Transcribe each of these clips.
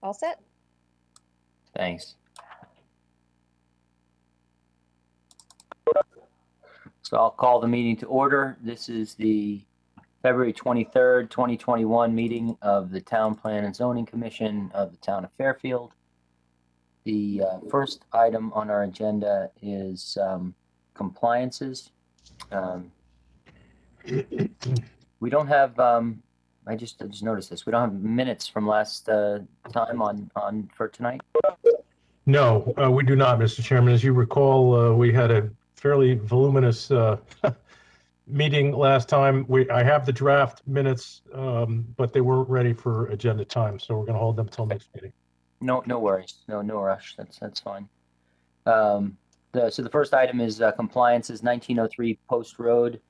All set? Thanks. So I'll call the meeting to order. This is the February 23rd, 2021 meeting of the Town Plan and Zoning Commission of the Town of Fairfield. The first item on our agenda is compliances. We don't have, I just noticed this, we don't have minutes from last time on for tonight. No, we do not, Mr. Chairman. As you recall, we had a fairly voluminous meeting last time. I have the draft minutes, but they weren't ready for agenda time, so we're going to hold them until next meeting. No worries. No rush. That's fine. So the first item is compliances, 1903 Post Road.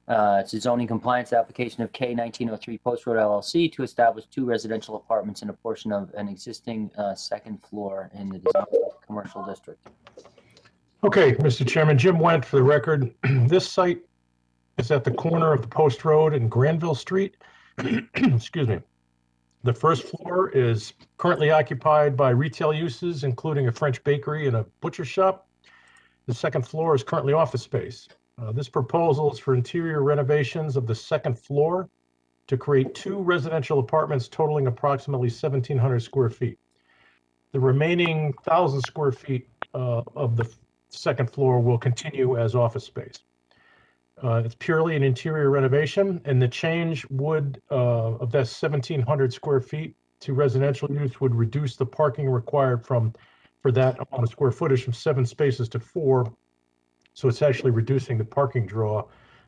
It's a zoning compliance application of K 1903 Post Road LLC to establish 2 residential apartments in a portion of an existing second floor in the design commercial district. Okay, Mr. Chairman, Jim Wendt for the record. This site is at the corner of the Post Road and Granville Street. Excuse me. The first floor is currently occupied by retail uses, including a French bakery and a butcher shop. The second floor is currently office space. This proposal is for interior renovations of the second floor to create 2 residential apartments totaling approximately 1,700 square feet. The remaining 1,000 square feet of the second floor will continue as office space. It's purely an interior renovation, and the change would of that 1,700 square feet to residential use would reduce the parking required for that amount of square footage from 7 spaces to 4. So it's actually reducing the parking draw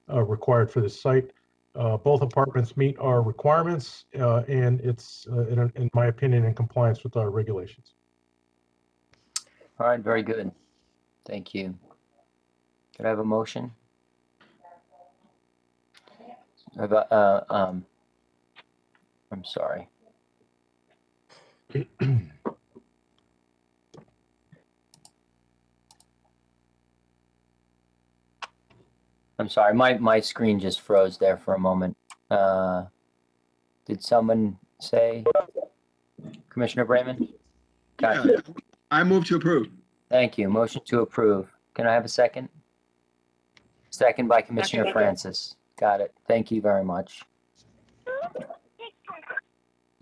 required for this site. Both apartments meet our requirements, and it's, in my opinion, in compliance with our regulations. All right, very good. Thank you. Could I have a motion? I'm sorry. I'm sorry, my screen just froze there for a moment. Did someone say? Commissioner Brayman? Yeah, I move to approve. Thank you. Motion to approve. Can I have a second? Second by Commissioner Francis. Got it. Thank you very much.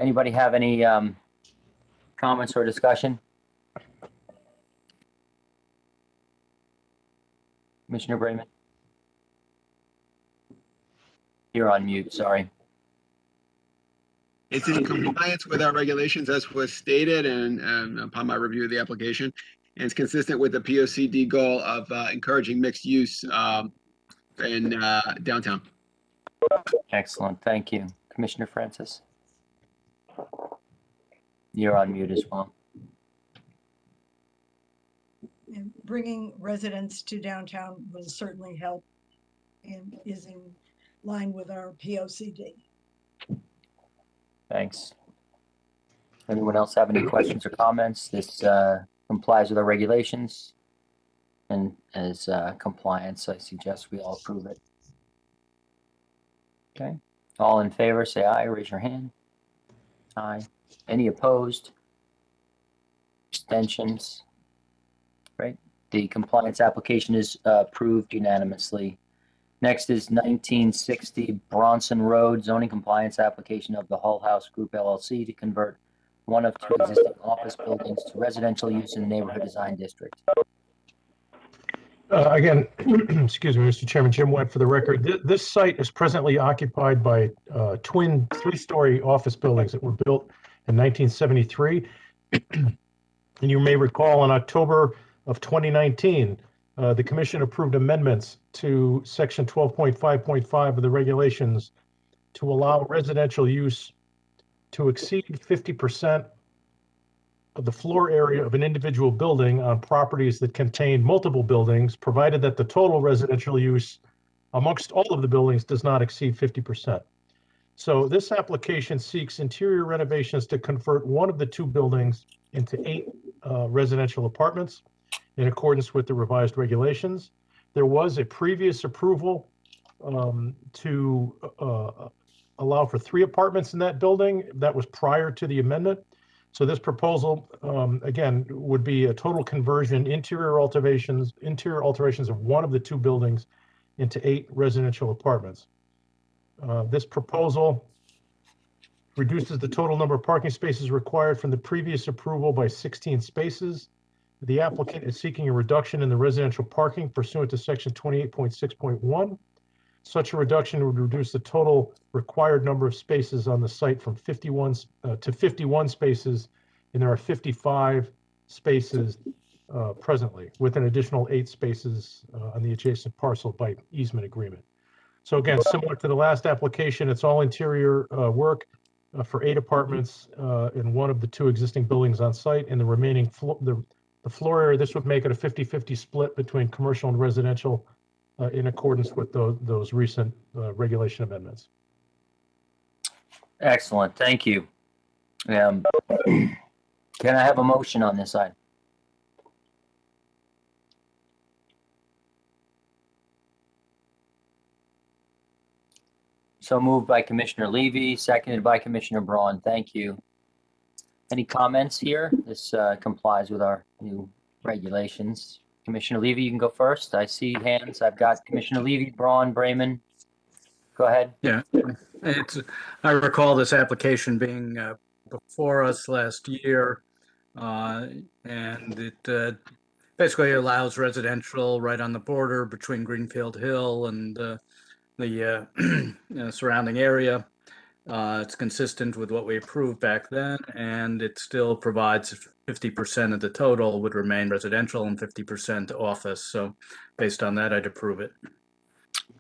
Anybody have any comments or discussion? Commissioner Brayman? You're on mute, sorry. It's in compliance with our regulations as was stated and upon my review of the application. And it's consistent with the POCD goal of encouraging mixed use in downtown. Excellent, thank you. Commissioner Francis? You're on mute as well. And bringing residents to downtown will certainly help and is in line with our POCD. Thanks. Anyone else have any questions or comments? This complies with our regulations, and as compliance, I suggest we all approve it. Okay. All in favor, say aye. Raise your hand. Aye. Any opposed? Abstentions? Great. The compliance application is approved unanimously. Next is 1960 Bronson Road zoning compliance application of the Hull House Group LLC to convert one of 2 existing office buildings to residential use in the neighborhood design district. Again, excuse me, Mr. Chairman, Jim Wendt for the record. This site is presently occupied by twin 3-story office buildings that were built in 1973. And you may recall in October of 2019, the commission approved amendments to section 12.5.5 of the regulations to allow residential use to exceed 50% of the floor area of an individual building on properties that contain multiple buildings, provided that the total residential use amongst all of the buildings does not exceed 50%. So this application seeks interior renovations to convert one of the 2 buildings into 8 residential apartments in accordance with the revised regulations. There was a previous approval to allow for 3 apartments in that building. That was prior to the amendment. So this proposal, again, would be a total conversion, interior alterations of one of the two buildings into 8 residential apartments. This proposal reduces the total number of parking spaces required from the previous approval by 16 spaces. The applicant is seeking a reduction in the residential parking pursuant to section 28.6.1. Such a reduction would reduce the total required number of spaces on the site from 51 to 51 spaces, and there are 55 spaces presently, with an additional 8 spaces on the adjacent parcel by easement agreement. So again, similar to the last application, it's all interior work for 8 apartments in one of the 2 existing buildings on site, and the remaining the floor area. This would make it a 50-50 split between commercial and residential in accordance with those recent regulation amendments. Excellent, thank you. Can I have a motion on this item? So moved by Commissioner Levy, seconded by Commissioner Braun. Thank you. Any comments here? This complies with our new regulations. Commissioner Levy, you can go first. I see hands. I've got Commissioner Levy, Braun, Brayman. Go ahead. Yeah, I recall this application being before us last year, and it basically allows residential right on the border between Greenfield Hill and the surrounding area. It's consistent with what we approved back then, and it still provides 50% of the total would remain residential and 50% office. So based on that, I'd approve it.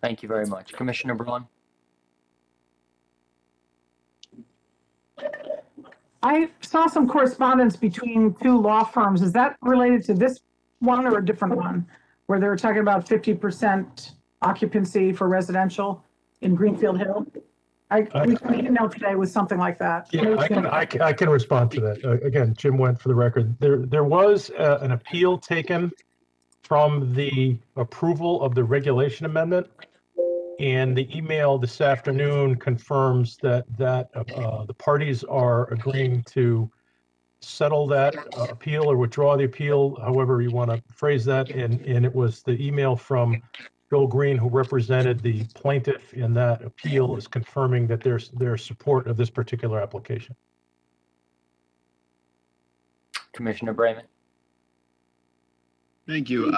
Thank you very much. Commissioner Braun? I saw some correspondence between 2 law firms. Is that related to this one or a different one? Where they were talking about 50% occupancy for residential in Greenfield Hill? We got an email today with something like that. Yeah, I can respond to that. Again, Jim went for the record. There was an appeal taken from the approval of the regulation amendment, and the email this afternoon confirms that the parties are agreeing to settle that appeal or withdraw the appeal, however you want to phrase that. And it was the email from Bill Green, who represented the plaintiff in that appeal, is confirming that their support of this particular application. Commissioner Brayman? Thank you.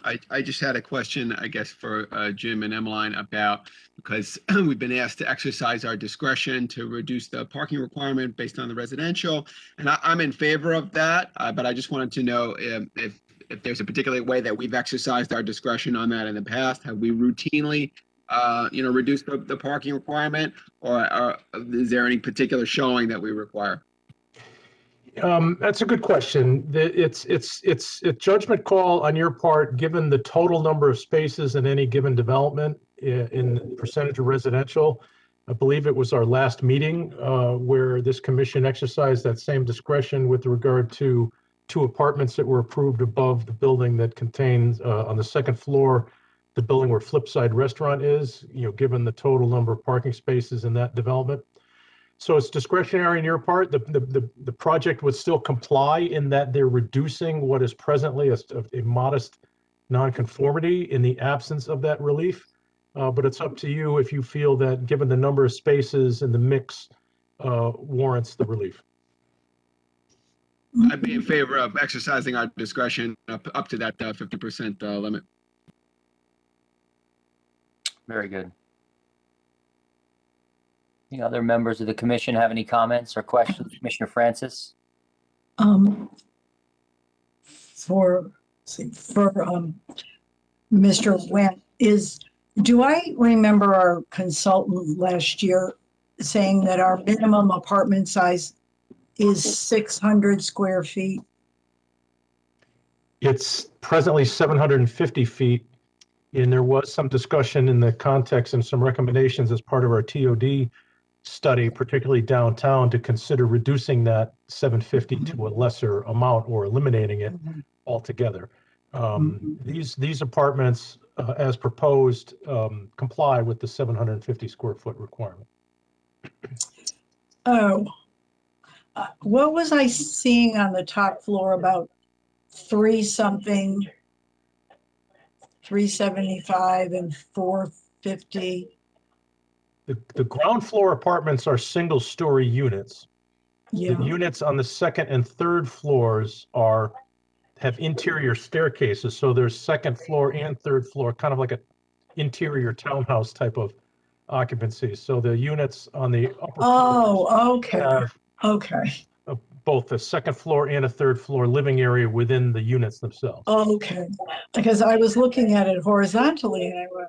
I just had a question, I guess, for Jim and Emmeline about, because we've been asked to exercise our discretion to reduce the parking requirement based on the residential, and I'm in favor of that, but I just wanted to know if there's a particular way that we've exercised our discretion on that in the past. Have we routinely, reduced the parking requirement, or is there any particular showing that we require? That's a good question. It's a judgment call on your part, given the total number of spaces in any given development in percentage of residential. I believe it was our last meeting where this commission exercised that same discretion with regard to 2 apartments that were approved above the building that contains on the 2nd floor, the building where Flipside Restaurant is, given the total number of parking spaces in that development. So it's discretionary on your part. The project would still comply in that they're reducing what is presently a modest nonconformity in the absence of that relief. But it's up to you if you feel that, given the number of spaces and the mix, warrants the relief. I'd be in favor of exercising our discretion up to that 50% limit. Very good. Any other members of the commission have any comments or questions? Commissioner Francis? For Mr. Wendt, do I remember our consultant last year saying that our minimum apartment size is 600 square feet? It's presently 750 feet, and there was some discussion in the context and some recommendations as part of our TOD study, particularly downtown, to consider reducing that 750 to a lesser amount or eliminating it altogether. These apartments, as proposed, comply with the 750 square foot requirement. Oh, what was I seeing on the top floor about 375 and 450? The ground floor apartments are single-story units. The Yeah. units on the second and third floors have interior staircases, so there's second floor and third floor, kind of like a interior townhouse type of occupancy. So the units on the upper floors Oh, okay. have Okay. both a second floor and a third floor living area within the units themselves. Okay. Because I was looking at it horizontally and I went,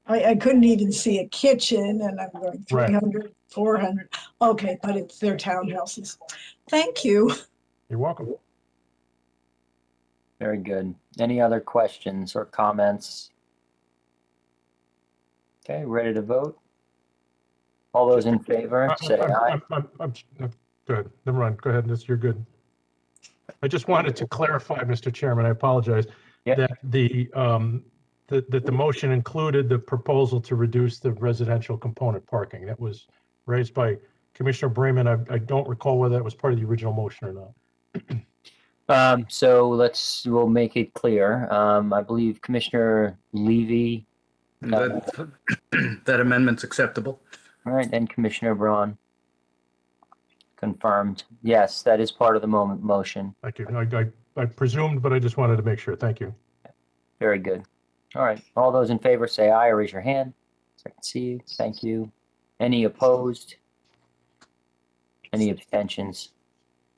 I couldn't even see a kitchen and I'm going Right. 300, 400. Okay, but it's their townhouses. Thank you. You're welcome. Very good. Any other questions or comments? Okay, ready to vote? All those in favor, say aye. Good. Never mind. Go ahead. You're good. I just wanted to clarify, Mr. Chairman, I apologize, Yep. that the motion included the proposal to reduce the residential component parking. That was raised by Commissioner Bremen. I don't recall whether that was part of the original motion or not. So we'll make it clear. I believe Commissioner Levy, That, that amendment's acceptable. all right, and Commissioner Braun. Confirmed. Yes, that is part of the motion. Thank you. I presumed, but I just wanted to make sure. Thank you. Very good. All right. All those in favor say aye or raise your hand. So I can see you. Thank you. Any opposed? Any abstentions?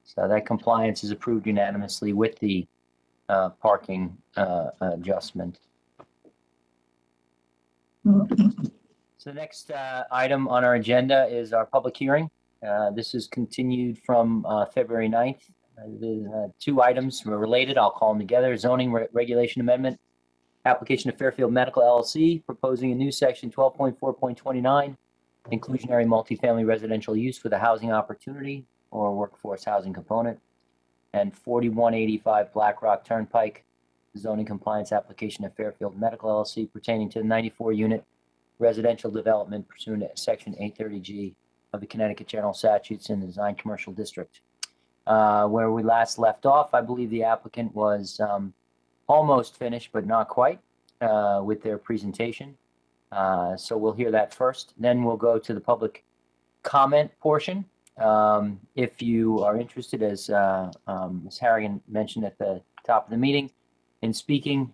So that compliance is approved unanimously with the parking adjustment. So the next item on our agenda is our public hearing. This is continued from February 9th. The two items were related. I'll call them together. Zoning regulation amendment. Application of Fairfield Medical LLC, proposing a new section 12.4.29, inclusionary multifamily residential use with a housing opportunity or workforce housing component. And 4185 Blackrock Turnpike, zoning compliance application of Fairfield Medical LLC pertaining to the 94-unit residential development pursuant to Section 830G of the Connecticut General Statutes in the Design Commercial District. Where we last left off, I believe the applicant was almost finished, but not quite, with their presentation. So we'll hear that first. Then we'll go to the public comment portion. If you are interested, as Ms. Harrigan mentioned at the top of the meeting, in speaking,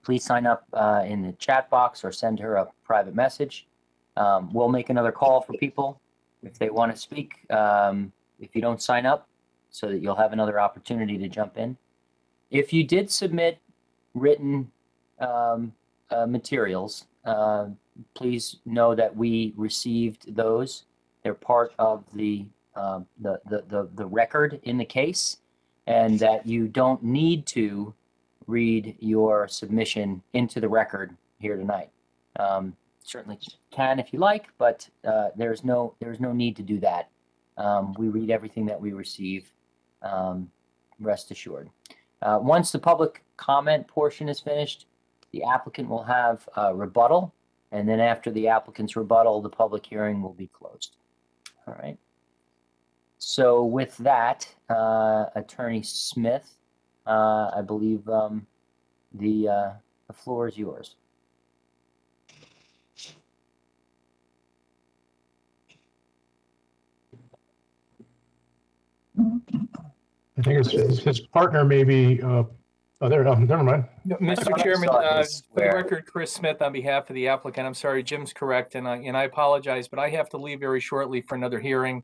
please sign up in the chat box or send her a private message. We'll make another call for people if they want to speak. If you don't sign up, so that you'll have another opportunity to jump in. If you did submit written materials, please know that we received those. They're part of the record in the case, and that you don't need to read your submission into the record here tonight. Certainly can if you like, but there's no need to do that. We read everything that we receive. Rest assured. Once the public comment portion is finished, the applicant will have a rebuttal, and then after the applicant's rebuttal, the public hearing will be closed. All right. So with that, Attorney Smith, I believe the floor is yours. I think his partner may be, never mind. Mr. Chairman, saw his for the square. record, Chris Smith on behalf of the applicant. I'm sorry, Jim's correct, and I apologize, but I have to leave very shortly for another hearing.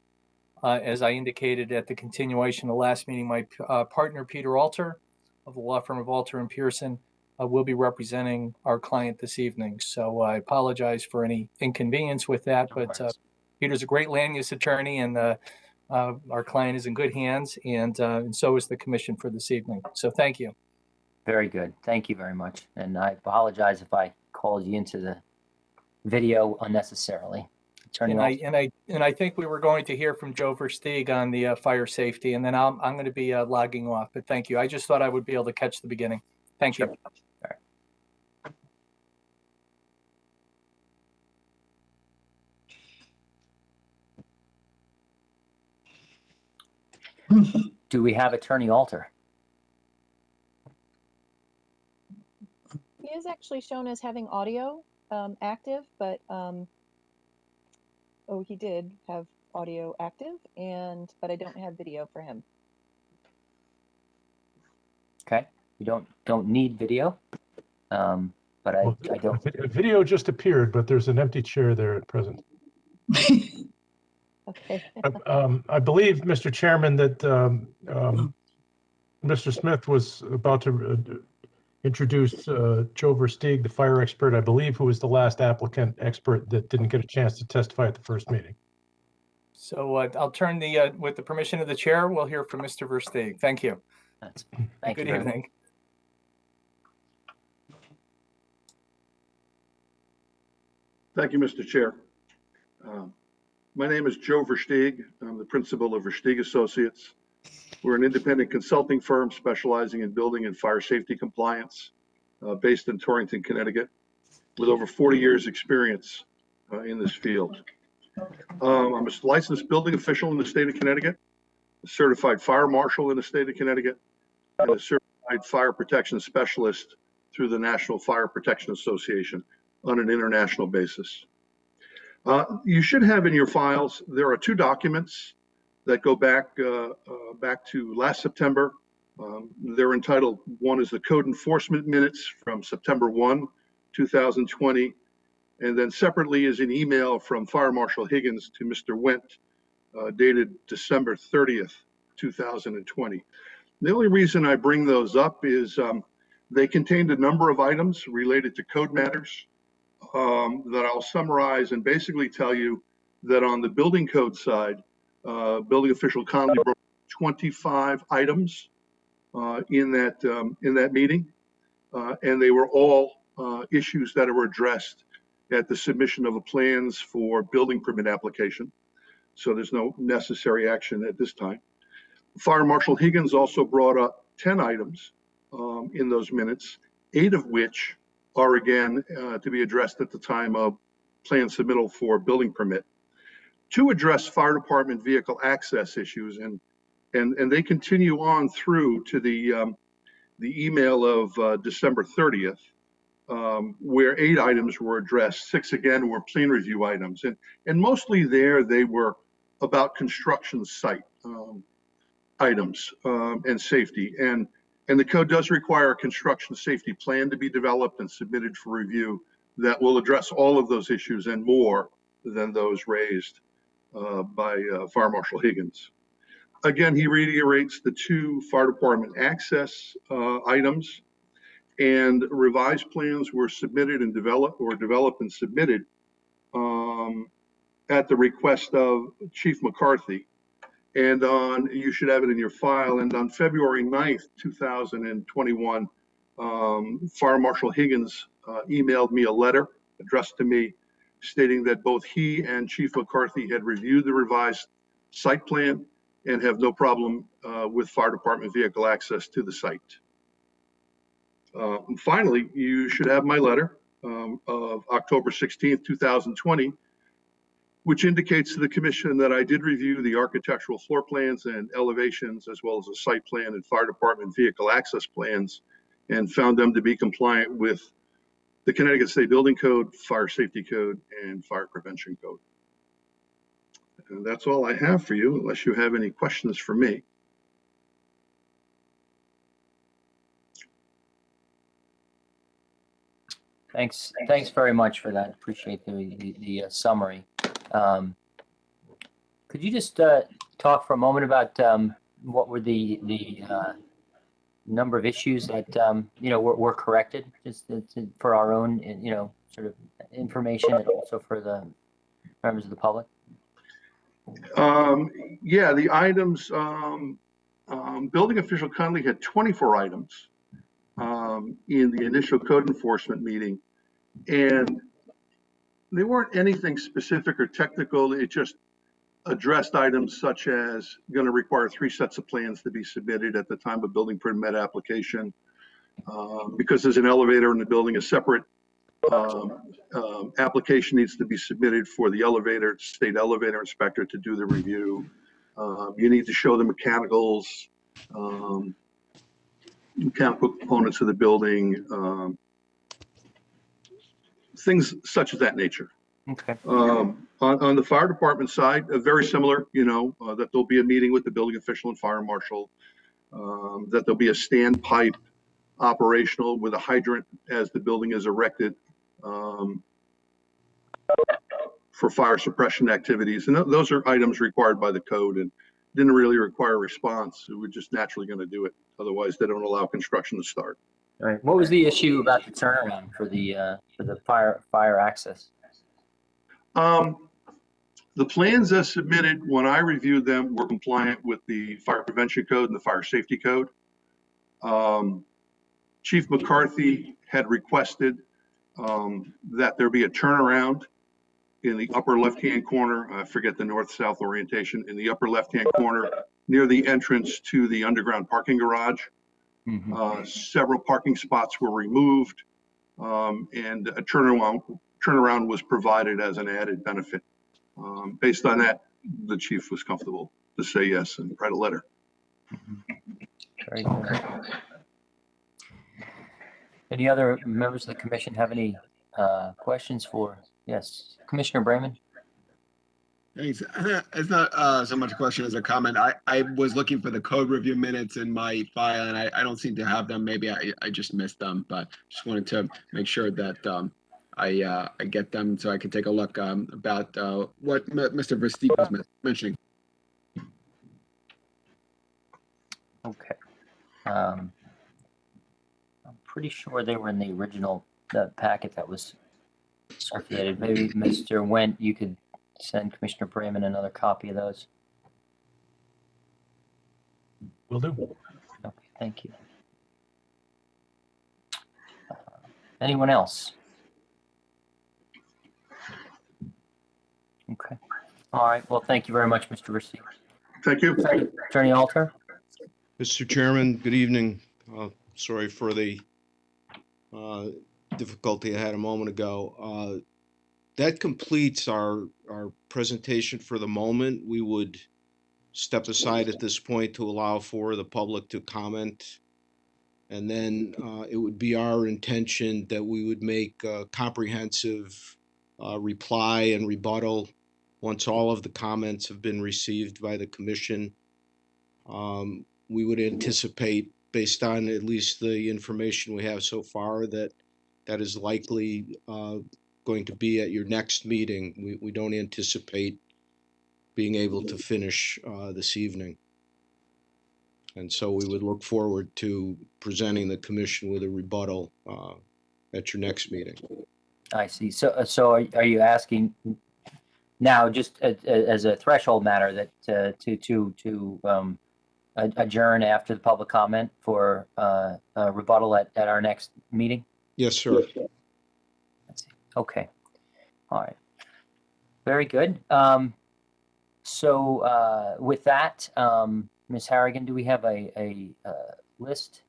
As I indicated at the continuation of the last meeting, my partner, Peter Alter, of the law firm of Alter and Pearson, will be representing our client this evening. So I apologize for any inconvenience with that, but Peter's a great land use attorney, and our client is in good hands, and so is the commission for this evening. So thank you. Very good. Thank you very much. And I apologize if I called you into the video unnecessarily. Attorney And I think we were going to hear from Joe Versteeg on the fire safety, and then I'm going to be logging off. But thank you. I just thought I would be able to catch the beginning. Thank you. Do we have Attorney Alter? He is actually shown as having audio active, but oh, he did have audio active, but I don't have video for him. Okay, we don't need video, but I don't. A video just appeared, but there's an empty chair there at present. Okay. I believe, Mr. Chairman, that Mr. Smith was about to introduce Joe Versteeg, the fire expert, I believe, who was the last applicant expert that didn't get a chance to testify at the first meeting. So I'll turn with the permission of the chair, we'll hear from Mr. Versteeg. Thank you. Thank you Good very much. evening. Thank you, Mr. Chair. My name is Joe Versteeg. I'm the principal of Versteeg Associates. We're an independent consulting firm specializing in building and fire safety compliance, based in Torrington, Connecticut, with over 40 years experience in this field. I'm a licensed building official in the state of Connecticut, a certified fire marshal in the state of Connecticut, and a certified fire protection specialist through the National Fire Protection Association on an international basis. You should have in your files, there are 2 documents that go back to last September. They're entitled, one is the Code Enforcement Minutes from September 1, 2020, and then separately is an email from Fire Marshal Higgins to Mr. Wendt, dated December 30th, 2020. The only reason I bring those up is they contained a number of items related to code matters that I'll summarize and basically tell you that on the building code side, building official Conley brought 25 items in that meeting, and they were all issues that were addressed at the submission of the plans for building permit application. So there's no necessary action at this time. Fire Marshal Higgins also brought up 10 items in those minutes, 8 of which are again to be addressed at the time of plan submittal for building permit. 2 address fire department vehicle access issues, and they continue on through to the email of December 30th, where 8 items were addressed. 6 again were plan review items, and mostly there they were about construction site items and safety. And the code does require a construction safety plan to be developed and submitted for review that will address all of those issues and more than those raised by Fire Marshal Higgins. Again, he reiterates the 2 fire department access items, and revised plans were submitted and developed and submitted at the request of Chief McCarthy. And you should have it in your file. And on February 9th, 2021, Fire Marshal Higgins emailed me a letter addressed to me stating that both he and Chief McCarthy had reviewed the revised site plan and have no problem with fire department vehicle access to the site. And finally, you should have my letter of October 16th, 2020, which indicates to the commission that I did review the architectural floor plans and elevations, as well as the site plan and fire department vehicle access plans, and found them to be compliant with the Connecticut State Building Code, Fire Safety Code, and Fire Prevention Code. And that's all I have for you, unless you have any questions for me. Thanks very much for that. Appreciate the summary. Could you just talk for a moment about what were the number of issues that were corrected, just for our own sort of information, and also for the members of the public? Yeah, the items, building official Conley had 24 items in the initial code enforcement meeting, and they weren't anything specific or technical. It just addressed items such as going to require 3 sets of plans to be submitted at the time of building permit application. Because there's an elevator in the building, a separate application needs to be submitted for the elevator, state elevator inspector to do the review. You need to show the mechanical components of the building, things such as that nature. Okay. On the fire department side, very similar, that there'll be a meeting with the building official and fire marshal, that there'll be a standpipe operational with a hydrant as the building is erected, for fire suppression activities. And those are items required by the code and didn't really require a response. We're just naturally going to do it. Otherwise, they don't allow construction to start. All right. What was the issue about the turnaround for the fire access? The plans as submitted, when I reviewed them, were compliant with the fire prevention code and the fire safety code. Chief McCarthy had requested that there be a turnaround in the upper left-hand corner. I forget the north-south orientation, in the upper left-hand corner near the entrance to the underground parking garage. Several parking spots were removed, and a turnaround was provided as an added benefit. Based on that, the chief was comfortable to say yes and write a letter. Very good. Any other members of the commission have any questions for? Yes, Commissioner Brayman. Thanks. It's not so much a question as a comment. I was looking for the code review minutes in my file, and I don't seem to have them. Maybe I just missed them, but just wanted to make sure that I get them so I can take a look about what Mr. Versteeg was mentioning. Okay. I'm pretty sure they were in the original packet that was circulated. Maybe Mr. Wendt, you could send Commissioner Brayman another copy of those. Will do. Okay, thank you. Anyone else? Okay. All right. Well, thank you very much, Mr. Versteeg. Thank you. Attorney Alter. Mr. Chairman, good evening. Sorry for the difficulty I had a moment ago. That completes our presentation for the moment. We would step aside at this point to allow for the public to comment. And then it would be our intention that we would make a comprehensive reply and rebuttal once all of the comments have been received by the commission. We would anticipate, based on at least the information we have so far, that is likely going to be at your next meeting. We don't anticipate being able to finish this evening. And so we would look forward to presenting the commission with a rebuttal at your next meeting. I see. So are you asking now, just as a threshold matter, that to adjourn after the public comment for a rebuttal at our next meeting? Yes, sir. Okay. All right. Very good. So with that, Ms. Harrigan, do we have a list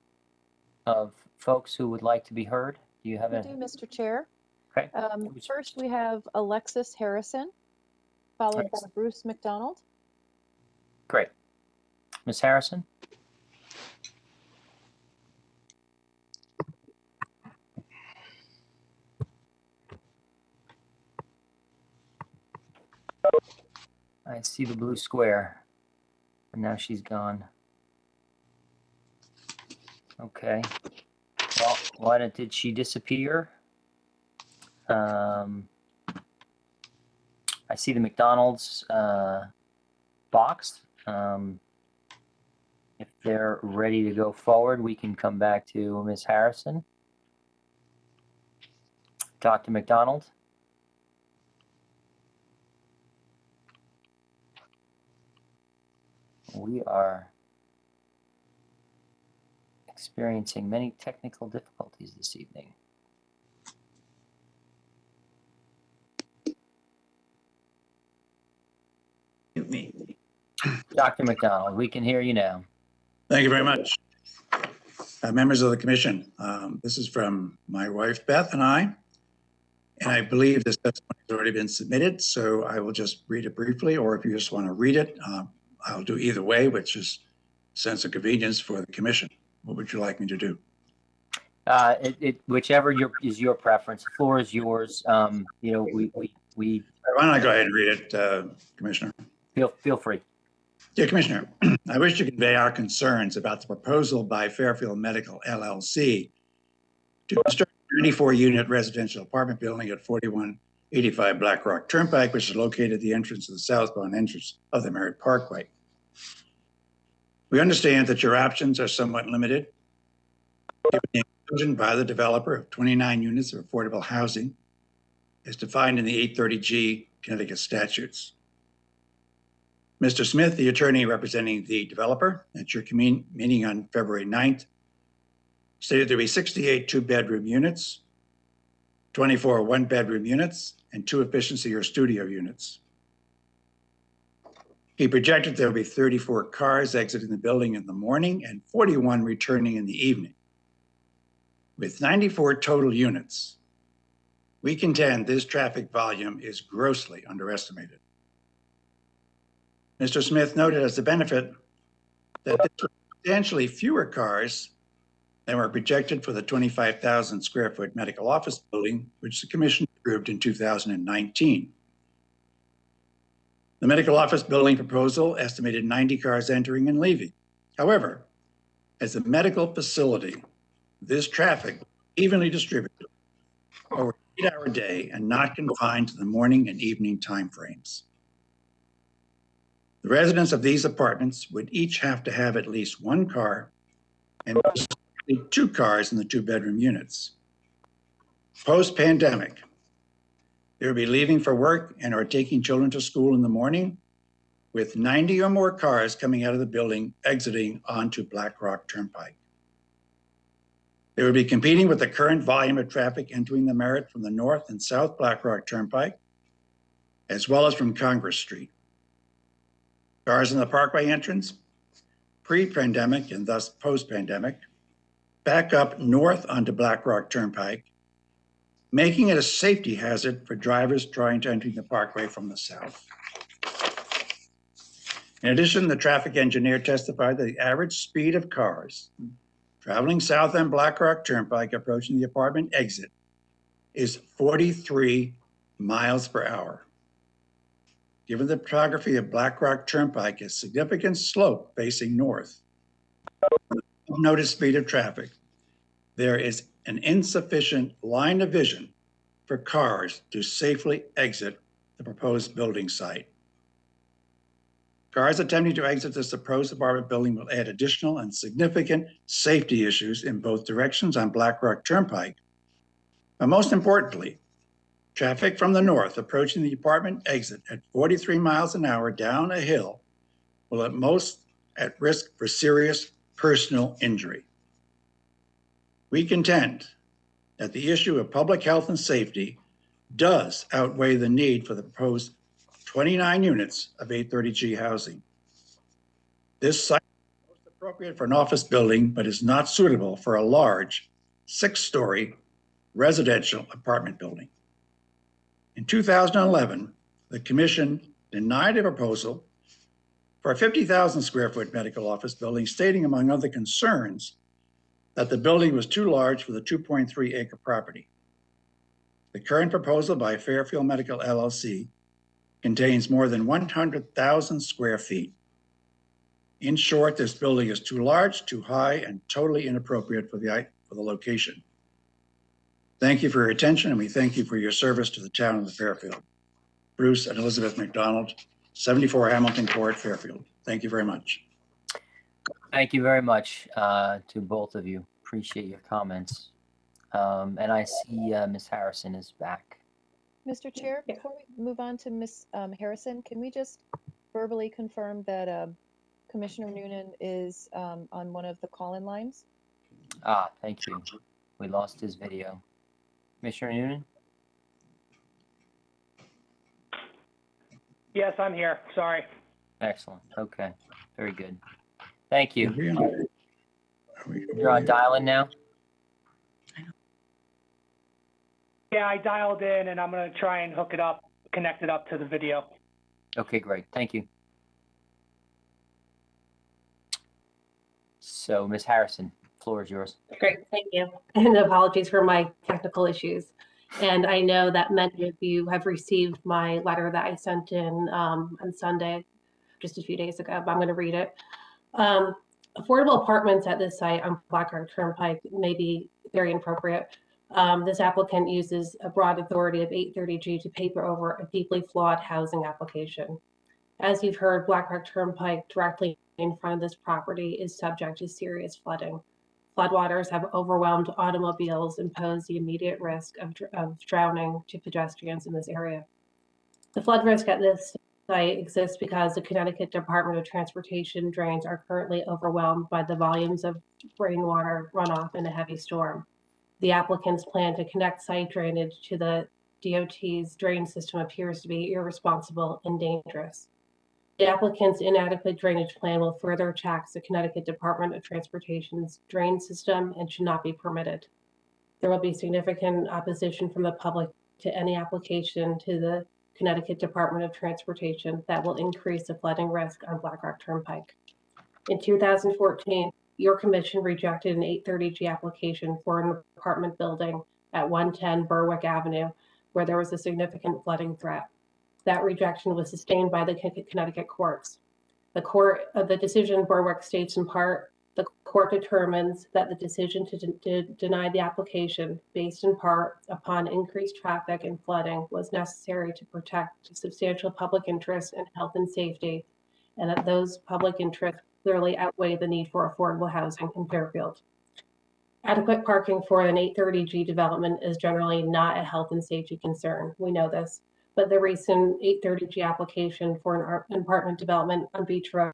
of folks who would like to be heard? Do you have We do, Mr. Chair. Okay. First, we have Alexis Harrison, followed by Bruce McDonald. Great. Ms. Harrison? I see the blue square, and now she's gone. Okay. Well, why did she disappear? I see the McDonald's box. If they're ready to go forward, we can come back to Ms. Harrison. Dr. McDonald? We are experiencing many technical difficulties this evening. Dr. McDonald, we can hear you now. Thank you very much. Members of the commission, this is from my wife, Beth, and I believe this testimony has already been submitted, so I will just read it briefly, or if you just want to read it, I'll do either way, which is sense of convenience for the commission. What would you like me to do? Whichever is your preference. The floor is yours. You know, we Why don't I go ahead and read it, Commissioner? feel free. Dear Commissioner, I wish to convey our concerns about the proposal by Fairfield Medical LLC to construct a 94-unit residential apartment building at 4185 Blackrock Turnpike, which is located at the entrance of the southbound entrance of the Merritt Parkway. We understand that your options are somewhat limited, given the inclusion by the developer of 29 units of affordable housing as defined in the 830G Connecticut statutes. Mr. Smith, the attorney representing the developer at your meeting on February 9th, stated there be 68 two-bedroom units, 24 one-bedroom units, and 2 efficiency or studio units. He projected there will be 34 cars exiting the building in the morning and 41 returning in the evening. With 94 total units, we contend this traffic volume is grossly underestimated. Mr. Smith noted as a benefit that there were substantially fewer cars than were projected for the 25,000 square foot medical office building, which the commission approved in 2019. The medical office building proposal estimated 90 cars entering and leaving. However, as a medical facility, this traffic evenly distributed over an 8-hour day and not confined to the morning and evening timeframes. The residents of these apartments would each have to have at least 1 car and 2 cars in the 2-bedroom units. Post-pandemic, they would be leaving for work and are taking children to school in the morning, with 90 or more cars coming out of the building exiting onto Blackrock Turnpike. They would be competing with the current volume of traffic entering the Merritt from the north and south Blackrock Turnpike, as well as from Congress Street. Cars in the Parkway entrance, pre-pandemic and thus post-pandemic, back up north onto Blackrock Turnpike, making it a safety hazard for drivers trying to enter the Parkway from the south. In addition, the traffic engineer testified that the average speed of cars traveling south on Blackrock Turnpike approaching the apartment exit is 43 miles per hour. Given the topography of Blackrock Turnpike, a significant slope facing north, notice speed of traffic, there is an insufficient line of vision for cars to safely exit the proposed building site. Cars attempting to exit this proposed apartment building will add additional and significant safety issues in both directions on Blackrock Turnpike. But most importantly, traffic from the north approaching the apartment exit at 43 miles an hour down a hill will at most at risk for serious personal injury. We contend that the issue of public health and safety does outweigh the need for the proposed 29 units of 830G housing. This site is most appropriate for an office building, but is not suitable for a large 6-story residential apartment building. In 2011, the commission denied a proposal for a 50,000 square foot medical office building, stating among other concerns that the building was too large for the 2.3 acre property. The current proposal by Fairfield Medical LLC contains more than 100,000 square feet. In short, this building is too large, too high, and totally inappropriate for the location. Thank you for your attention, and we thank you for your service to the town of Fairfield. Bruce and Elizabeth McDonald, 74 Hamilton Court, Fairfield. Thank you very much. Thank you very much to both of you. Appreciate your comments. And I see Ms. Harrison is back. Mr. Chair, before we move on to Ms. Harrison, can we just verbally confirm that Commissioner Noonan is on one of the call-in lines? Thank you. We lost his video. Commissioner Noonan? Yes, I'm here. Sorry. Excellent. Okay. Very good. Thank you. You're You're on dial-in now? Yeah, I dialed in and I'm going to try and hook it up, connect it up to the video. Okay, great. Thank you. So Ms. Harrison, floor is yours. Great, thank you. And apologies for my technical issues. And I know that many of you have received my letter that I sent in on Sunday, just a few days ago, but I'm going to read it. Affordable apartments at this site on Blackrock Turnpike may be very inappropriate. This applicant uses a broad authority of 830G to paper over a deeply flawed housing application. As you've heard, Blackrock Turnpike directly in front of this property is subject to serious flooding. Floodwaters have overwhelmed automobiles and pose the immediate risk of drowning to pedestrians in this area. The flood risk at this site exists because the Connecticut Department of Transportation drains are currently overwhelmed by the volumes of rainwater runoff in a heavy storm. The applicant's plan to connect site drainage to the DOT's drain system appears to be irresponsible and dangerous. The applicant's inadequate drainage plan will further tax the Connecticut Department of Transportation's drain system and should not be permitted. There will be significant opposition from the public to any application to the Connecticut Department of Transportation that will increase the flooding risk on Blackrock Turnpike. In 2014, your commission rejected an 830G application for an apartment building at 110 Berwick Avenue, where there was a significant flooding threat. That rejection was sustained by the Connecticut courts. The decision Berwick states in part, the court determines that the decision to deny the application based in part upon increased traffic and flooding was necessary to protect substantial public interest in health and safety, and that those public interests clearly outweigh the need for affordable housing in Fairfield. Adequate parking for an 830G development is generally not a health and safety concern. We know this. But the recent 830G application for an apartment development on Beach Road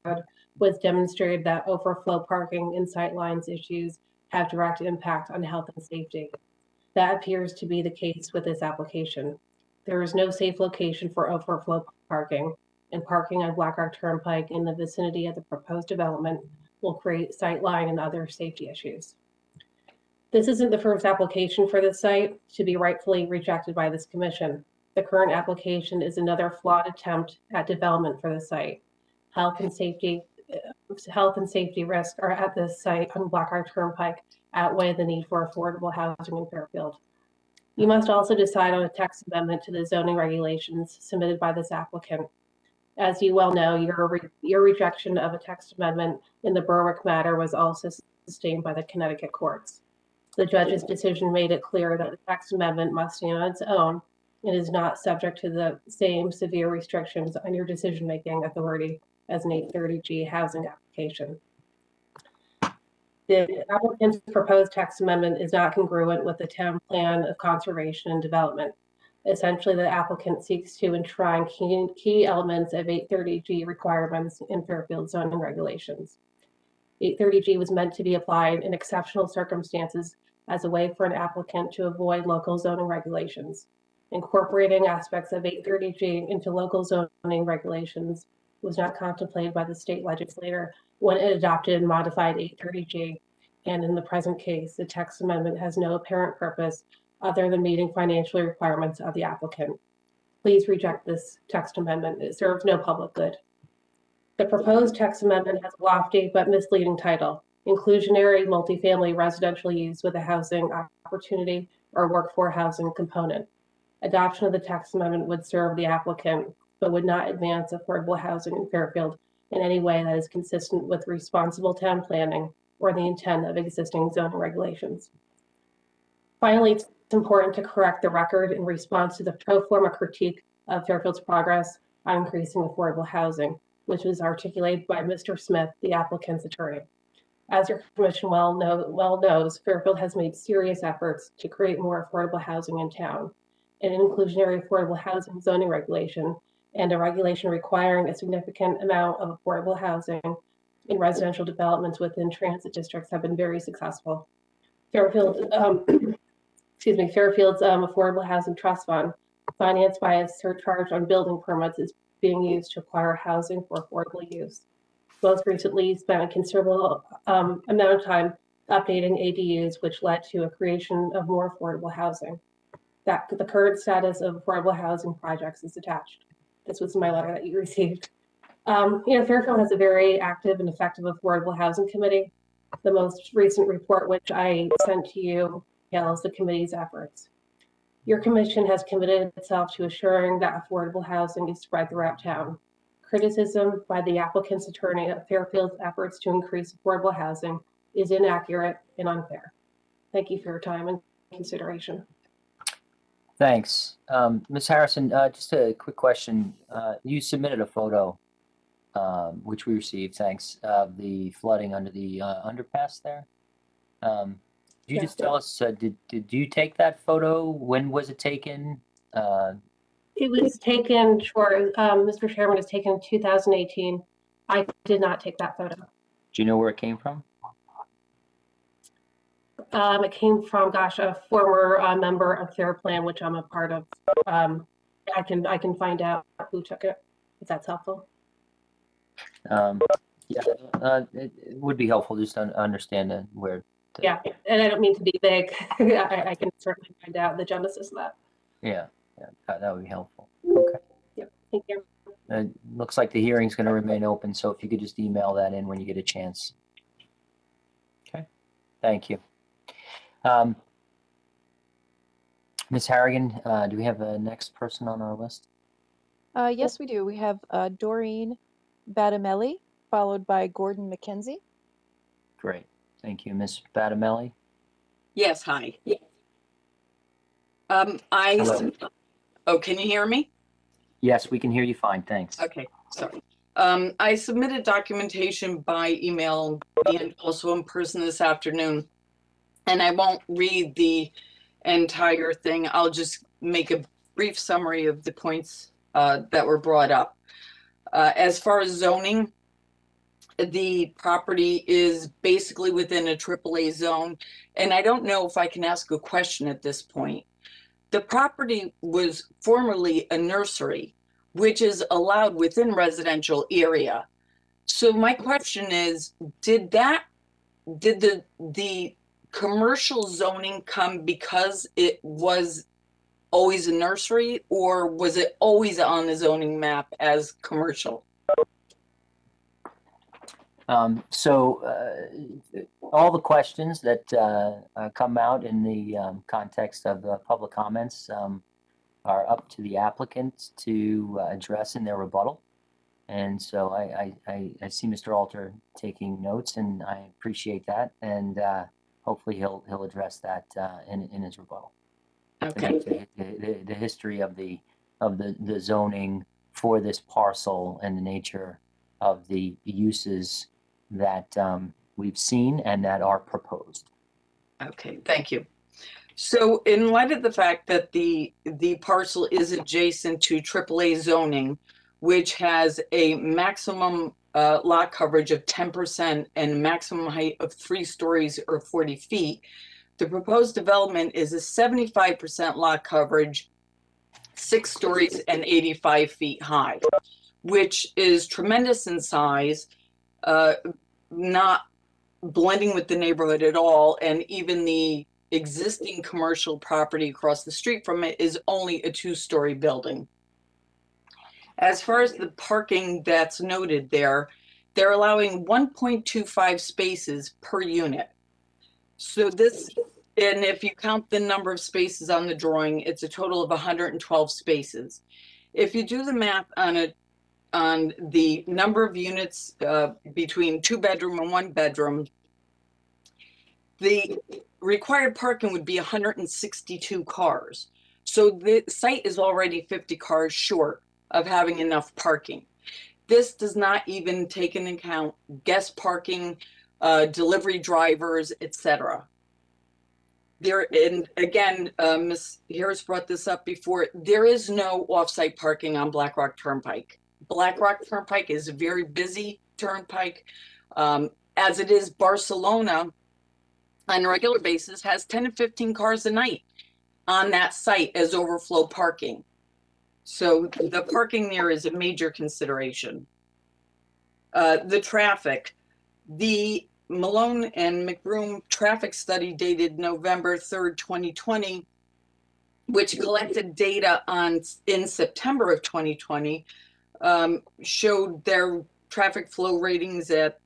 was demonstrated that overflow parking and sightlines issues have direct impact on health and safety. That appears to be the case with this application. There is no safe location for overflow parking, and parking on Blackrock Turnpike in the vicinity of the proposed development will create sightline and other safety issues. This isn't the first application for this site to be rightfully rejected by this commission. The current application is another flawed attempt at development for the site. Health and safety risks are at this site on Blackrock Turnpike outweigh the need for affordable housing in Fairfield. You must also decide on a text amendment to the zoning regulations submitted by this applicant. As you well know, your rejection of a text amendment in the Berwick matter was also sustained by the Connecticut courts. The judge's decision made it clear that the text amendment must stand on its own. It is not subject to the same severe restrictions on your decision-making authority as an 830G housing application. The applicant's proposed text amendment is not congruent with the town plan of conservation and development. Essentially, the applicant seeks to enshrine key elements of 830G requirements in Fairfield zoning regulations. 830G was meant to be applied in exceptional circumstances as a way for an applicant to avoid local zoning regulations. Incorporating aspects of 830G into local zoning regulations was not contemplated by the state legislature when it adopted and modified 830G, and in the present case, the text amendment has no apparent purpose other than meeting financial requirements of the applicant. Please reject this text amendment. It serves no public good. The proposed text amendment has a lofty but misleading title, Inclusionary Multifamily Residential Use with a Housing Opportunity or Workforce Housing Component. Adoption of the text amendment would serve the applicant, but would not advance affordable housing in Fairfield in any way that is consistent with responsible town planning or the intent of existing zoning regulations. Finally, it's important to correct the record in response to the pro forma critique of Fairfield's progress on increasing affordable housing, which was articulated by Mr. Smith, the applicant's attorney. As your commission well knows, Fairfield has made serious efforts to create more affordable housing in town. An inclusionary affordable housing zoning regulation and a regulation requiring a significant amount of affordable housing in residential developments within transit districts have been very successful. Fairfield's Affordable Housing Trust Fund, financed by a surcharge on building permits, is being used to acquire housing for affordable use. Most recently, spent a considerable amount of time updating ADUs, which led to a creation of more affordable housing. That the current status of affordable housing projects is attached. This was my letter that you received. Fairfield has a very active and effective affordable housing committee. The most recent report, which I sent to you, details the committee's efforts. Your commission has committed itself to assuring that affordable housing is spread throughout town. Criticism by the applicant's attorney of Fairfield's efforts to increase affordable housing is inaccurate and unfair. Thank you for your time and consideration. Thanks. Ms. Harrison, just a quick question. You submitted a photo, which we received, thanks, of the flooding under the underpass there. Could you just tell us, did you take that photo? When was it taken? It was taken, sure, Mr. Chairman, it was taken in 2018. I did not take that photo. Do you know where it came from? It came from, gosh, a former member of Fair Plan, which I'm a part of. I can find out who took it, if that's helpful. Yeah, it would be helpful just to understand where. Yeah, and I don't mean to be vague. I can certainly find out the genesis of that. Yeah, that would be helpful. Okay. Yep, thank you. It looks like the hearing's going to remain open, so if you could just email that in when you get a chance. Okay, thank you. Ms. Harrigan, do we have a next person on our list? Yes, we do. We have Doreen Badamelli, followed by Gordon McKenzie. Great, thank you. Ms. Badamelli? Yes, hi. Hello. Oh, can you hear me? Yes, we can hear you fine, thanks. Okay, sorry. I submitted documentation by email and also in person this afternoon, and I won't read the entire thing. I'll just make a brief summary of the points that were brought up. As far as zoning, the property is basically within a AAA zone, and I don't know if I can ask a question at this point. The property was formerly a nursery, which is allowed within residential area. So my question is, did the commercial zoning come because it was always a nursery, or was it always on the zoning map as commercial? All the questions that come out in the context of public comments are up to the applicant to address in their rebuttal. And so I see Mr. Alter taking notes, and I appreciate that. And hopefully he'll address that in his rebuttal. Okay. The history of the zoning for this parcel and the nature of the uses that we've seen and that are proposed. Okay, thank you. So in light of the fact that the parcel is adjacent to AAA zoning, which has a maximum lot coverage of 10% and maximum height of 3 stories or 40 feet, the proposed development is a 75% lot coverage, 6 stories and 85 feet high, which is tremendous in size, not blending with the neighborhood at all. And even the existing commercial property across the street from it is only a 2-story building. As far as the parking that's noted there, they're allowing 1.25 spaces per unit. So this, and if you count the number of spaces on the drawing, it's a total of 112 spaces. If you do the math on the number of units between 2-bedroom and 1-bedroom, the required parking would be 162 cars. So the site is already 50 cars short of having enough parking. This does not even take into account guest parking, delivery drivers, etc. There, and again, Ms. Harris brought this up before, there is no off-site parking on Blackrock Turnpike. Blackrock Turnpike is a very busy turnpike. As it is, Barcelona on a regular basis has 10 to 15 cars a night on that site as overflow parking. So the parking there is a major consideration. The traffic, the Malone and McBroom traffic study dated November 3rd, 2020, which collected data in September of 2020, showed their traffic flow ratings at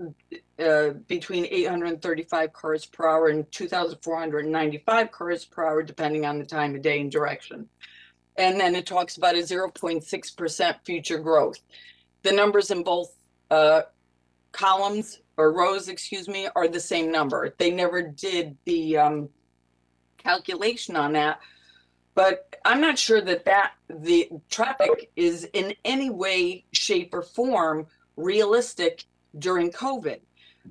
between 835 cars per hour and 2,495 cars per hour, depending on the time of day and direction. And then it talks about a 0.6% future growth. The numbers in both columns or rows, excuse me, are the same number. They never did the calculation on that, but I'm not sure that the traffic is in any way, shape, or form realistic during COVID.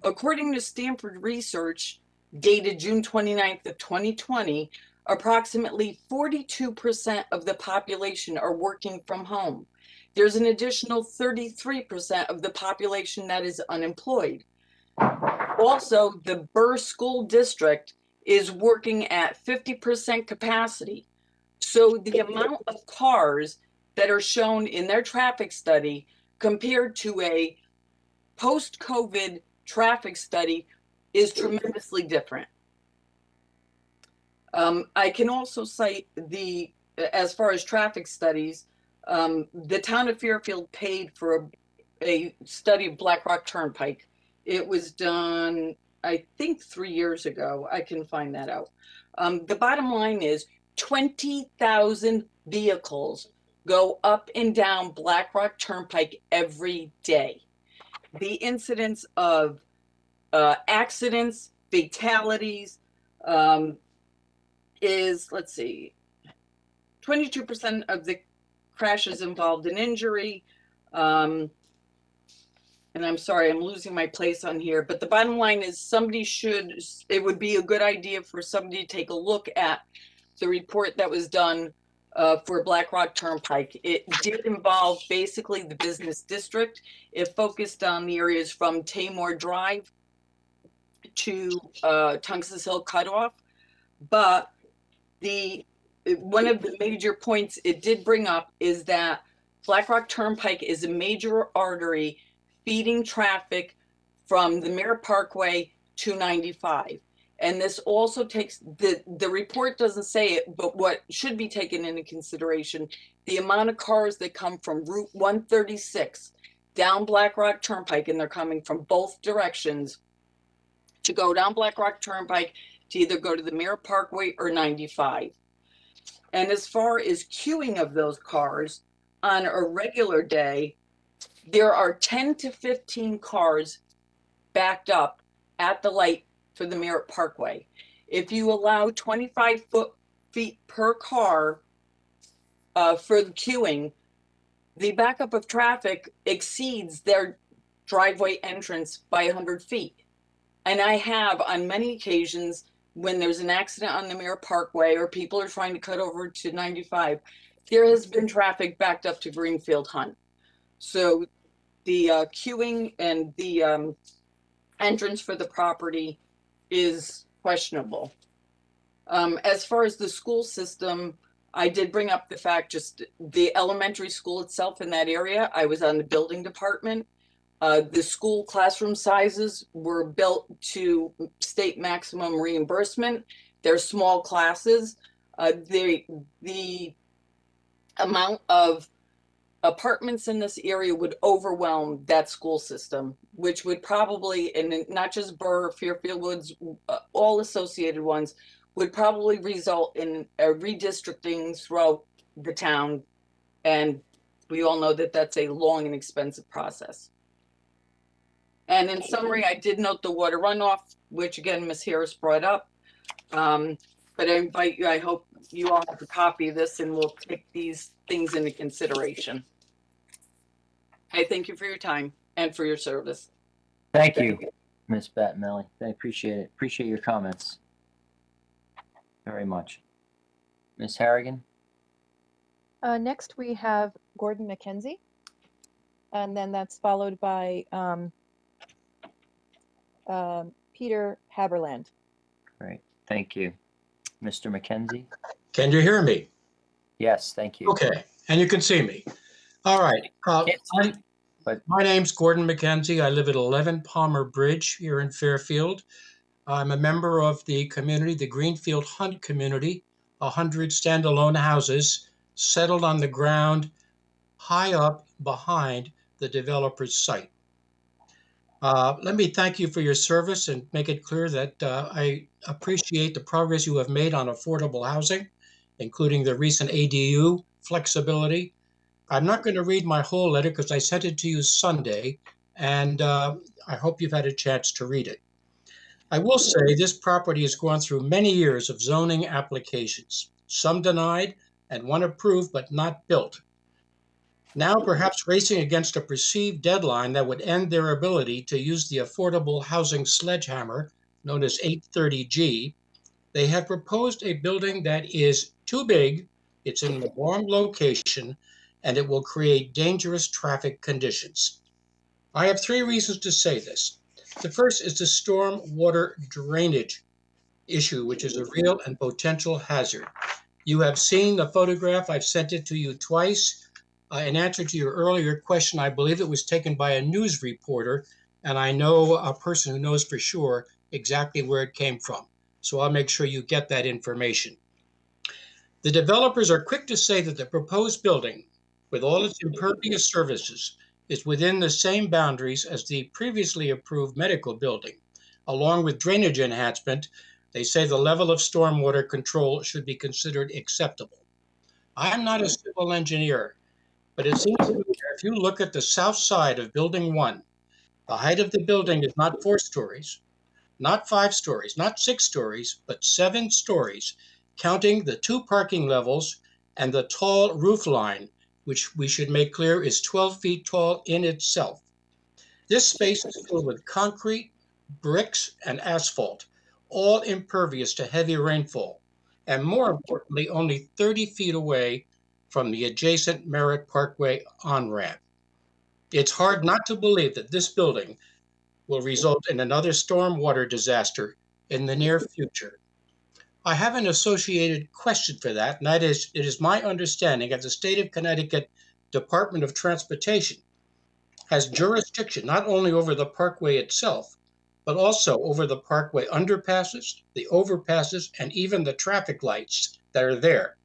According to Stanford research dated June 29th of 2020, approximately 42% of the population are working from home. There's an additional 33% of the population that is unemployed. Also, the Burr School District is working at 50% capacity. So the amount of cars that are shown in their traffic study compared to a post-COVID traffic study is tremendously different. I can also cite as far as traffic studies, the town of Fairfield paid for a study of Blackrock Turnpike. It was done, I think, 3 years ago. I can find that out. The bottom line is 20,000 vehicles go up and down Blackrock Turnpike every day. The incidence of accidents, fatalities, is, let's see, 22% of the crashes involved in injury. And I'm sorry, I'm losing my place on here, but the bottom line is it would be a good idea for somebody to take a look at the report that was done for Blackrock Turnpike. It did involve basically the business district. It focused on the areas from Tamor Drive to Tungus Hill Cutoff, but one of the major points it did bring up is that Blackrock Turnpike is a major artery feeding traffic from the Mirror Parkway to 95. And this also takes, the report doesn't say it, but what should be taken into consideration, the amount of cars that come from Route 136 down Blackrock Turnpike, and they're coming from both directions to go down Blackrock Turnpike to either go to the Mirror Parkway or 95. And as far as queuing of those cars, on a regular day, there are 10 to 15 cars backed up at the light for the Merritt Parkway. If you allow 25 feet per car for the queuing, the backup of traffic exceeds their driveway entrance by 100 feet. And I have, on many occasions, when there's an accident on the Merritt Parkway or people are trying to cut over to 95, there has been traffic backed up to Greenfield Hunt. So the queuing and the entrance for the property is questionable. As far as the school system, I did bring up the fact, just the elementary school itself in that area, I was on the building department. The school classroom sizes were built to state maximum reimbursement. They're small classes. The amount of apartments in this area would overwhelm that school system, which would probably, and not just Burr, Fairfield Woods, all associated ones, would probably result in a redistricting throughout the town. And we all know that that's a long and expensive process. And in summary, I did note the water runoff, which again, Ms. Harris brought up. But I invite you, I hope you all have a copy of this and we'll take these things into consideration. I thank you for your time and for your service. Thank you, Ms. Battinelli. I appreciate it. Appreciate your comments very much. Ms. Harrigan? Next, we have Gordon McKenzie. And then that's followed by Peter Haberland. Great. Thank you. Mr. McKenzie? Can you hear me? Yes, thank you. Okay, and you can see me. All right. My name's Gordon McKenzie. I live at 11 Palmer Bridge here in Fairfield. I'm a member of the community, the Greenfield Hunt community, 100 standalone houses settled on the ground high up behind the developer's site. Let me thank you for your service and make it clear that I appreciate the progress you have made on affordable housing, including the recent ADU flexibility. I'm not going to read my whole letter because I sent it to you Sunday, and I hope you've had a chance to read it. I will say this property has gone through many years of zoning applications, some denied and one approved but not built. Now, perhaps racing against a perceived deadline that would end their ability to use the affordable housing sledgehammer known as 830G, they have proposed a building that is too big, it's in the wrong location, and it will create dangerous traffic conditions. I have 3 reasons to say this. The first is the storm water drainage issue, which is a real and potential hazard. You have seen the photograph. I've sent it to you twice. In answer to your earlier question, I believe it was taken by a news reporter, and I know a person who knows for sure exactly where it came from. So I'll make sure you get that information. The developers are quick to say that the proposed building, with all its impervious services, is within the same boundaries as the previously approved medical building. Along with drainage enhancement, they say the level of stormwater control should be considered acceptable. I am not a civil engineer, but it seems to me that if you look at the south side of Building 1, the height of the building is not 4 stories, not 5 stories, not 6 stories, but 7 stories, counting the 2 parking levels and the tall roof line, which we should make clear is 12 feet tall in itself. This space is filled with concrete, bricks, and asphalt, all impervious to heavy rainfall, and more importantly, only 30 feet away from the adjacent Merritt Parkway on-ramp. It's hard not to believe that this building will result in another stormwater disaster in the near future. I have an associated question for that, and that is, it is my understanding that the state of Connecticut Department of Transportation has jurisdiction not only over the Parkway itself, but also over the Parkway underpasses, the overpasses, and even the traffic lights that are there.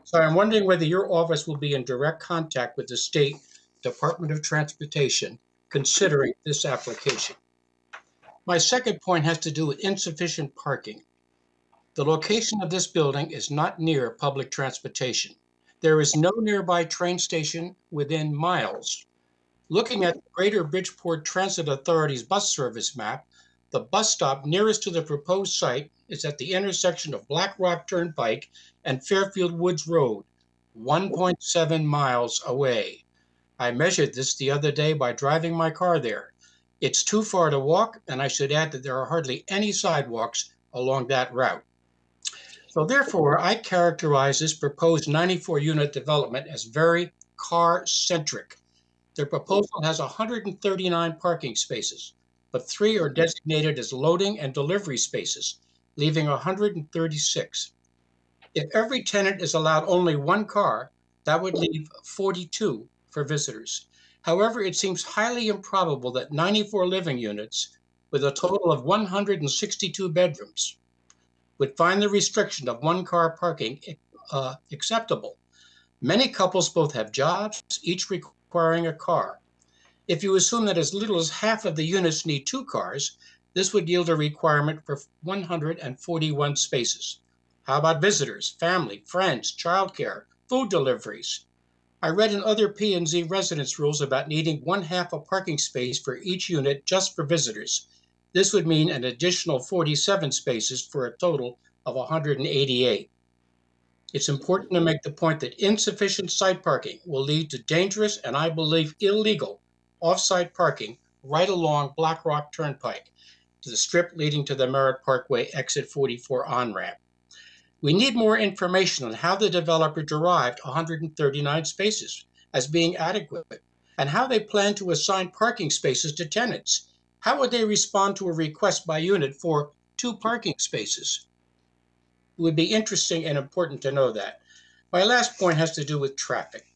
So I'm wondering whether your office will be in direct contact with the State Department of Transportation considering this application. My second point has to do with insufficient parking. The location of this building is not near public transportation. There is no nearby train station within miles. Looking at the Greater Bridgeport Transit Authority's bus service map, the bus stop nearest to the proposed site is at the intersection of Blackrock Turnpike and Fairfield Woods Road, 1.7 miles away. I measured this the other day by driving my car there. It's too far to walk, and I should add that there are hardly any sidewalks along that route. So therefore, I characterize this proposed 94-unit development as very car-centric. Their proposal has 139 parking spaces, but 3 are designated as loading and delivery spaces, leaving 136. If every tenant is allowed only 1 car, that would leave 42 for visitors. However, it seems highly improbable that 94 living units, with a total of 162 bedrooms, would find the restriction of 1 car parking acceptable. Many couples both have jobs, each requiring a car. If you assume that as little as half of the units need 2 cars, this would yield a requirement for 141 spaces. How about visitors, family, friends, childcare, food deliveries? I read in other P&Z residence rules about needing 1/2 a parking space for each unit just for visitors. This would mean an additional 47 spaces for a total of 188. It's important to make the point that insufficient site parking will lead to dangerous and, I believe, illegal off-site parking right along Blackrock Turnpike to the strip leading to the Merritt Parkway exit 44 on-ramp. We need more information on how the developer derived 139 spaces as being adequate and how they plan to assign parking spaces to tenants. How would they respond to a request by unit for 2 parking spaces? It would be interesting and important to know that. My last point has to do with traffic.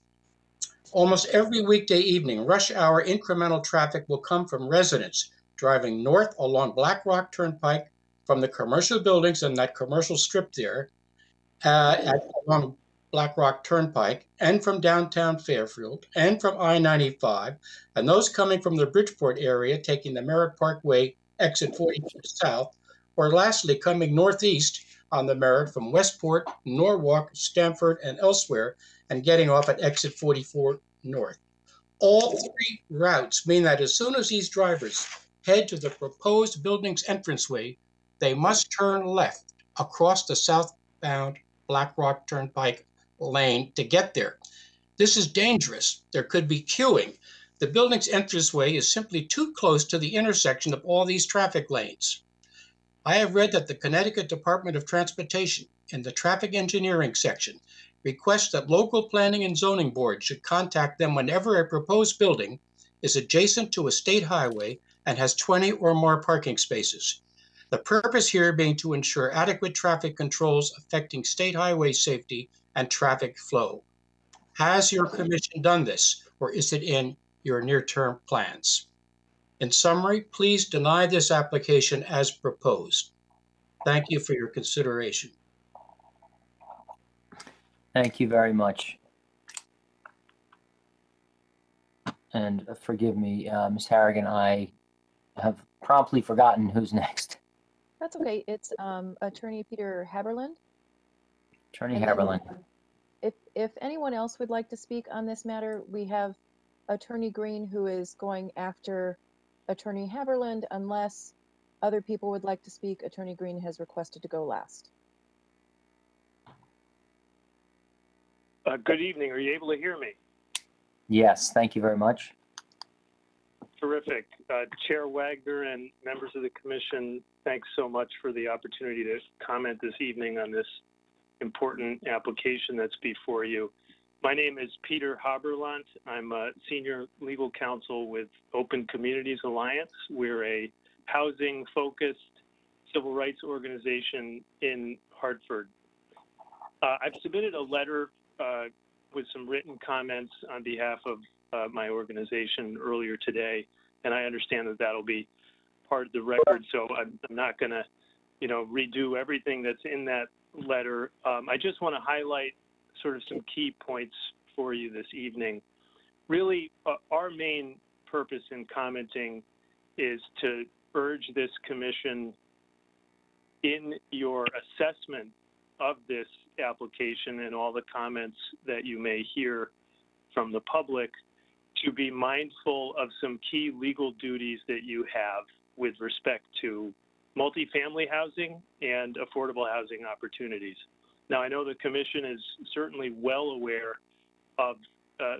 Almost every weekday evening, rush hour incremental traffic will come from residents driving north along Blackrock Turnpike from the commercial buildings and that commercial strip there, along Blackrock Turnpike, and from downtown Fairfield, and from I-95, and those coming from the Bridgeport area taking the Merritt Parkway exit 42 south, or lastly coming northeast on the Merritt from Westport, Norwalk, Stamford, and elsewhere, and getting off at exit 44 north. All three routes mean that as soon as these drivers head to the proposed building's entranceway, they must turn left across the southbound Blackrock Turnpike lane to get there. This is dangerous. There could be queuing. The building's entranceway is simply too close to the intersection of all these traffic lanes. I have read that the Connecticut Department of Transportation, in the traffic engineering section, requests that local planning and zoning boards should contact them whenever a proposed building is adjacent to a state highway and has 20 or more parking spaces. The purpose here being to ensure adequate traffic controls affecting state highway safety and traffic flow. Has your commission done this, or is it in your near-term plans? In summary, please deny this application as proposed. Thank you for your consideration. Thank you very much. And forgive me, Ms. Harrigan, I have promptly forgotten who's next. That's okay. It's Attorney Peter Haberland. Attorney And then, Haberland. If anyone else would like to speak on this matter, we have Attorney Green, who is going after Attorney Haberland. Unless other people would like to speak, Attorney Green has requested to go last. Good evening. Are you able to hear me? Yes, thank you very much. Terrific. Chair Wagner and members of the commission, thanks so much for the opportunity to comment this evening on this important application that's before you. My name is Peter Haberland. I'm a senior legal counsel with Open Communities Alliance. We're a housing-focused civil rights organization in Hartford. I've submitted a letter with some written comments on behalf of my organization earlier today, and I understand that that'll be part of the record, so I'm not going to, redo everything that's in that letter. I just want to highlight sort of some key points for you this evening. Really, our main purpose in commenting is to urge this commission in your assessment of this application and all the comments that you may hear from the public to be mindful of some key legal duties that you have with respect to multifamily housing and affordable housing opportunities. Now, I know the commission is certainly well aware of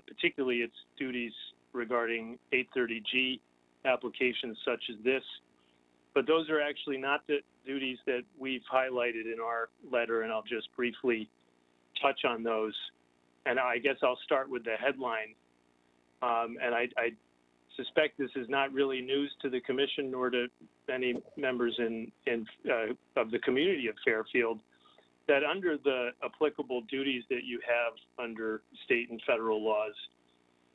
particularly its duties regarding 830G applications such as this, but those are actually not the duties that we've highlighted in our letter, and I'll just briefly touch on those. And I guess I'll start with the headline. And I suspect this is not really news to the commission nor to any members of the community of Fairfield, that under the applicable duties that you have under state and federal laws,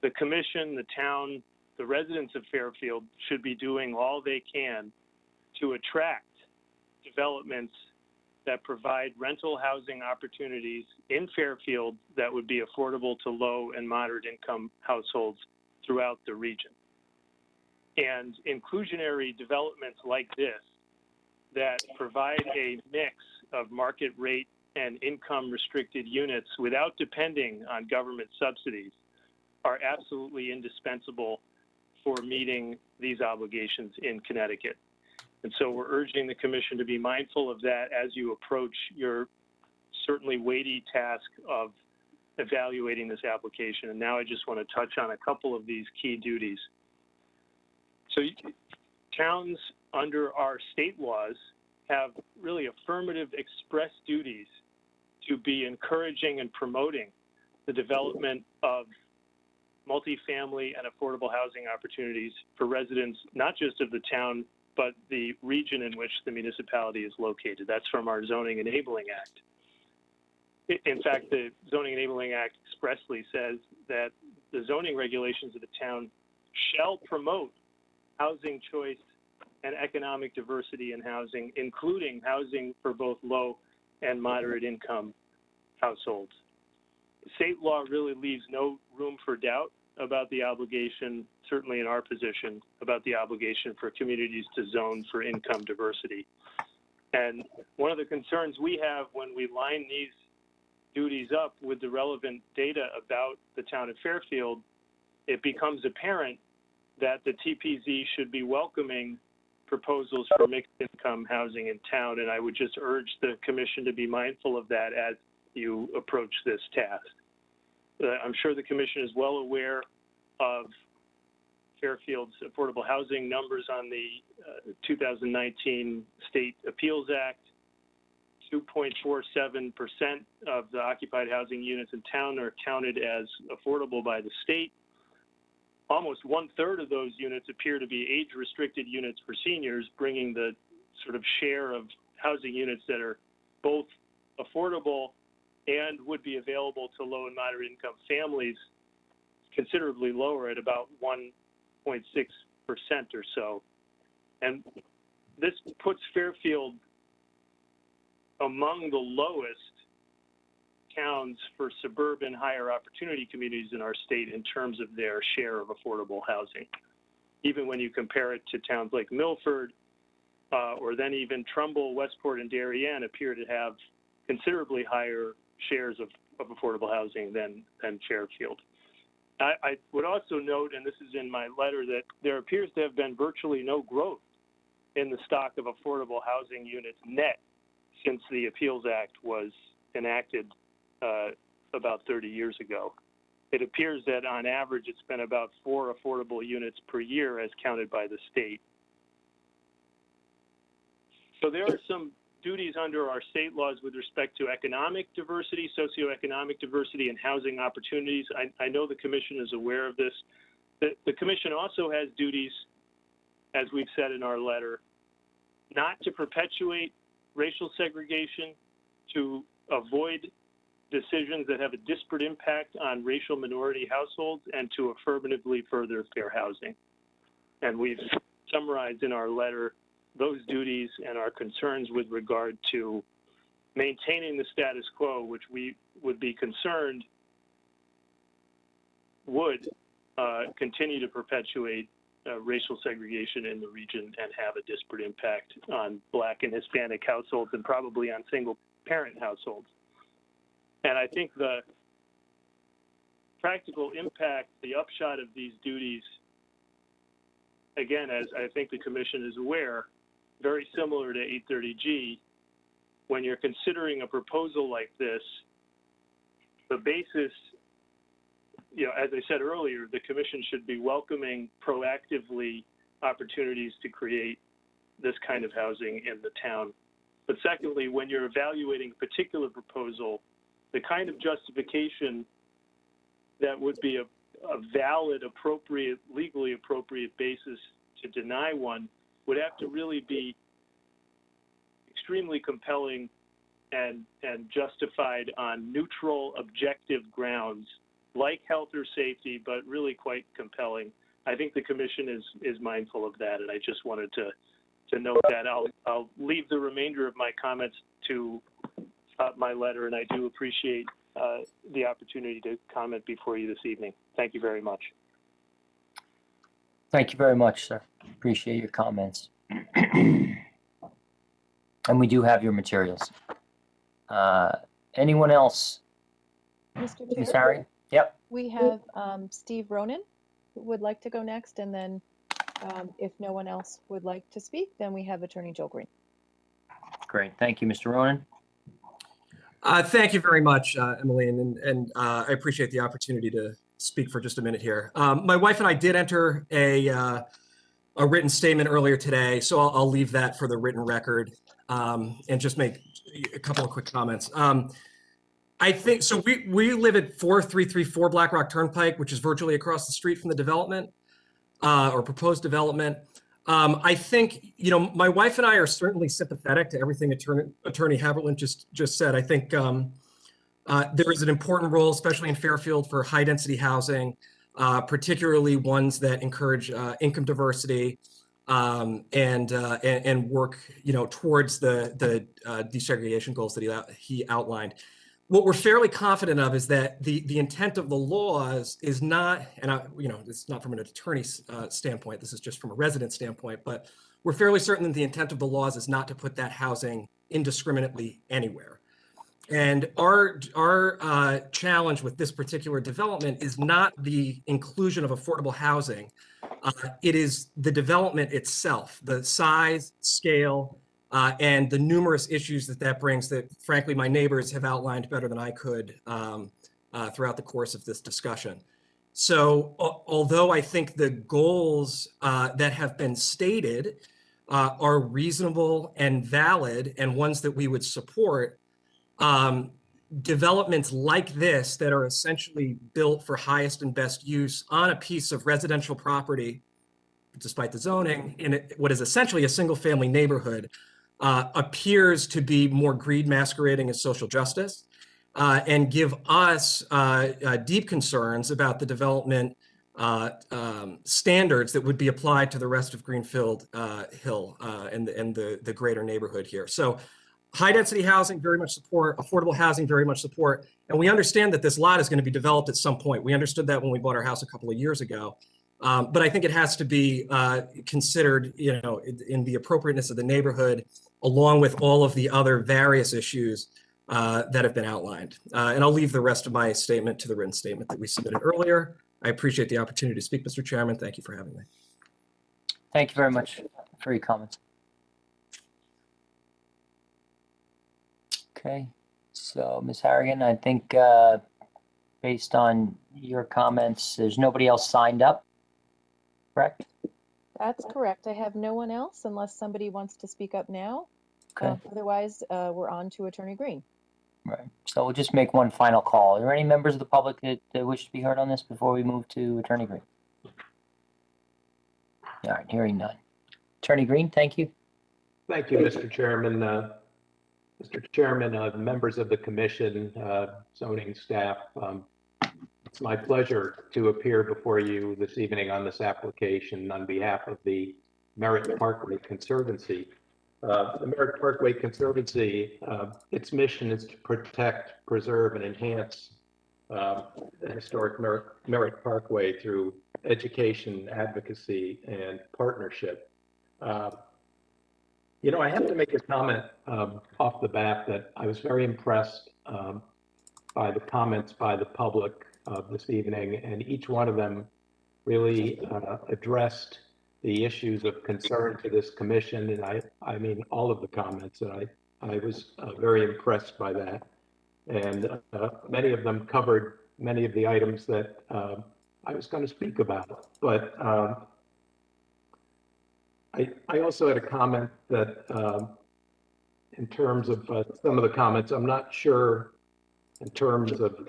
the commission, the town, the residents of Fairfield should be doing all they can to attract developments that provide rental housing opportunities in Fairfield that would be affordable to low and moderate income households throughout the region. And inclusionary developments like this that provide a mix of market rate and income restricted units without depending on government subsidies are absolutely indispensable for meeting these obligations in Connecticut. And so we're urging the commission to be mindful of that as you approach your certainly weighty task of evaluating this application. And now I just want to touch on a couple of these key duties. So towns under our state laws have really affirmative express duties to be encouraging and promoting the development of multifamily and affordable housing opportunities for residents, not just of the town, but the region in which the municipality is located. That's from our Zoning Enabling Act. In fact, the Zoning Enabling Act expressly says that the zoning regulations of the town shall promote housing choice and economic diversity in housing, including housing for both low and moderate income households. state law really leaves no room for doubt about the obligation, certainly in our position, about the obligation for communities to zone for income diversity. And one of the concerns we have when we line these duties up with the relevant data about the town of Fairfield, it becomes apparent that the TPZ should be welcoming proposals for mixed income housing in town. And I would just urge the commission to be mindful of that as you approach this task. I'm sure the commission is well aware of Fairfield's affordable housing numbers on the 2019 State Appeals Act. 2.47% of the occupied housing units in town are counted as affordable by the state. Almost 1/3 of those units appear to be age-restricted units for seniors, bringing the sort of share of housing units that are both affordable and would be available to low and moderate income families considerably lower at about 1.6% or so. And this puts Fairfield among the lowest towns for suburban higher opportunity communities in our state in terms of their share of affordable housing. Even when you compare it to towns like Milford, or then even Trumbull, Westport, and Darien appear to have considerably higher shares of affordable housing than Fairfield. I would also note, and this is in my letter, that there appears to have been virtually no growth in the stock of affordable housing units net since the Appeals Act was enacted about 30 years ago. It appears that on average it's been about 4 affordable units per year as counted by the state. So there are some duties under our state laws with respect to economic diversity, socioeconomic diversity, and housing opportunities. I know the commission is aware of this. The commission also has duties, as we've said in our letter, not to perpetuate racial segregation, to avoid decisions that have a disparate impact on racial minority households, and to affirmatively further fair housing. And we've summarized in our letter those duties and our concerns with regard to maintaining the status quo, which we would be concerned would continue to perpetuate racial segregation in the region and have a disparate impact on Black and Hispanic households and probably on single parent households. And I think the practical impact, the upshot of these duties, again, as I think the commission is aware, very similar to 830G, when you're considering a proposal like this, the basis, as I said earlier, the commission should be welcoming proactively opportunities to create this kind of housing in the town. But secondly, when you're evaluating a particular proposal, the kind of justification that would be a valid, appropriate, legally appropriate basis to deny one would have to really be extremely compelling and justified on neutral, objective grounds, like health or safety, but really quite compelling. I think the commission is mindful of that, and I just wanted to note that. I'll leave the remainder of my comments to my letter, and I do appreciate the opportunity to comment before you this evening. Thank you very much. Thank you very much, sir. Appreciate your comments. And we do have your materials. Anyone else? Mr. Ms. Chair, Harry? Yep. we have Steve Ronan who would like to go next, and then if no one else would like to speak, then we have Attorney Joe Green. Great. Thank you, Mr. Ronan. Thank you very much, Emily, and I appreciate the opportunity to speak for just a minute here. My wife and I did enter a written statement earlier today, so I'll leave that for the written record and just make a couple of quick comments. I think, so we live at 4334 Blackrock Turnpike, which is virtually across the street from the development or proposed development. I think, my wife and I are certainly sympathetic to everything Attorney Haberlin just said. I think there is an important role, especially in Fairfield, for high density housing, particularly ones that encourage income diversity and work, towards the desegregation goals that he outlined. what we're fairly confident of is that the intent of the laws is not, and it's not from an attorney's standpoint, this is just from a resident standpoint, but we're fairly certain that the intent of the laws is not to put that housing indiscriminately anywhere. And our challenge with this particular development is not the inclusion of affordable housing. It is the development itself, the size, scale, and the numerous issues that brings that, frankly, my neighbors have outlined better than I could throughout the course of this discussion. So although I think the goals that have been stated are reasonable and valid and ones that we would support, developments like this that are essentially built for highest and best use on a piece of residential property, despite the zoning, in what is essentially a single-family neighborhood, appears to be more greed masquerading as social justice, and give us deep concerns about the development standards that would be applied to the rest of Greenfield Hill and the greater neighborhood here. So high density housing, very much support. Affordable housing, very much support. And we understand that this lot is going to be developed at some point. We understood that when we bought our house a couple of years ago. But I think it has to be considered, in the appropriateness of the neighborhood, along with all of the other various issues that have been outlined. And I'll leave the rest of my statement to the written statement that we submitted earlier. I appreciate the opportunity to speak, Mr. Chairman. Thank you for having me. Thank you very much for your comments. Okay, so Ms. Harrigan, I think based on your comments, there's nobody else signed up, correct? That's correct. I have no one else unless somebody wants to speak up now. Okay. Otherwise, we're on to Attorney Green. Right, so we'll just make one final call. Are there any members of the public that wish to be heard on this before we move to Attorney Green? All right, hearing none. Attorney Green, thank you. Thank you, Mr. Chairman. Mr. Chairman, members of the commission, zoning staff, it's my pleasure to appear before you this evening on this application on behalf of the Merritt Parkway Conservancy. The Merritt Parkway Conservancy, its mission is to protect, preserve, and enhance the historic Merritt Parkway through education, advocacy, and partnership. I have to make a comment off the bat that I was very impressed by the comments by the public this evening, and each one of them really addressed the issues of concern to this commission, and I mean all of the comments, and I was very impressed by that. And many of them covered many of the items that I was going to speak about, but I also had a comment that in terms of some of the comments, I'm not sure in terms of,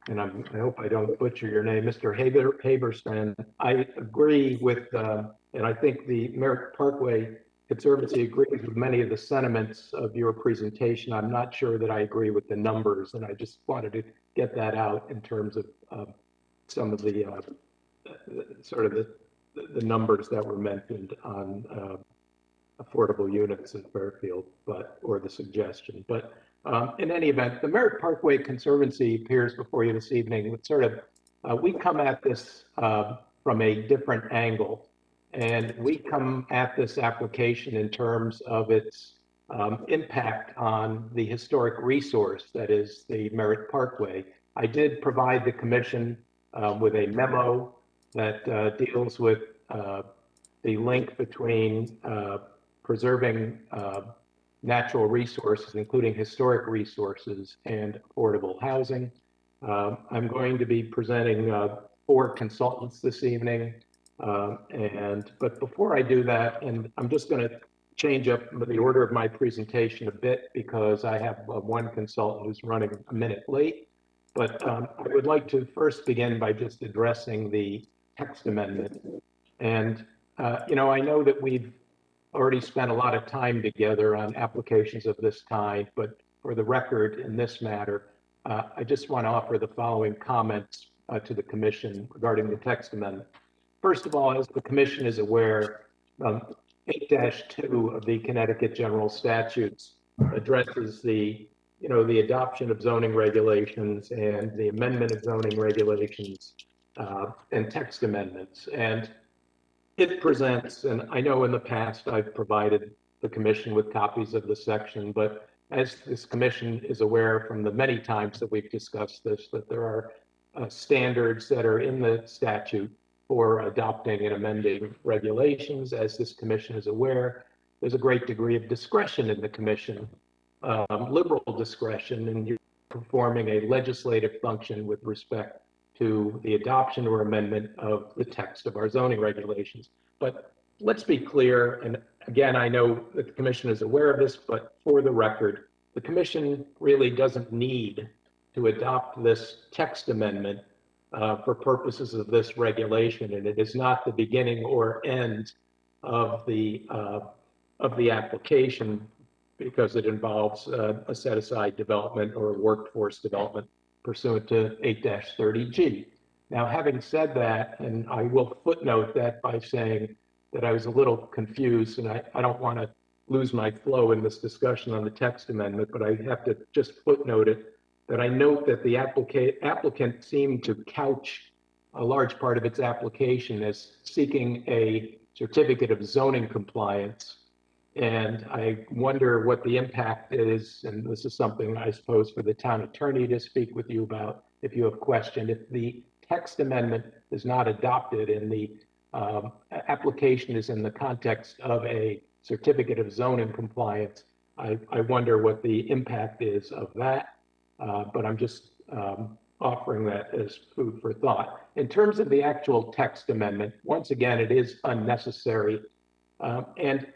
and I hope I don't butcher your name, Mr. Haberson. I agree with, and I think the Merritt Parkway Conservancy agrees with many of the sentiments of your presentation. I'm not sure that I agree with the numbers, and I just wanted to get that out in terms of some of the sort of the numbers that were mentioned on affordable units in Fairfield, or the suggestion. But in any event, the Merritt Parkway Conservancy appears before you this evening with sort of, we come at this from a different angle, and we come at this application in terms of its impact on the historic resource that is the Merritt Parkway. I did provide the commission with a memo that deals with the link between preserving natural resources, including historic resources, and affordable housing. I'm going to be presenting 4 consultants this evening. But before I do that, and I'm just going to change up the order of my presentation a bit because I have one consultant who's running a minute late. But I would like to first begin by just addressing the text amendment. And, I know that we've already spent a lot of time together on applications of this kind, but for the record in this matter, I just want to offer the following comments to the commission regarding the text amendment. First of all, as the commission is aware, 8-2 of the Connecticut General Statutes addresses the, the adoption of zoning regulations and the amendment of zoning regulations and text amendments. And it presents, and I know in the past I've provided the commission with copies of the section, but as this commission is aware from the many times that we've discussed this, that there are standards that are in the statute for adopting and amending regulations. As this commission is aware, there's a great degree of discretion in the commission, liberal discretion, and you're performing a legislative function with respect to the adoption or amendment of the text of our zoning regulations. But let's be clear, and again, I know that the commission is aware of this, but for the record, the commission really doesn't need to adopt this text amendment for purposes of this regulation, and it is not the beginning or end of the application because it involves a set-aside development or workforce development pursuant to 8-30G. Now, having said that, and I will footnote that by saying that I was a little confused, and I don't want to lose my flow in this discussion on the text amendment, but I have to just footnote it, that I note that the applicant seemed to couch a large part of its application as seeking a certificate of zoning compliance. And I wonder what the impact is, and this is something I suppose for the town attorney to speak with you about if you have questioned. If the text amendment is not adopted and the application is in the context of a certificate of zoning compliance, I wonder what the impact is of that, but I'm just offering that as food for thought. In terms of the actual text amendment, once again, it is unnecessary, and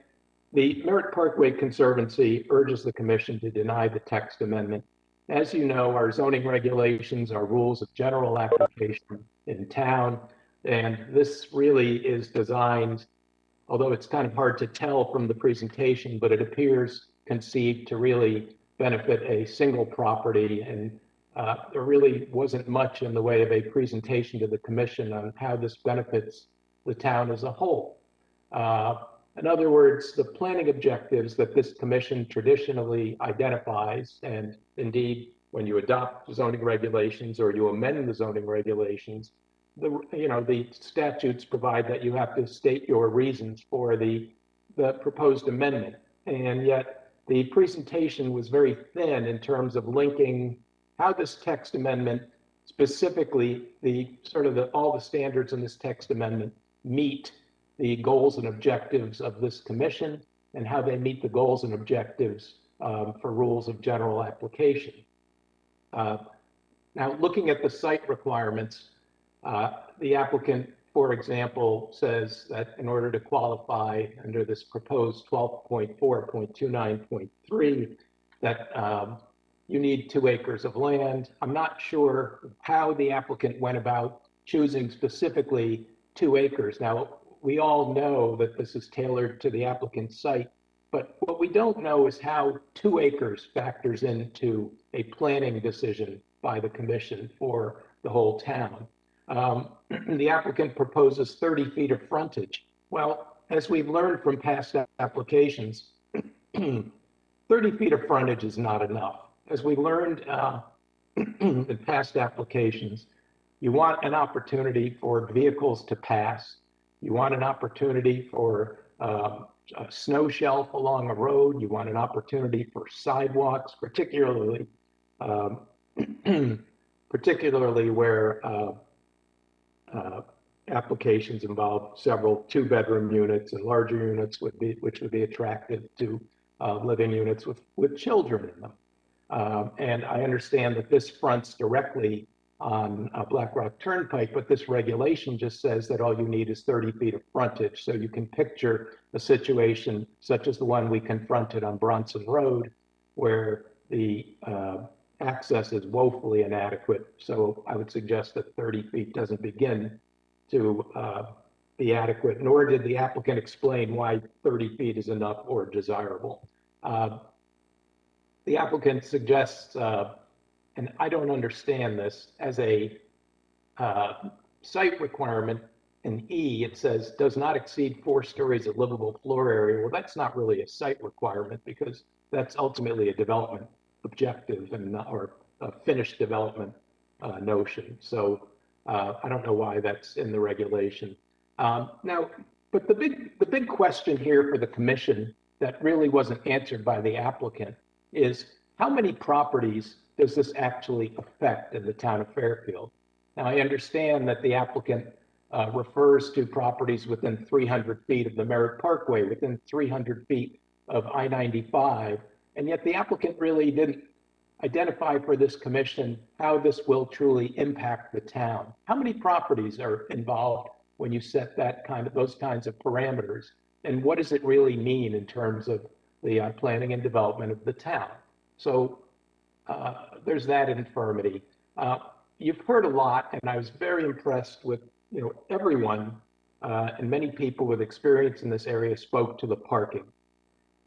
the Merritt Parkway Conservancy urges the commission to deny the text amendment. As you know, our zoning regulations are rules of general application in town, and this really is designed, although it's kind of hard to tell from the presentation, but it appears conceived to really benefit a single property, and there really wasn't much in the way of a presentation to the commission on how this benefits the town as a whole. In other words, the planning objectives that this commission traditionally identifies, and indeed, when you adopt zoning regulations or you amend the zoning regulations, the statutes provide that you have to state your reasons for the proposed amendment. And yet the presentation was very thin in terms of linking how this text amendment, specifically all the standards in this text amendment meet the goals and objectives of this commission and how they meet the goals and objectives for rules of general application. Now, looking at the site requirements, the applicant, for example, says that in order to qualify under this proposed 12.4.29.3, that you need 2 acres of land. I'm not sure how the applicant went about choosing specifically 2 acres. Now, we all know that this is tailored to the applicant's site, but what we don't know is how 2 acres factors into a planning decision by the commission for the whole town. The applicant proposes 30 feet of frontage. Well, as we've learned from past applications, 30 feet of frontage is not enough. As we learned in past applications, you want an opportunity for vehicles to pass. You want an opportunity for a snow shelf along a road. You want an opportunity for sidewalks, particularly where applications involve several 2-bedroom units and larger units which would be attractive to living units with children in them. And I understand that this fronts directly on Blackrock Turnpike, but this regulation just says that all you need is 30 feet of frontage. So you can picture a situation such as the one we confronted on Bronson Road, where the access is woefully inadequate. So I would suggest that 30 feet doesn't begin to be adequate, nor did the applicant explain why 30 feet is enough or desirable. The applicant suggests, and I don't understand this, as a site requirement, in E, it says does not exceed 4 stories of livable floor area. Well, that's not really a site requirement because that's ultimately a development objective and not, or a finished development notion. So I don't know why that's in the regulation. Now, but the big question here for the commission that really wasn't answered by the applicant is how many properties does this actually affect in the town of Fairfield? Now, I understand that the applicant refers to properties within 300 feet of the Merritt Parkway, within 300 feet of I-95, and yet the applicant really didn't identify for this commission how this will truly impact the town. How many properties are involved when you set those kinds of parameters? And what does it really mean in terms of the planning and development of the town? So there's that infirmity. You've heard a lot, and I was very impressed with, everyone and many people with experience in this area spoke to the parking.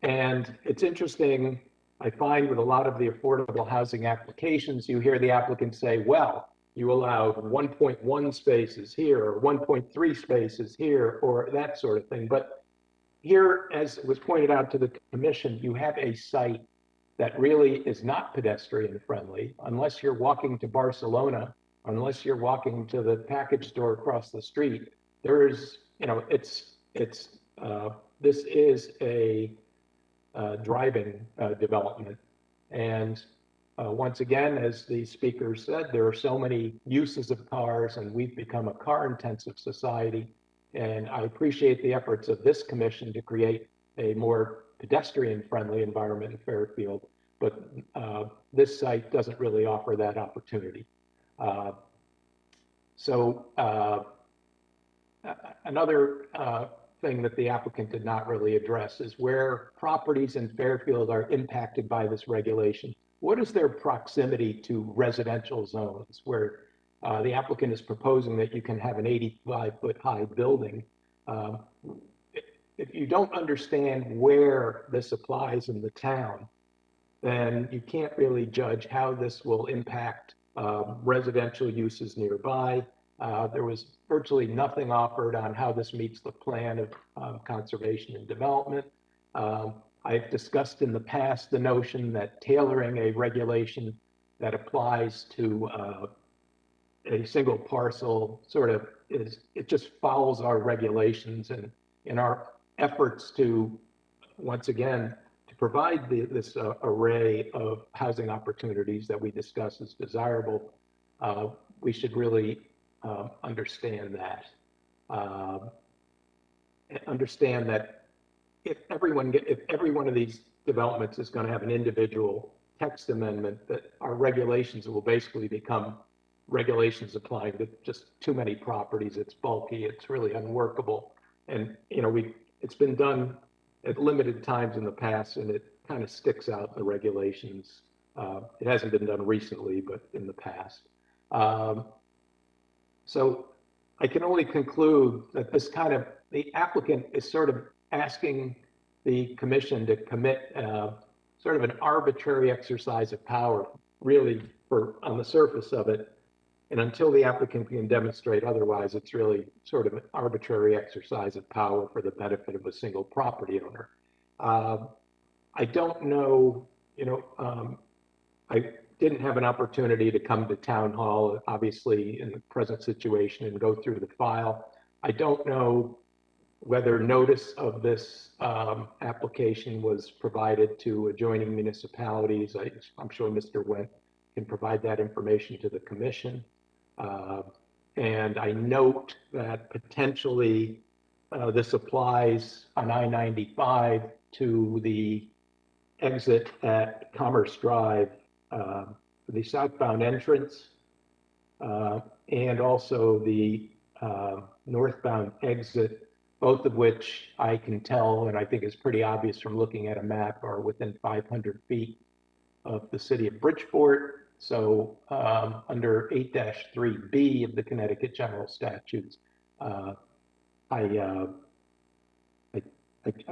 And it's interesting, I find with a lot of the affordable housing applications, you hear the applicant say, well, you allowed 1.1 spaces here, or 1.3 spaces here, or that sort of thing. But here, as was pointed out to the commission, you have a site that really is not pedestrian friendly, unless you're walking to Barcelona, unless you're walking to the package store across the street. There's, this is a driving development. And once again, as the speaker said, there are so many uses of cars and we've become a car intensive society. And I appreciate the efforts of this commission to create a more pedestrian friendly environment in Fairfield, but this site doesn't really offer that opportunity. Another thing that the applicant did not really address is where properties in Fairfield are impacted by this regulation. What is their proximity to residential zones where the applicant is proposing that you can have an 85-foot high building? If you don't understand where this applies in the town, then you can't really judge how this will impact residential uses nearby. There was virtually nothing offered on how this meets the plan of conservation and development. I've discussed in the past the notion that tailoring a regulation that applies to a single parcel it just follows our regulations, and in our efforts to, once again, to provide this array of housing opportunities that we discuss as desirable, we should really understand that. Understand that if every one of these developments is going to have an individual text amendment, that our regulations will basically become regulations applying to just too many properties. It's bulky, it's really unworkable. And it's been done at limited times in the past, and it kind of sticks out in the regulations. It hasn't been done recently, but in the past. So I can only conclude that the applicant is sort of asking the commission to commit sort of an arbitrary exercise of power, really, on the surface of it. And until the applicant can demonstrate otherwise, it's really sort of an arbitrary exercise of power for the benefit of a single property owner. I don't know, I didn't have an opportunity to come to town hall, obviously, in the present situation and go through the file. I don't know whether notice of this application was provided to adjoining municipalities. I'm sure Mr. Wendt can provide that information to the commission. And I note that potentially this applies on I-95 to the exit at Commerce Drive, the southbound entrance, and also the northbound exit, both of which I can tell, and I think is pretty obvious from looking at a map, are within 500 feet of the city of Bridgeport. So under 8-3B of the Connecticut General Statutes, I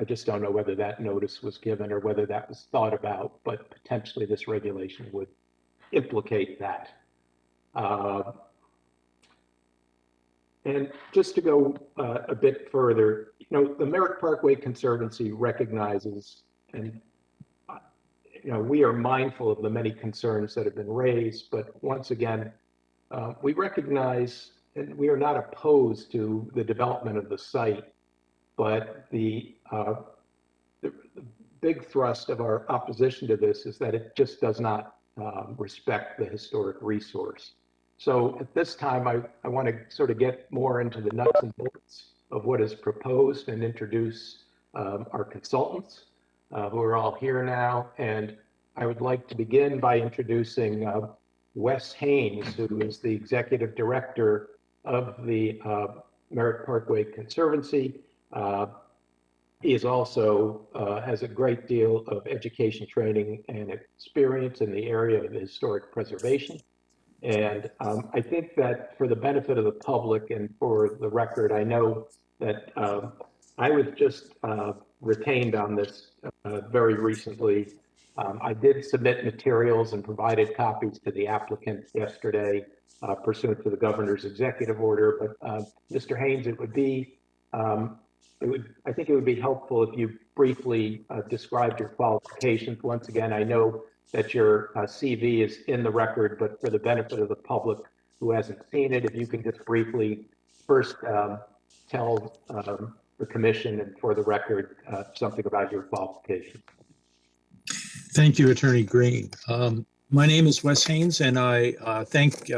just don't know whether that notice was given or whether that was thought about, but potentially this regulation would implicate that. And just to go a bit further, the Merritt Parkway Conservancy recognizes, and we are mindful of the many concerns that have been raised, but once again, we recognize and we are not opposed to the development of the site, but the big thrust of our opposition to this is that it just does not respect the historic resource. So at this time, I want to sort of get more into the nuts and bolts of what is proposed and introduce our consultants who are all here now. And I would like to begin by introducing Wes Haynes, who is the executive director of the Merritt Parkway Conservancy. He is also has a great deal of education, training, and experience in the area of historic preservation. And I think that for the benefit of the public and for the record, I know that I was just retained on this very recently. I did submit materials and provided copies to the applicant yesterday pursuant to the governor's executive order. But Mr. Haynes, I think it would be helpful if you briefly described your qualifications. Once again, I know that your CV is in the record, but for the benefit of the public who hasn't seen it, if you can just briefly first tell the commission and for the record something about your qualifications. Thank you, Attorney Green. My name is Wes Haynes, and I thank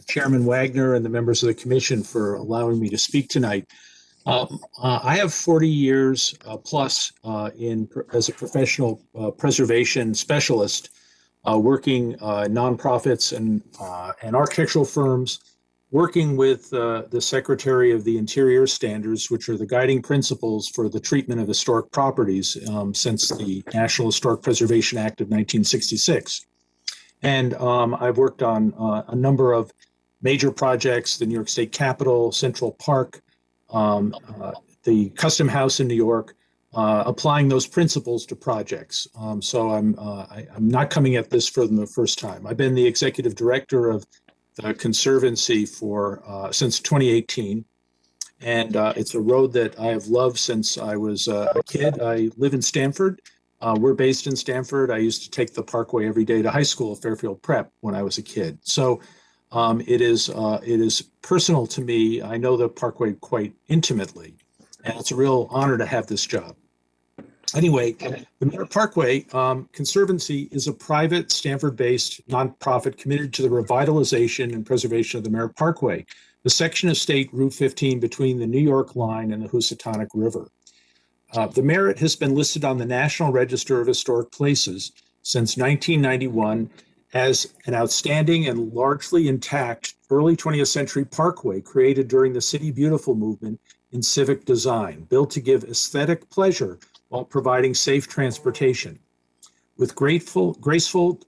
Chairman Wagner and the members of the commission for allowing me to speak tonight. I have 40 years plus as a professional preservation specialist, working nonprofits and architectural firms, working with the Secretary of the Interior Standards, which are the guiding principles for the treatment of historic properties since the National Historic Preservation Act of 1966. And I've worked on a number of major projects, the New York State Capitol, Central Park, the Custom House in New York, applying those principles to projects. So I'm not coming at this for the first time. I've been the executive director of the Conservancy since 2018, and it's a road that I have loved since I was a kid. I live in Stamford. We're based in Stamford. I used to take the Parkway every day to high school, Fairfield Prep, when I was a kid. So it is personal to me. I know the Parkway quite intimately, and it's a real honor to have this job. Anyway, the Merritt Parkway Conservancy is a private Stanford-based nonprofit committed to the revitalization and preservation of the Merritt Parkway, the section of State Route 15 between the New York line and the Housatonic River. The Merritt has been listed on the National Register of Historic Places since 1991 as an outstanding and largely intact early 20th century parkway created during the City Beautiful movement in civic design, built to give aesthetic pleasure while providing safe transportation. With graceful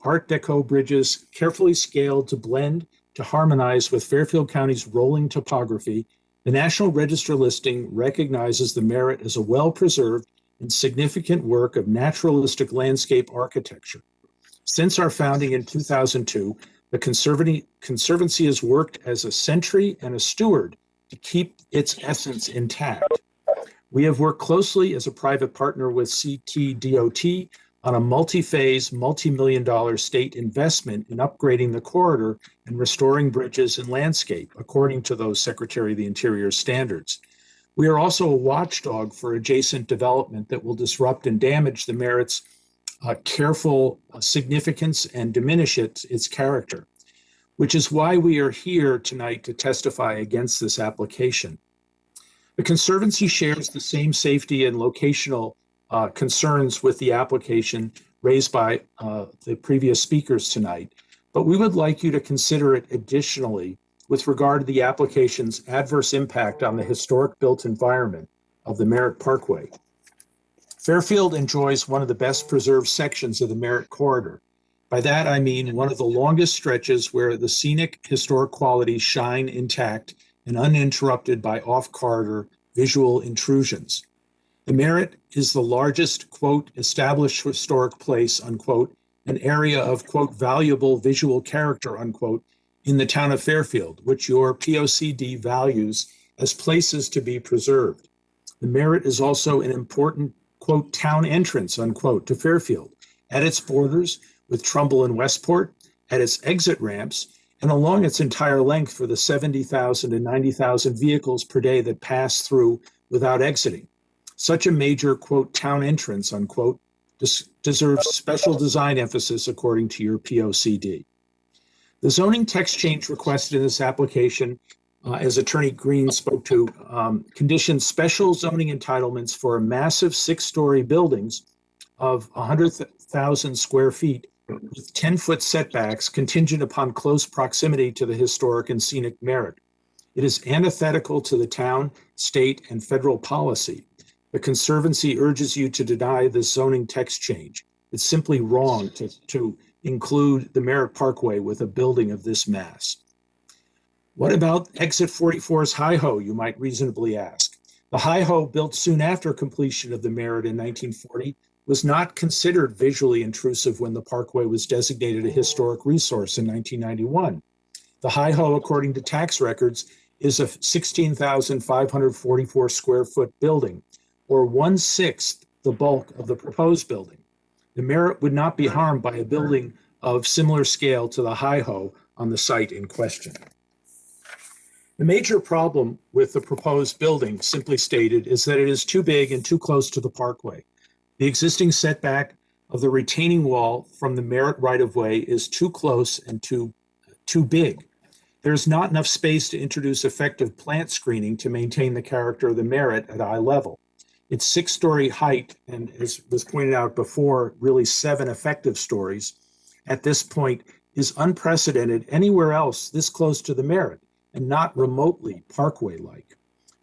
Art Deco bridges carefully scaled to blend to harmonize with Fairfield County's rolling topography, the National Register listing recognizes the Merritt as a well-preserved and significant work of naturalistic landscape architecture. Since our founding in 2002, the Conservancy has worked as a sentry and a steward to keep its essence intact. We have worked closely as a private partner with CTDOT on a multi-phase, multi-million-dollar state investment in upgrading the corridor and restoring bridges and landscape, according to those Secretary of the Interior standards. We are also a watchdog for adjacent development that will disrupt and damage the Merritt's careful significance and diminish its character, which is why we are here tonight to testify against this application. The Conservancy shares the same safety and locational concerns with the application raised by the previous speakers tonight, but we would like you to consider it additionally with regard to the application's adverse impact on the historic built environment of the Merritt Parkway. Fairfield enjoys one of the best preserved sections of the Merritt Corridor. By that, I mean one of the longest stretches where the scenic historic qualities shine intact and uninterrupted by off-corridor visual intrusions. The Merritt is the largest, quote, established historic place, unquote, an area of, quote, valuable visual character, unquote, in the town of Fairfield, which your POCD values as places to be preserved. The Merritt is also an important, quote, town entrance, unquote, to Fairfield, at its borders with Trumbull and Westport, at its exit ramps, and along its entire length for the 70,000 to 90,000 vehicles per day that pass through without exiting. Such a major, quote, town entrance, unquote, deserves special design emphasis according to your POCD. The zoning text change requested in this application, as Attorney Green spoke to, conditions special zoning entitlements for massive 6-story buildings of 100,000 square feet with 10-foot setbacks contingent upon close proximity to the historic and scenic Merritt. It is antithetical to the town, state, and federal policy. The Conservancy urges you to deny this zoning text change. It's simply wrong to include the Merritt Parkway with a building of this mass. What about Exit 44's Hi-Ho, you might reasonably ask? The Hi-Ho, built soon after completion of the Merritt in 1940, was not considered visually intrusive when the Parkway was designated a historic resource in 1991. The Hi-Ho, according to tax records, is a 16,544 square foot building, or 1/6 the bulk of the proposed building. The Merritt would not be harmed by a building of similar scale to the Hi-Ho on the site in question. The major problem with the proposed building, simply stated, is that it is too big and too close to the Parkway. The existing setback of the retaining wall from the Merritt right-of-way is too close and too big. There's not enough space to introduce effective plant screening to maintain the character of the Merritt at eye level. Its 6-story height, and as was pointed out before, really 7 effective stories, at this point is unprecedented anywhere else this close to the Merritt and not remotely Parkway-like.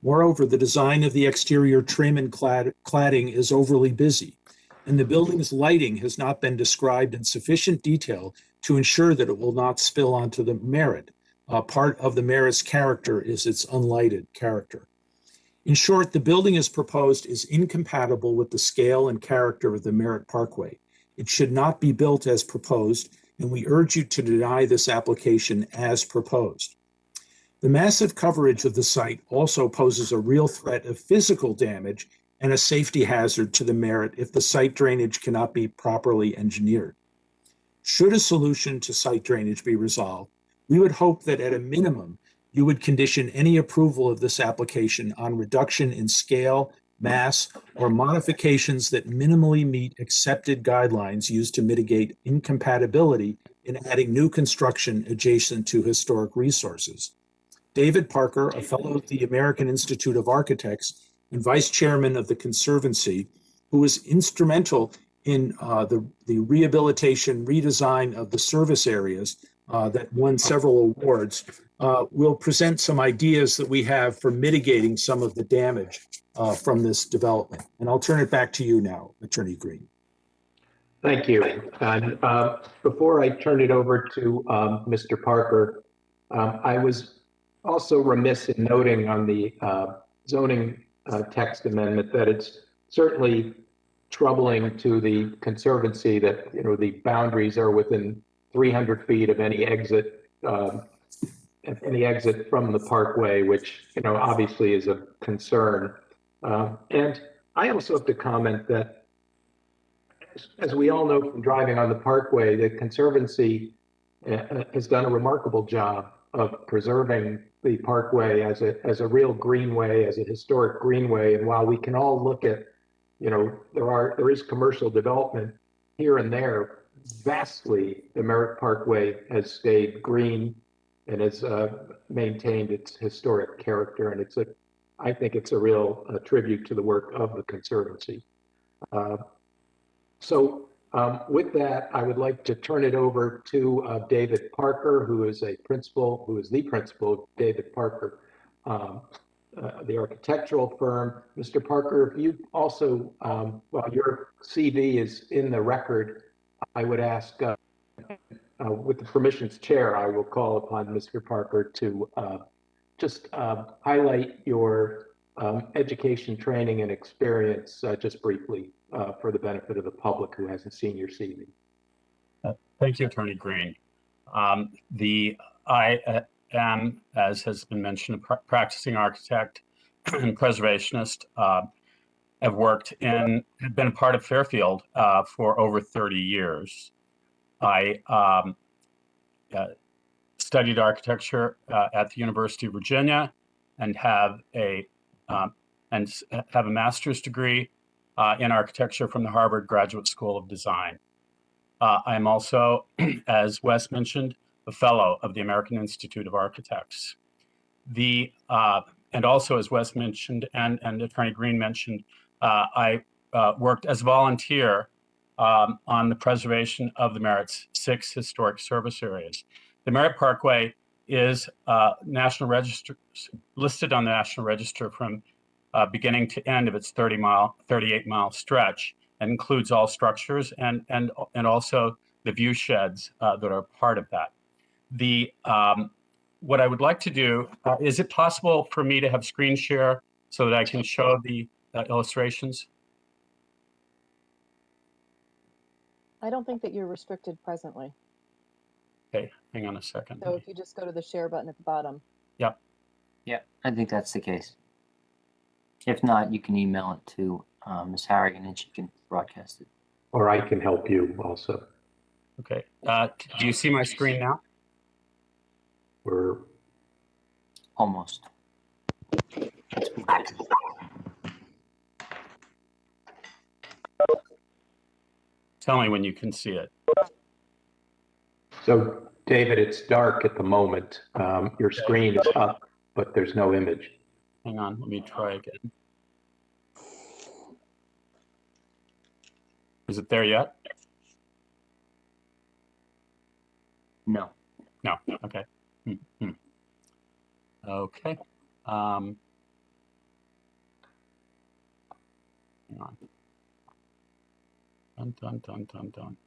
Moreover, the design of the exterior trim and cladding is overly busy, and the building's lighting has not been described in sufficient detail to ensure that it will not spill onto the Merritt. Part of the Merritt's character is its unlighted character. In short, the building as proposed is incompatible with the scale and character of the Merritt Parkway. It should not be built as proposed, and we urge you to deny this application as proposed. The massive coverage of the site also poses a real threat of physical damage and a safety hazard to the Merritt if the site drainage cannot be properly engineered. Should a solution to site drainage be resolved, we would hope that at a minimum, you would condition any approval of this application on reduction in scale, mass, or modifications that minimally meet accepted guidelines used to mitigate incompatibility in adding new construction adjacent to historic resources. David Parker, a fellow at the American Institute of Architects and vice chairman of the Conservancy, who was instrumental in the rehabilitation, redesign of the service areas that won several awards, will present some ideas that we have for mitigating some of the damage from this development. And I'll turn it back to you now, Attorney Green. Thank you. And before I turn it over to Mr. Parker, I was also remiss in noting on the zoning text amendment that it's certainly troubling to the Conservancy that, you know, the boundaries are within 300 feet of any exit from the Parkway, which, you know, obviously is a concern. And I also have to comment that, as we all know from driving on the Parkway, the Conservancy has done a remarkable job of preserving the Parkway as a real greenway, as a historic greenway. And while we can all look at, you know, there is commercial development here and there, vastly the Merritt Parkway has stayed green and has maintained its historic character. And I think it's a real tribute to the work of the Conservancy. With that, I would like to turn it over to David Parker, who is the principal of David Parker, the architectural firm. Mr. Parker, if you also, while your CV is in the record, I would ask, with the permission's chair, I will call upon Mr. Parker to just highlight your education, training, and experience just briefly for the benefit of the public who hasn't seen your CV. Thank you, Attorney Green. The I am, as has been mentioned, a practicing architect and preservationist. Have been a part of Fairfield for over 30 years. I studied architecture at the University of Virginia and have a master's degree in architecture from the Harvard Graduate School of Design. I am also, as Wes mentioned, a fellow of the American Institute of Architects. And also, as Wes mentioned and Attorney Green mentioned, I worked as a volunteer on the preservation of the Merritt's 6 historic service areas. The Merritt Parkway is listed on the National Register from beginning to end of its 38-mile stretch, and includes all structures and also the view sheds that are part of that. What I would like to do, is it possible for me to have screen share so that I can show the illustrations? I don't think that you're restricted presently. Okay, hang on a second. So if you just go to the share button at the bottom. Yep. Yeah, I think that's the case. If not, you can email it to Ms. Harrigan and she can broadcast it. Or I can help you also. Okay. Do you see my screen now? We're almost. Tell me when you can see it. So, David, it's dark at the moment. Your screen is up, but there's no image. Hang on, let me try again. Is it there yet? No. No, okay. Okay. Hang on. Done.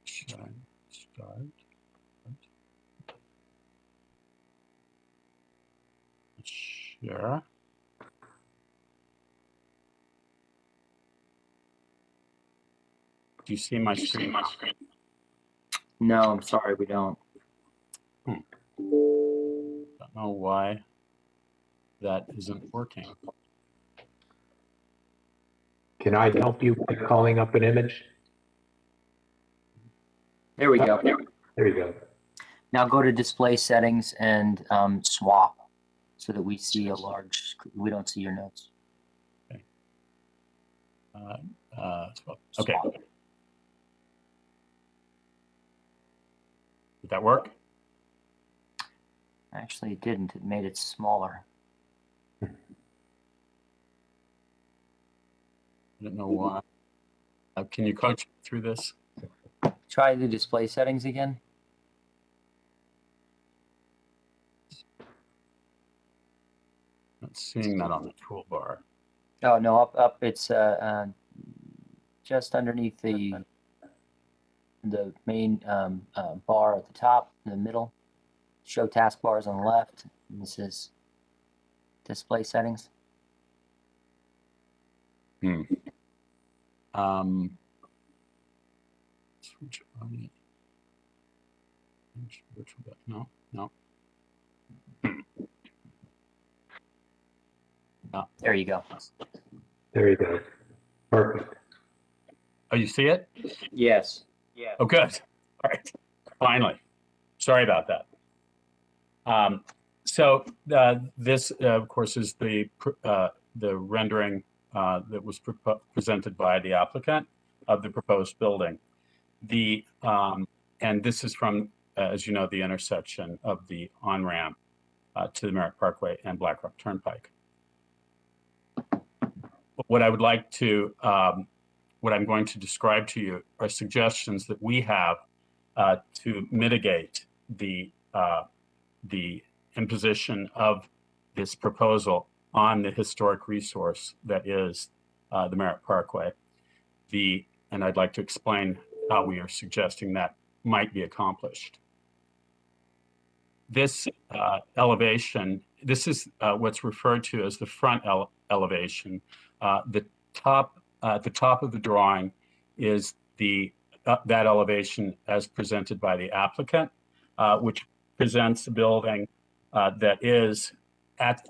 Should I start? Share. Do you see my screen? No, I'm sorry, we don't. Don't know why that isn't working. Can I help you by calling up an image? There we go. There you go. Now go to display settings and swap so that we see a large, we don't see your notes. Okay. Okay. Did that work? Actually, it didn't. It made it smaller. I don't know why. Can you coach through this? Try the display settings again. Not seeing that on the toolbar. Oh no, up. It's just underneath the main bar at the top, in the middle. Show taskbars on the left. And this is display settings. Switch on it. No. There you go. There you go. Perfect. Oh, you see it? Yes. Yeah. Oh, good. All right. Finally. Sorry about that. So this, of course, is the rendering that was presented by the applicant of the proposed building. And this is from, as you know, the intersection of the on-ramp to the Merritt Parkway and Blackrock Turnpike. What I would like to, what I'm going to describe to you are suggestions that we have to mitigate the imposition of this proposal on the historic resource that is the Merritt Parkway. And I'd like to explain how we are suggesting that might be accomplished. This elevation, this is what's referred to as the front elevation. At the top of the drawing is the that elevation as presented by the applicant, which presents a building that is at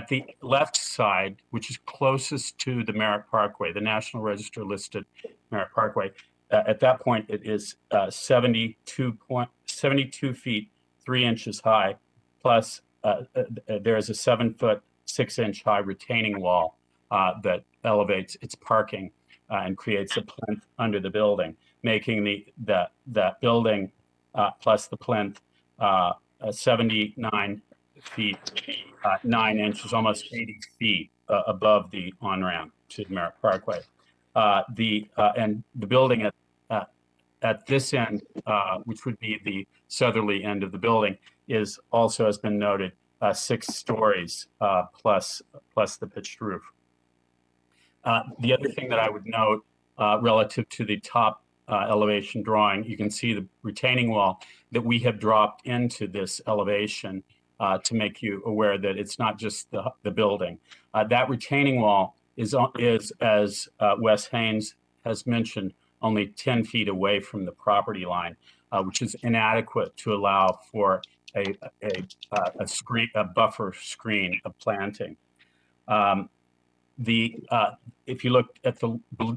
the left side, which is closest to the Merritt Parkway, the National Register listed Merritt Parkway. At that point, it is 72 feet 3 inches high, plus there is a 7-foot 6-inch high retaining wall that elevates its parking and creates a plinth under the building, making that building plus the plinth 79 feet 9 inches, almost 80 feet above the on-ramp to Merritt Parkway. And the building at this end, which would be the southerly end of the building, is also, has been noted, 6 stories plus the pitched roof. The other thing that I would note relative to the top elevation drawing, you can see the retaining wall that we have dropped into this elevation to make you aware that it's not just the building. That retaining wall is as Wes Haynes has mentioned, only 10 feet away from the property line, which is inadequate to allow for a buffer screen of planting. If you look at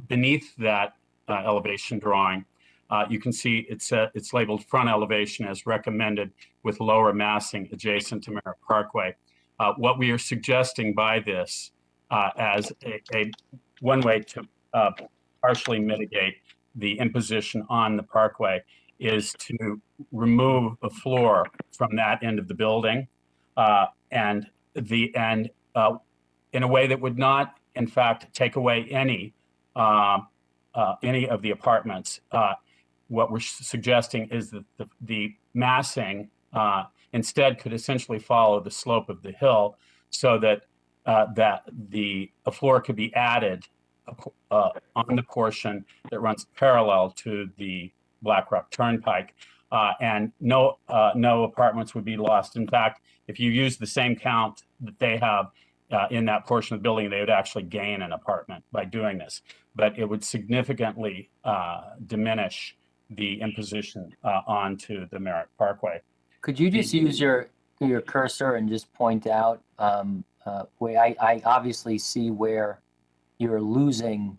beneath that elevation drawing, you can see it's labeled front elevation as recommended with lower massing adjacent to Merritt Parkway. What we are suggesting by this as one way to partially mitigate the imposition on the Parkway is to remove a floor from that end of the building in a way that would not, in fact, take away any of the apartments. What we're suggesting is that the massing instead could essentially follow the slope of the hill, so that a floor could be added on the portion that runs parallel to the Blackrock Turnpike, and no apartments would be lost. In fact, if you use the same count that they have in that portion of the building, they would actually gain an apartment by doing this. But it would significantly diminish the imposition onto the Merritt Parkway. Could you just use your cursor and just point out where I obviously see where you're losing,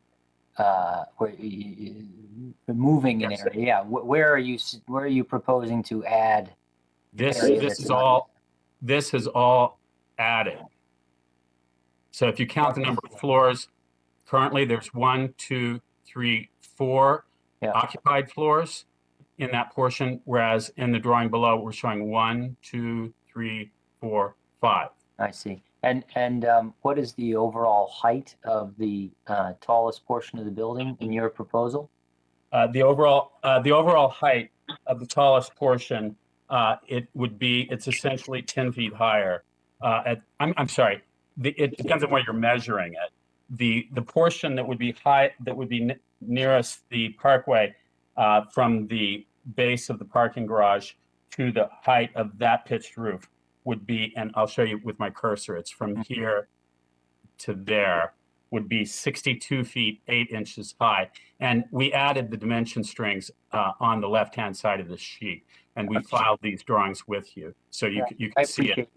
where you're moving an area. Yeah, where are you proposing to add? This is all added. So if you count the number of floors, currently there's 1, 2, 3, 4 occupied floors in that portion, whereas in the drawing below we're showing 1, 2, 3, 4, 5. I see. And what is the overall height of the tallest portion of the building in your proposal? The overall height of the tallest portion, it's essentially 10 feet higher. I'm sorry. It depends on where you're measuring it. The portion that would be nearest the Parkway from the base of the parking garage to the height of that pitched roof would be, and I'll show you with my cursor, it's from here to there, would be 62 feet 8 inches high. And we added the dimension strings on the left-hand side of the sheet, and we filed these drawings with you, so you can see it.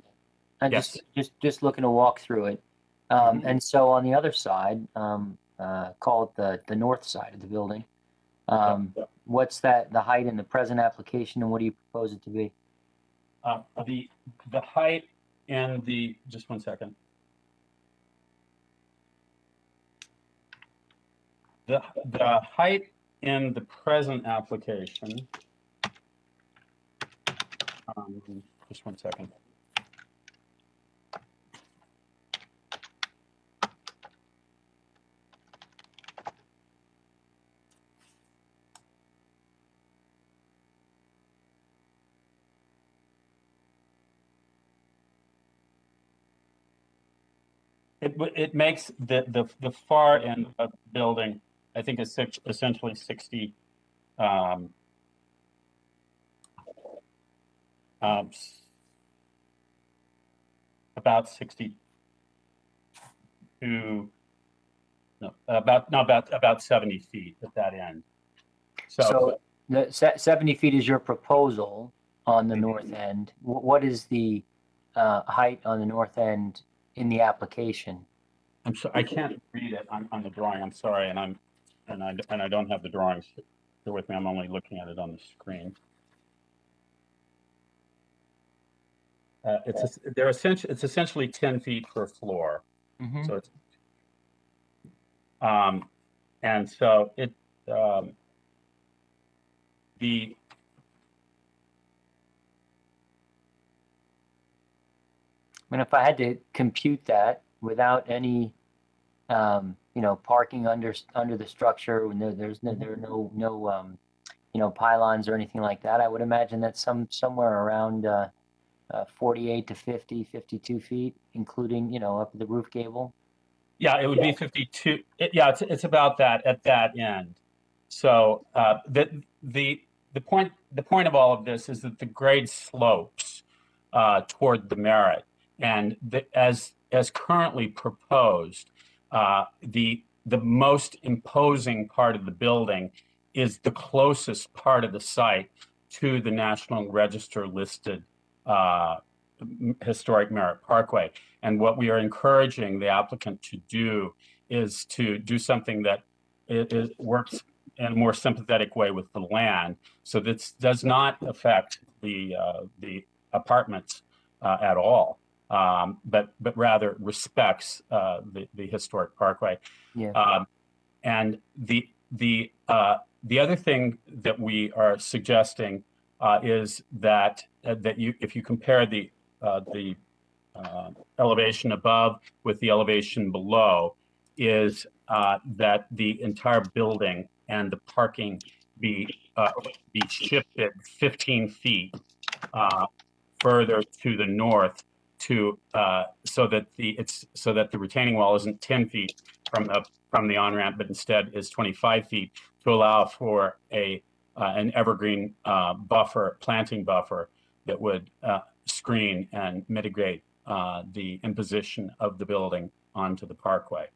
I'm just looking to walk through it. And so on the other side, call it the north side of the building, what's the height in the present application, and what do you propose it to be? The height in just one second. The height in the present application, just one second. It makes the far end of the building, I think, is essentially 60. About 62. About 70 feet at that end. So the 70 feet is your proposal on the north end. What is the height on the north end in the application? I'm sorry, I can't read it on the drawing. I'm sorry, and I don't have the drawings here with me. I'm only looking at it on the screen. It's essentially 10 feet per floor. Mm-hmm. So it's and so it the I mean, if I had to compute that without any, parking under the structure, when there are no pylons or anything like that, I would imagine that's somewhere around 48 to 50, 52 feet, including, up the roof gable. Yeah, it would be 52. It's about that at that end. So the point of all of this is that the grade slopes toward the merit, and as currently proposed, the most imposing part of the building is the closest part of the site to the National Register listed historic merit Parkway. And what we are encouraging the applicant to do is to do something that it works in a more sympathetic way with the land. So this does not affect the apartments at all, but rather respects the historic Parkway. Yeah. And the other thing that we are suggesting is that if you compare the elevation above with the elevation below, is that the entire building and the parking be shifted 15 feet further to the north so that the retaining wall isn't 10 feet from the on-ramp, but instead is 25 feet, to allow for an evergreen planting buffer that would screen and mitigate the imposition of the building onto the Parkway.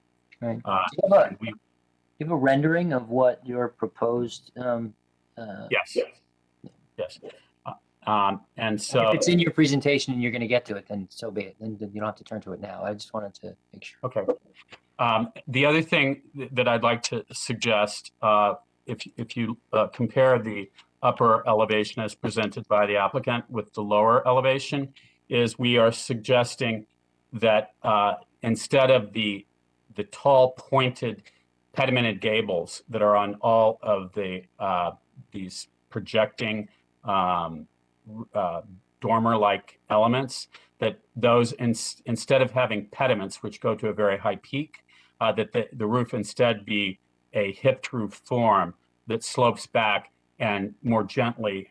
Right. Do you have a rendering of what your proposed? Yes. And so if it's in your presentation and you're going to get to it, then so be it. Then you don't have to turn to it now. I just wanted to make sure. Okay. The other thing that I'd like to suggest, if you compare the upper elevation as presented by the applicant with the lower elevation, is we are suggesting that instead of the tall pointed pedimented gables that are on all of these projecting dormer-like elements, that those instead of having pediments which go to a very high peak, that the roof instead be a hipped roof form that slopes back and more gently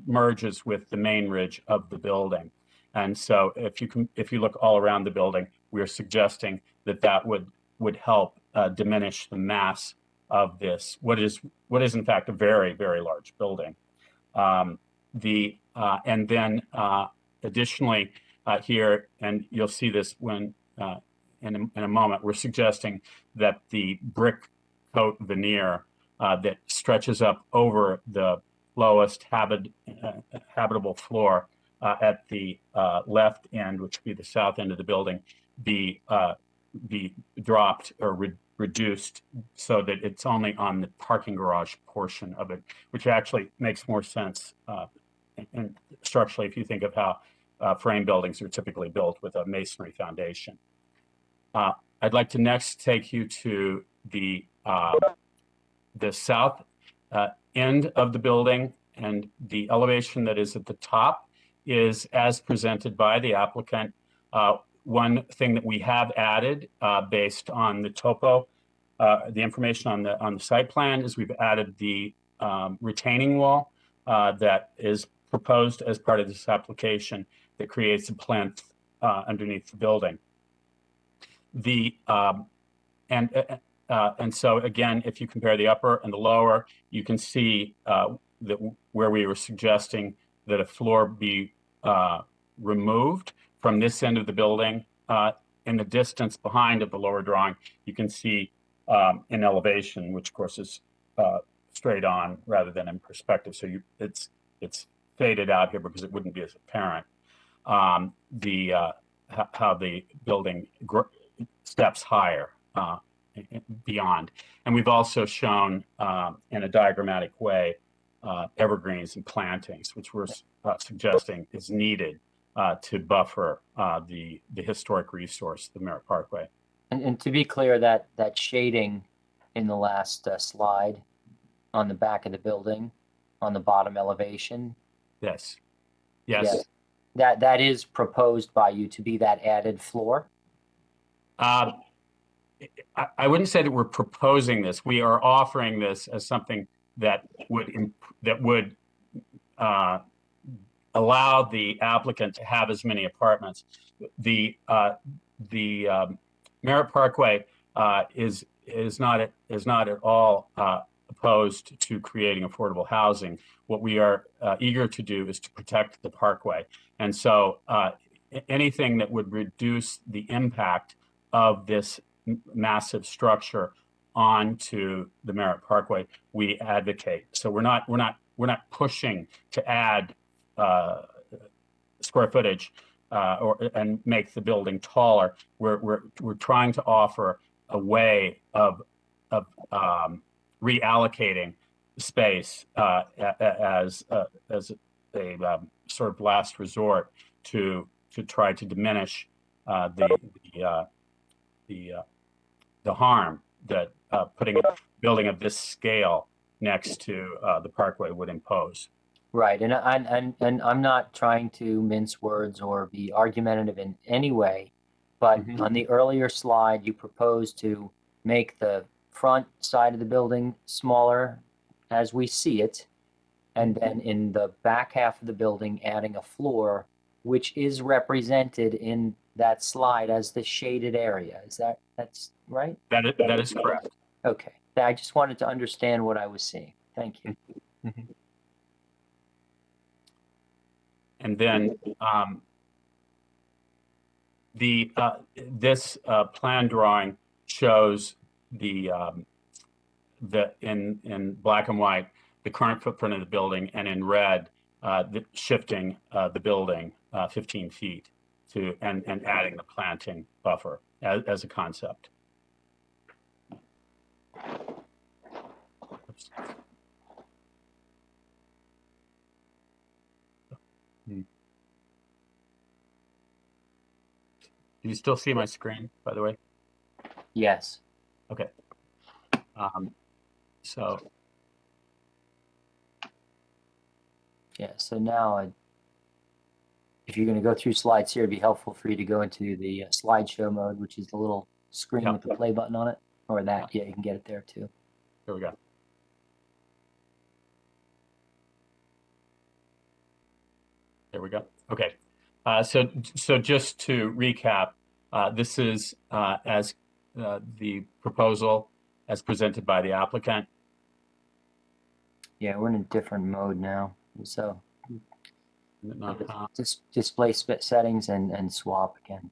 merges with the main ridge of the building. And so if you look all around the building, we are suggesting that would help diminish the mass of this, what is in fact a very, very large building. And then additionally here, and you'll see this when in a moment, we're suggesting that the brick coat veneer that stretches up over the lowest habitable floor at the left end, which would be the south end of the building, be dropped or reduced so that it's only on the parking garage portion of it, which actually makes more sense and structurally if you think of how frame buildings are typically built with a masonry foundation. I'd like to next take you to the south end of the building, and the elevation that is at the top is as presented by the applicant. One thing that we have added based on the topo, the information on the site plan, is we've added the retaining wall that is proposed as part of this application that creates a plinth underneath the building. And so again, if you compare the upper and the lower, you can see that where we were suggesting that a floor be removed from this end of the building. In the distance behind of the lower drawing, you can see in elevation, which of course is straight on rather than in perspective. So it's faded out here because it wouldn't be as apparent. How the building steps higher beyond. And we've also shown in a diagrammatic way evergreens and plantings, which we're suggesting is needed to buffer the historic resource, the Merritt Parkway. And to be clear, that shading in the last slide on the back of the building, on the bottom elevation. Yes. Yes. That is proposed by you to be that added floor? I wouldn't say that we're proposing this. We are offering this as something that would allow the applicant to have as many apartments. The Merritt Parkway is not at all opposed to creating affordable housing. What we are eager to do is to protect the Parkway, and so anything that would reduce the impact of this massive structure onto the Merritt Parkway, we advocate. So we're not pushing to add square footage and make the building taller. We're trying to offer a way of reallocating space as a sort of last resort to try to diminish the harm that putting a building of this scale next to the Parkway would impose. Right, and I'm not trying to mince words or be argumentative in any way, but on the earlier slide, you proposed to make the front side of the building smaller as we see it, and then in the back half of the building, adding a floor, which is represented in that slide as the shaded area. That's right? That is correct. Okay, I just wanted to understand what I was seeing. Thank you. And then this plan drawing shows in black and white the current footprint of the building, and in red shifting the building 15 feet to and adding the planting buffer as a concept. Oops. Do you still see my screen, by the way? Yes. Okay. So. Yeah, so now if you're going to go through slides here, it'd be helpful for you to go into the slideshow mode, which is the little screen with the play button on it, or that. Yeah, you can get it there too. There we go. There we go. Okay. So just to recap, this is as the proposal as presented by the applicant. Yeah, we're in a different mode now. So display settings and swap again.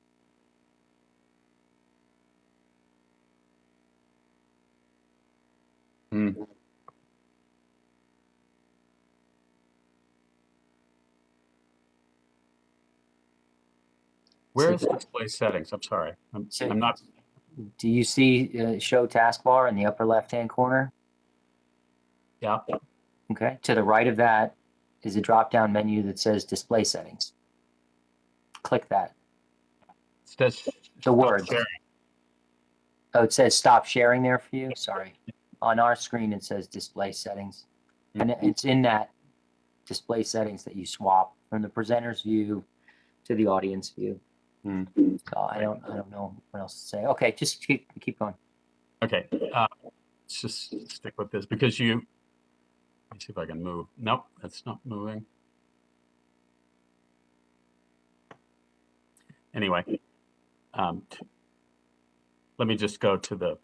Where is display settings? I'm sorry. I'm not. Do you see show taskbar in the upper left-hand corner? Yeah. Okay. To the right of that is a drop-down menu that says display settings. Click that. It says the word. Sharing. Oh, it says stop sharing there for you. Sorry. On our screen, it says display settings. And it's in that display settings that you swap from the presenter's view to the audience view. So I don't know what else to say. Okay, just keep going. Okay, let's just stick with this because let me see if I can move. Nope, that's not moving. Anyway, let me just go to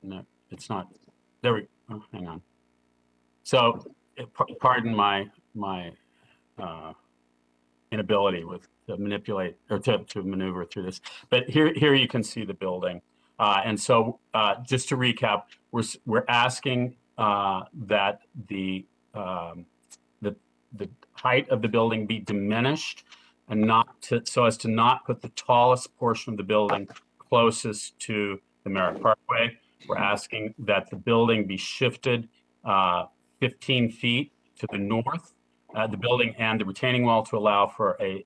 no, it's not, there we go, hang on. So, pardon my inability to manipulate or to maneuver through this. But here you can see the building. And so just to recap, we're asking that the height of the building be diminished and so as to not put the tallest portion of the building closest to the Merritt Parkway. We're asking that the building be shifted 15 feet to the north, the building and the retaining wall, to allow for a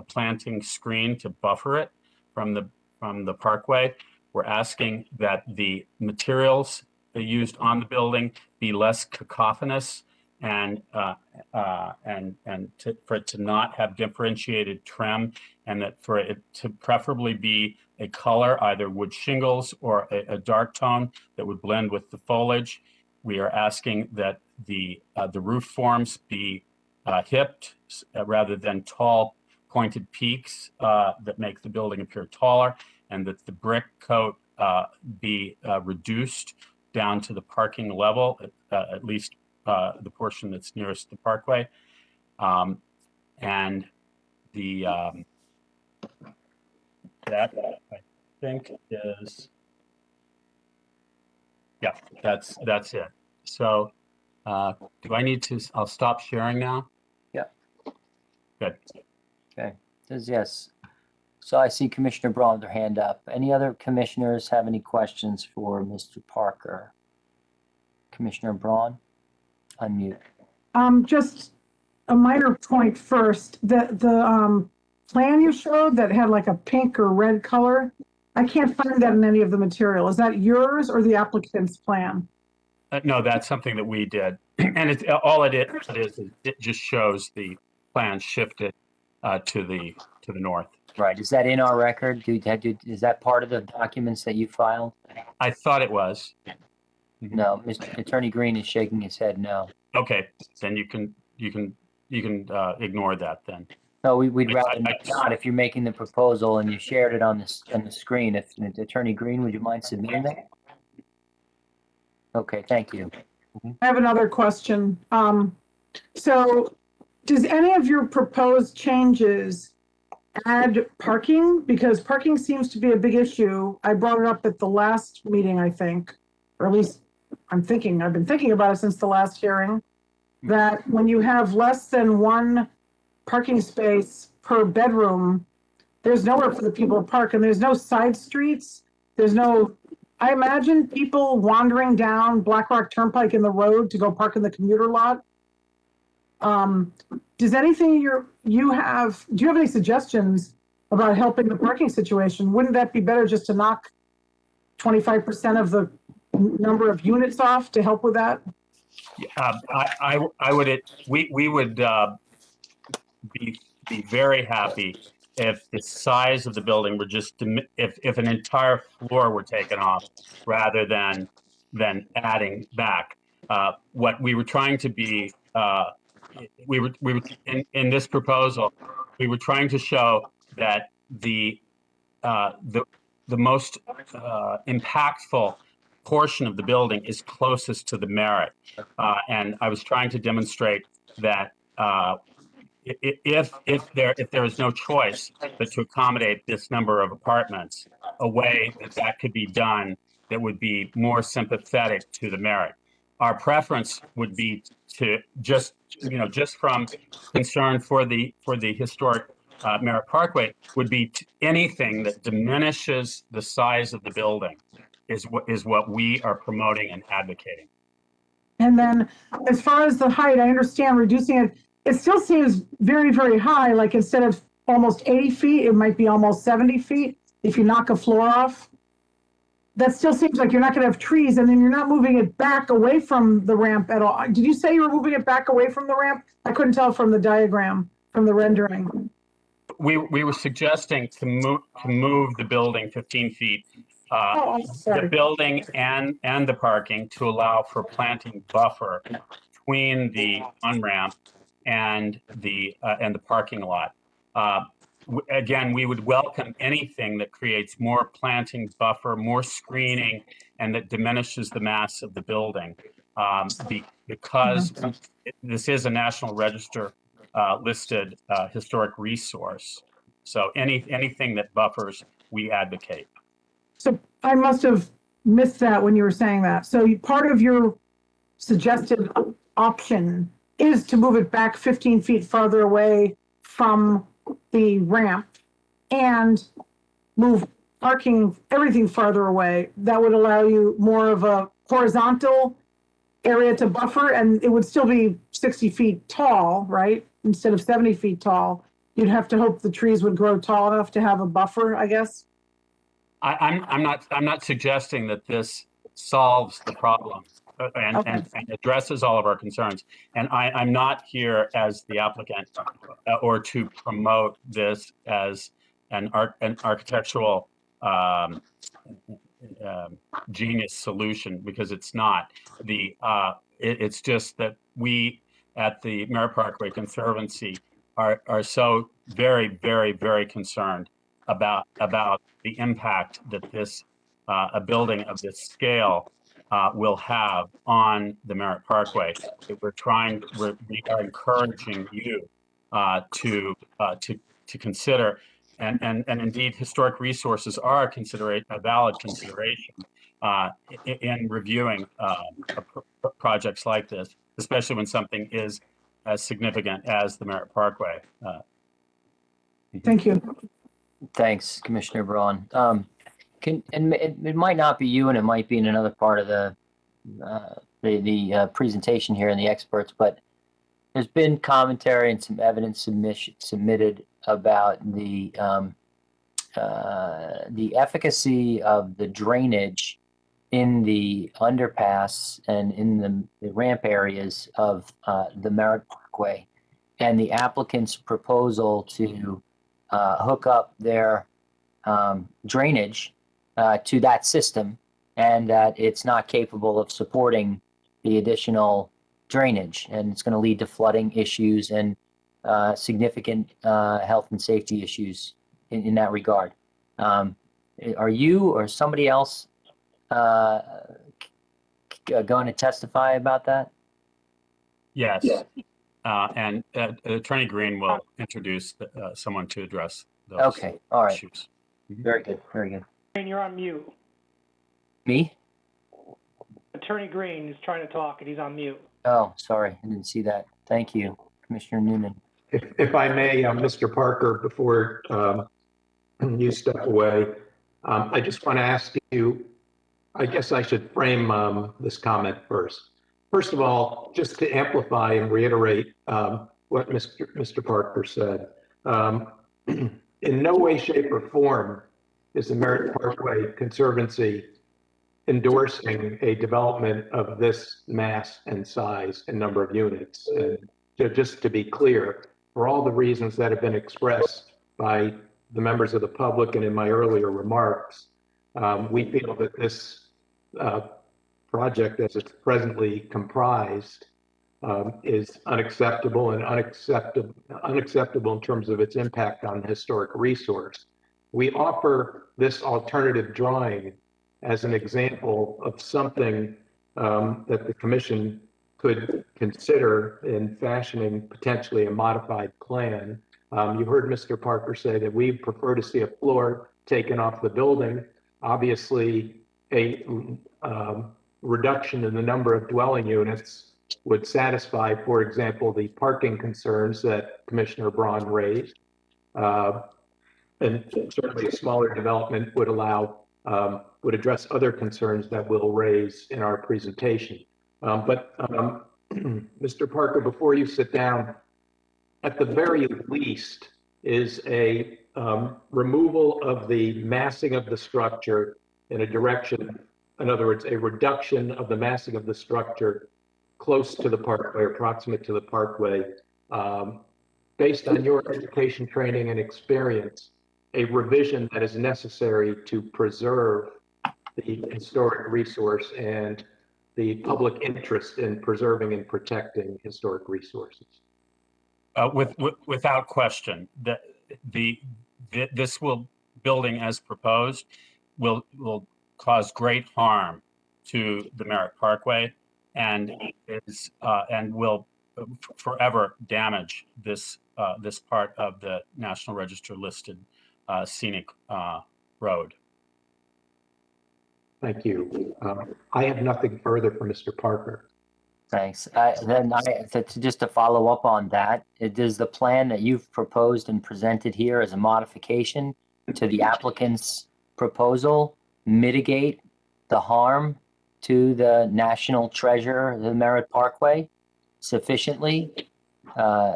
planting screen to buffer it from the Parkway. We're asking that the materials used on the building be less cacophonous and for it to not have differentiated trim, and that for it to preferably be a color, either wood shingles or a dark tone that would blend with the foliage. We are asking that the roof forms be hipped rather than tall pointed peaks that make the building appear taller, and that the brick coat be reduced down to the parking level, at least the portion that's nearest the Parkway. And that I think is, yeah, that's it. So do I need to, I'll stop sharing now? Yeah. Good. Okay, says yes. So I see Commissioner Braun with her hand up. Any other commissioners have any questions for Mr. Parker? Commissioner Braun, unmute. Just a minor point first. The plan you showed that had like a pink or red color, I can't find that in any of the material. Is that yours or the applicant's plan? No, that's something that we did, and all it is it just shows the plan shifted to the north. Right. Is that in our record? Is that part of the documents that you filed? I thought it was. No, Mr. Attorney Green is shaking his head no. Okay, then you can ignore that then. No, we'd rather not. If you're making the proposal and you shared it on the screen, if Attorney Green, would you mind submitting that? Okay, thank you. I have another question. So does any of your proposed changes add parking? Because parking seems to be a big issue. I brought it up at the last meeting, I think, or at least I've been thinking about it since the last hearing, that when you have less than one parking space per bedroom, there's nowhere for the people to park, and there's no side streets. I imagine people wandering down Blackrock Turnpike in the road to go park in the commuter lot. Does anything do you have any suggestions about helping the parking situation? Wouldn't that be better just to knock 25% of the number of units off to help with that? We would be very happy if the size of the building were just, if an entire floor were taken off rather than adding back. What we were trying to be, we were in this proposal, we were trying to show that the most impactful portion of the building is closest to the Merritt, and I was trying to demonstrate that if there is no choice but to accommodate this number of apartments, a way that could be done that would be more sympathetic to the Merritt. Our preference would be to just from concern for the historic Merritt Parkway, would be anything that diminishes the size of the building is what we are promoting and advocating. And then as far as the height, I understand reducing it. It still seems very, very high. Like instead of almost 80 feet, it might be almost 70 feet if you knock a floor off. That still seems like you're not going to have trees, and then you're not moving it back away from the ramp at all. Did you say you were moving it back away from the ramp? I couldn't tell from the diagram, from the rendering. We were suggesting to move the building 15 feet, the building and the parking, to allow for planting buffer between the on-ramp and the parking lot. Again, we would welcome anything that creates more planting buffer, more screening, and that diminishes the mass of the building, because this is a National Register listed historic resource. So anything that buffers, we advocate. So I must have missed that when you were saying that. So part of your suggested option is to move it back 15 feet farther away from the ramp and move parking, everything farther away. That would allow you more of a horizontal area to buffer, and it would still be 60 feet tall, right? Instead of 70 feet tall. You'd have to hope the trees would grow tall enough to have a buffer, I guess. I'm not suggesting that this solves the problem and, Okay. and addresses all of our concerns. And I'm not here as the applicant or to promote this as an architectural genius solution, because it's not. It's just that we at the Merritt Parkway Conservancy are so very, very, very concerned about the impact that this a building of this scale will have on the Merritt Parkway. We are encouraging you to consider, and indeed historic resources are a valid consideration in reviewing projects like this, especially when something is as significant as the Merritt Parkway. Thank you. Thanks, Commissioner Braun. It might not be you, and it might be in another part of the presentation here and the experts, but there's been commentary and some evidence submitted about the efficacy of the drainage in the underpass and in the ramp areas of the Merritt Parkway, and the applicant's proposal to hook up their drainage to that system, and that it's not capable of supporting the additional drainage, and it's going to lead to flooding issues and significant health and safety issues in that regard. Are you or somebody else going to testify about that? Yes. And Attorney Green will introduce someone to address those Okay. All right. issues. Very good. Very good. Green, you're on mute. Me? Attorney Green is trying to talk and he's on mute. Oh, sorry. I didn't see that. Thank you, Commissioner Noonan. If I may, Mr. Parker, before you step away, I just want to ask you, I guess I should frame this comment first. First of all, just to amplify and reiterate what Mr. Parker said, in no way, shape, or form is the Merritt Parkway Conservancy endorsing a development of this mass and size and number of units. And just to be clear, for all the reasons that have been expressed by the members of the public and in my earlier remarks, we feel that this project as it's presently comprised is unacceptable and unacceptable in terms of its impact on the historic resource. We offer this alternative drawing as an example of something that the commission could consider in fashioning potentially a modified plan. You heard Mr. Parker say that we prefer to see a floor taken off the building. Obviously, a reduction in the number of dwelling units would satisfy, for example, the parking concerns that Commissioner Braun raised. And certainly a smaller development would would address other concerns that we'll raise in our presentation. Mr. Parker, before you sit down, at the very least is a removal of the massing of the structure in a direction, in other words, a reduction of the massing of the structure close to the parkway, or proximate to the parkway. Based on your education, training, and experience, a revision that is necessary to preserve the historic resource and the public interest in preserving and protecting historic resources. Without question, this building as proposed will cause great harm to the Merritt Parkway, and will forever damage this part of the National Register listed scenic road. Thank you. I have nothing further for Mr. Parker. Thanks. Just to follow up on that, does the plan that you've proposed and presented here as a modification to the applicant's proposal mitigate the harm to the national treasure, the Merritt Parkway, sufficiently,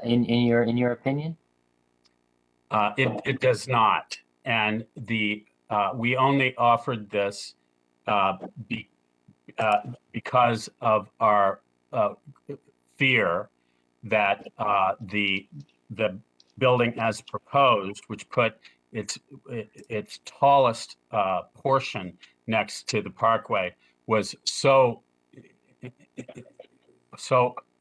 in your opinion? It does not, and we only offered this because of our fear that the building as proposed, which put its tallest portion next to the Parkway, was so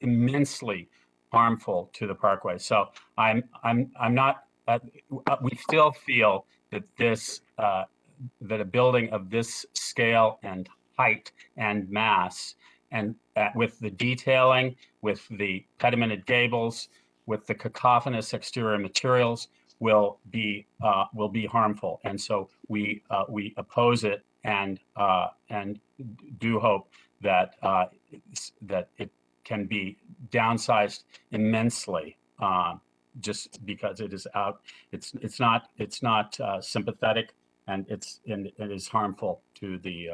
immensely harmful to the Parkway. So I'm not. We still feel that that a building of this scale and height and mass, and with the detailing, with the pedimented gables, with the cacophonous exterior materials, will be harmful. And so we oppose it, and do hope that that it can be downsized immensely, just because it is it's not sympathetic, and it is harmful to the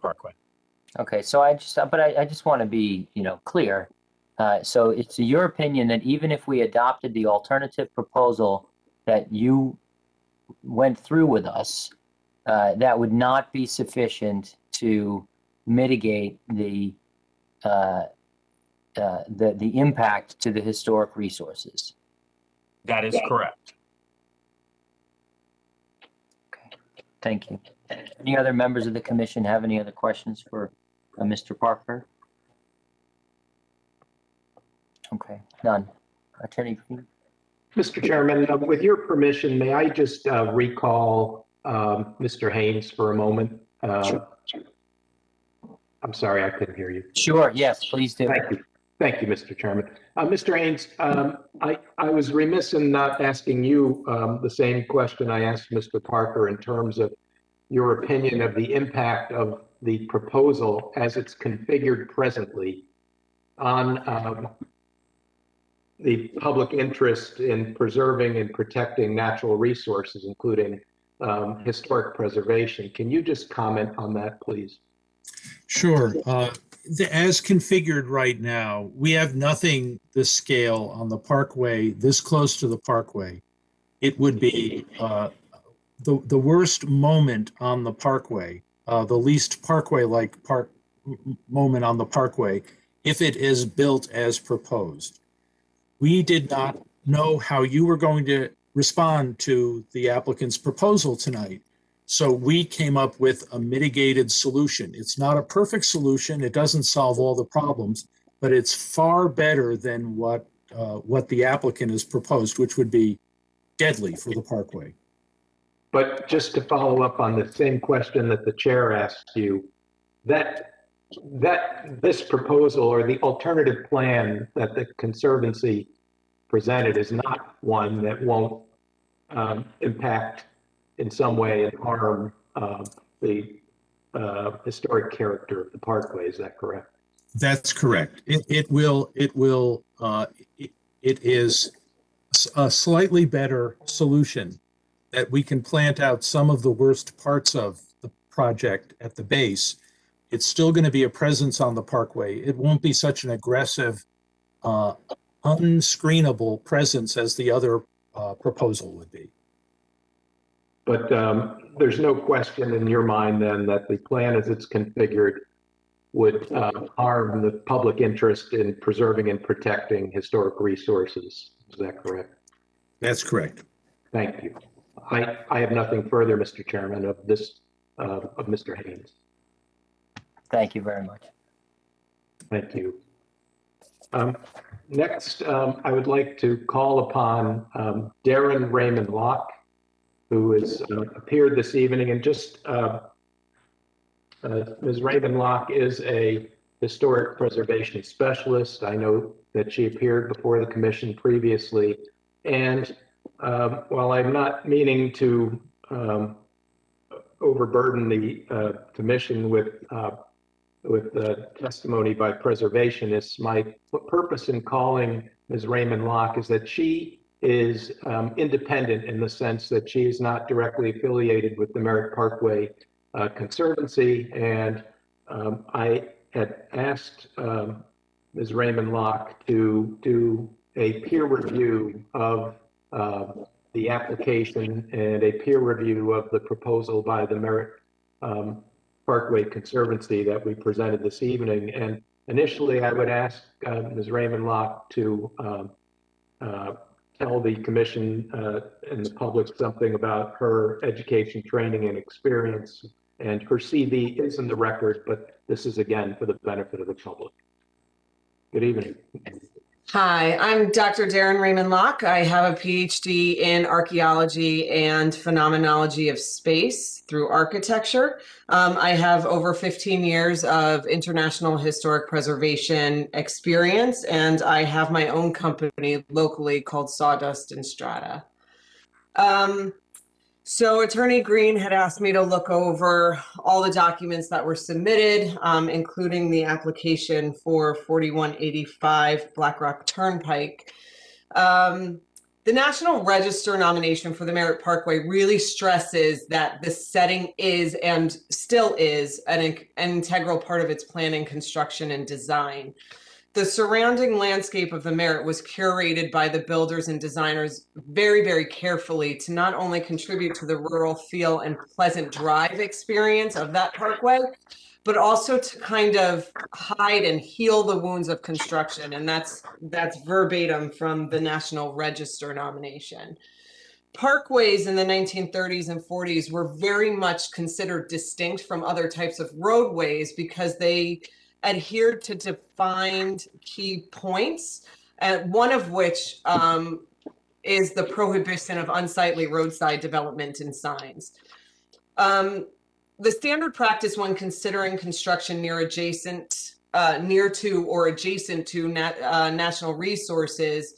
Parkway. Okay, so I just want to be, clear. So it's your opinion that even if we adopted the alternative proposal that you went through with us, that would not be sufficient to mitigate the impact to the historic resources. That is correct. Okay, thank you. Any other members of the commission have any other questions for Mr. Parker? Okay, none. Attorney Green? Mr. Chairman, with your permission, may I just recall Mr. Haynes for a moment? Sure. I'm sorry, I couldn't hear you. Sure, yes, please do. Thank you. Thank you, Mr. Chairman. Mr. Haynes, I was remiss in not asking you the same question I asked Mr. Parker in terms of your opinion of the impact of the proposal as it's configured presently on the public interest in preserving and protecting natural resources, including historic preservation. Can you just comment on that, please? Sure. As configured right now, we have nothing this scale on the Parkway, this close to the Parkway. It would be the worst moment on the Parkway, the least Parkway-like moment on the Parkway, if it is built as proposed. We did not know how you were going to respond to the applicant's proposal tonight. So we came up with a mitigated solution. It's not a perfect solution. It doesn't solve all the problems, but it's far better than what the applicant has proposed, which would be deadly for the Parkway. But just to follow up on the same question that the chair asked you, that this proposal or the alternative plan that the Conservancy presented is not one that won't impact in some way and harm the historic character of the Parkway. Is that correct? That's correct. It is a slightly better solution that we can plant out some of the worst parts of the project at the base. It's still going to be a presence on the Parkway. It won't be such an aggressive, unscreenable presence as the other proposal would be. But there's no question in your mind then that the plan as it's configured would harm the public interest in preserving and protecting historic resources. Is that correct? That's correct. Thank you. I have nothing further, Mr. Chairman, of Mr. Haynes. Thank you very much. Thank you. Next, I would like to call upon Darren Raymond Locke, who has appeared this evening, and just Ms. Raymond Locke is a historic preservation specialist. I know that she appeared before the commission previously, and while I'm not meaning to overburden the commission with testimony by preservationists. My purpose in calling Ms. Raymond Locke is that she is independent in the sense that she is not directly affiliated with the Merritt Parkway Conservancy. And I had asked Ms. Raymond Locke to do a peer review of the application and a peer review of the proposal by the Merritt Parkway Conservancy that we presented this evening. And initially, I would ask Ms. Raymond Locke to tell the commission and the public something about her education, training, and experience. And her CV is in the record, but this is again for the benefit of the public. Good evening. Hi, I'm Dr. Darren Raymond Locke. I have a PhD in archaeology and phenomenology of space through architecture. I have over 15 years of international historic preservation experience, and I have my own company locally called Sawdust and Strata. So Attorney Green had asked me to look over all the documents that were submitted, including the application for 4185 Blackrock Turnpike. The National Register nomination for the Merritt Parkway really stresses that the setting is and still is an integral part of its planning, construction, and design. The surrounding landscape of the Merritt was curated by the builders and designers very, very carefully to not only contribute to the rural feel and pleasant drive experience of that parkway, but also to kind of hide and heal the wounds of construction. And that's verbatim from the National Register nomination. Parkways in the 1930s and 40s were very much considered distinct from other types of roadways because they adhered to defined key points, one of which is the prohibition of unsightly roadside development and signs. The standard practice when considering construction near to or adjacent to national resources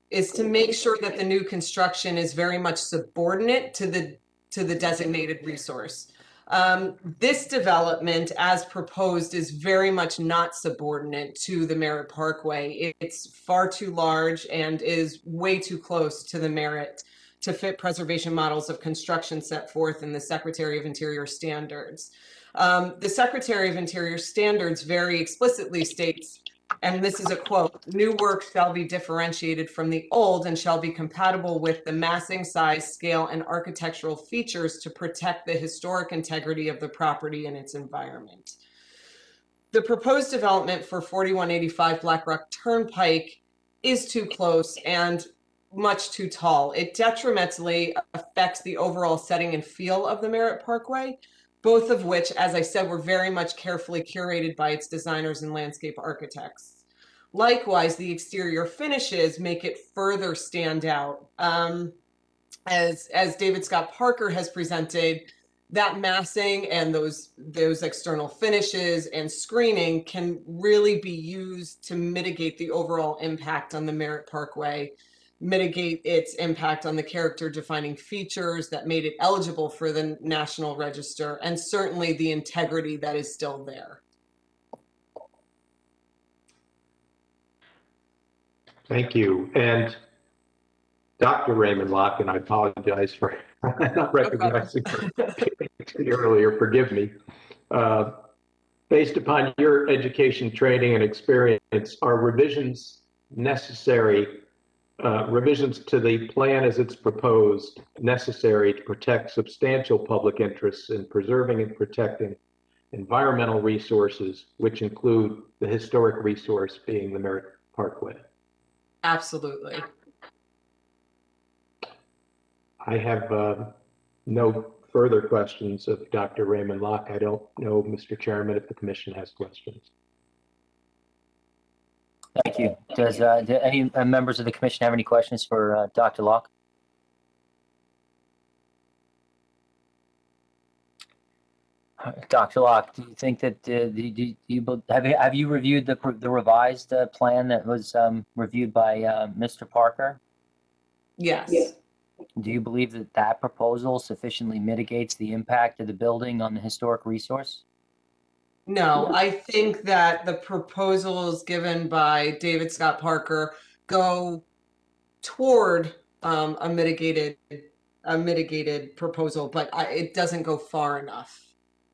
is to make sure that the new construction is very much subordinate to the designated resource. This development, as proposed, is very much not subordinate to the Merritt Parkway. It's far too large and is way too close to the Merritt to fit preservation models of construction set forth in the Secretary of Interior standards. The Secretary of Interior standards very explicitly states, and this is a quote, "New work shall be differentiated from the old and shall be compatible with the massing, size, scale, and architectural features to protect the historic integrity of the property and its environment." The proposed development for 4185 Blackrock Turnpike is too close and much too tall. It detrimentally affects the overall setting and feel of the Merritt Parkway, both of which, as I said, were very much carefully curated by its designers and landscape architects. Likewise, the exterior finishes make it further stand out. As David Scott Parker has presented, that massing and those external finishes and screening can really be used to mitigate the overall impact on the Merritt Parkway, mitigate its impact on the character defining features that made it eligible for the National Register, and certainly the integrity that is still there. Thank you. And Dr. Raymond Locke, and I apologize for not recognizing her earlier, forgive me. Based upon your education, training, and experience, are revisions necessary, revisions to the plan as it's proposed, necessary to protect substantial public interests in preserving and protecting environmental resources, which include the historic resource being the Merritt Parkway? Absolutely. I have no further questions of Dr. Raymond Locke. I don't know, Mr. Chairman, if the commission has questions. Thank you. Does do any members of the commission have any questions for Dr. Locke? Dr. Locke, do you think that have you reviewed the revised plan that was reviewed by Mr. Parker? Yes. Do you believe that that proposal sufficiently mitigates the impact of the building on the historic resource? No, I think that the proposals given by David Scott Parker go toward a mitigated proposal, but it doesn't go far enough.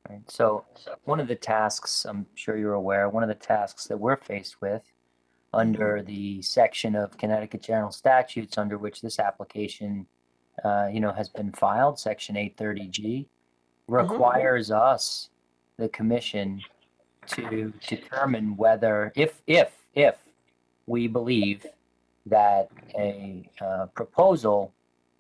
Right. So one of the tasks, I'm sure you're aware, one of the tasks that we're faced with under the section of Connecticut General Statutes under which this application, has been filed, Section 830G, requires us, the commission, to determine whether, if we believe that a proposal,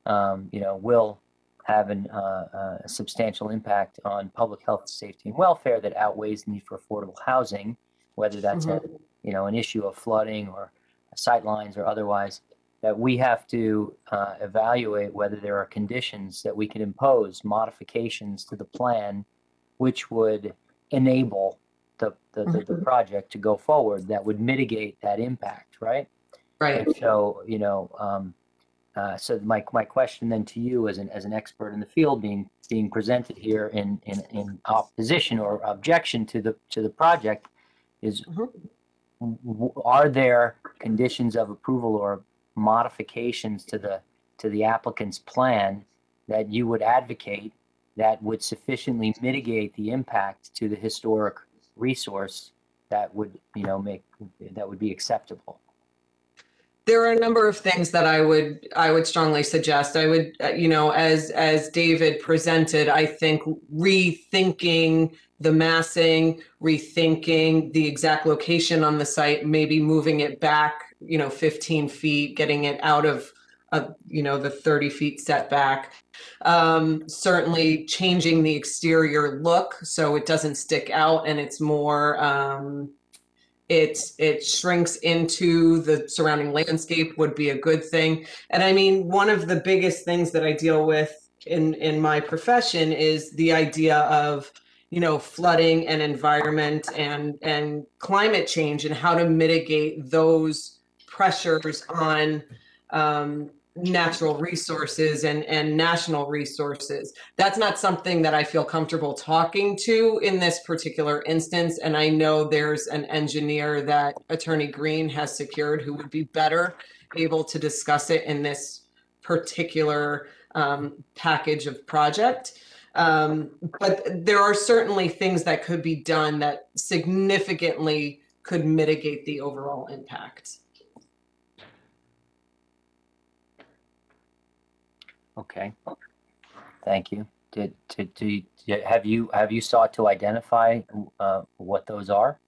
will have a substantial impact on public health, safety, and welfare that outweighs the need for affordable housing, whether that's an issue of flooding or sight lines or otherwise, that we have to evaluate whether there are conditions that we can impose, modifications to the plan, which would enable the project to go forward, that would mitigate that impact, right? Right. And so, so my question then to you as an expert in the field being presented here in opposition or objection to the project is, are there conditions of approval or modifications to the applicant's plan that you would advocate that would sufficiently mitigate the impact to the historic resource that would be acceptable? There are a number of things that I would strongly suggest. I would, as David presented, I think rethinking the massing, rethinking the exact location on the site, maybe moving it back, 15 feet, getting it out of, the 30 feet setback. Certainly changing the exterior look so it doesn't stick out and it's more, it shrinks into the surrounding landscape would be a good thing. And I mean, one of the biggest things that I deal with in my profession is the idea of, flooding and environment and climate change and how to mitigate those pressures on natural resources and national resources. That's not something that I feel comfortable talking to in this particular instance. And I know there's an engineer that Attorney Green has secured who would be better able to discuss it in this particular package of project. But there are certainly things that could be done that significantly could mitigate the overall impact. Okay, thank you. Have you sought to identify what those are?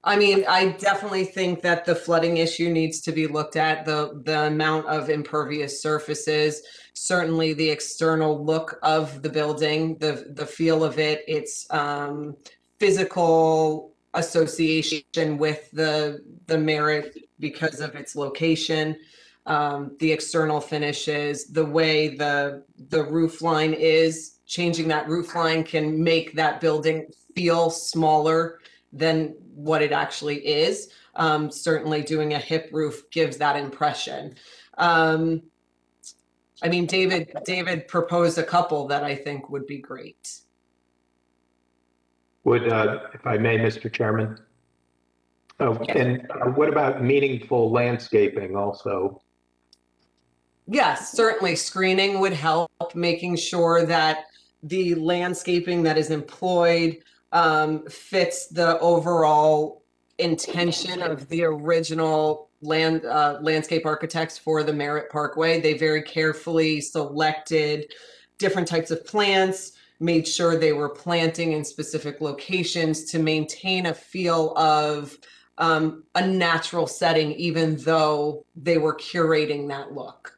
I mean, I definitely think that the flooding issue needs to be looked at, the amount of impervious surfaces, certainly the external look of the building, the feel of it, its physical association with the Merit because of its location. The external finishes, the way the roof line is, changing that roof line can make that building feel smaller than what it actually is. Certainly doing a hip roof gives that impression. I mean, David proposed a couple that I think would be great. Would, if I may, Mr. Chairman? Oh, and what about meaningful landscaping also? Yes, certainly screening would help, making sure that the landscaping that is employed fits the overall intention of the original landscape architects for the Merritt Parkway. They very carefully selected different types of plants, made sure they were planting in specific locations to maintain a feel of a natural setting, even though they were curating that look.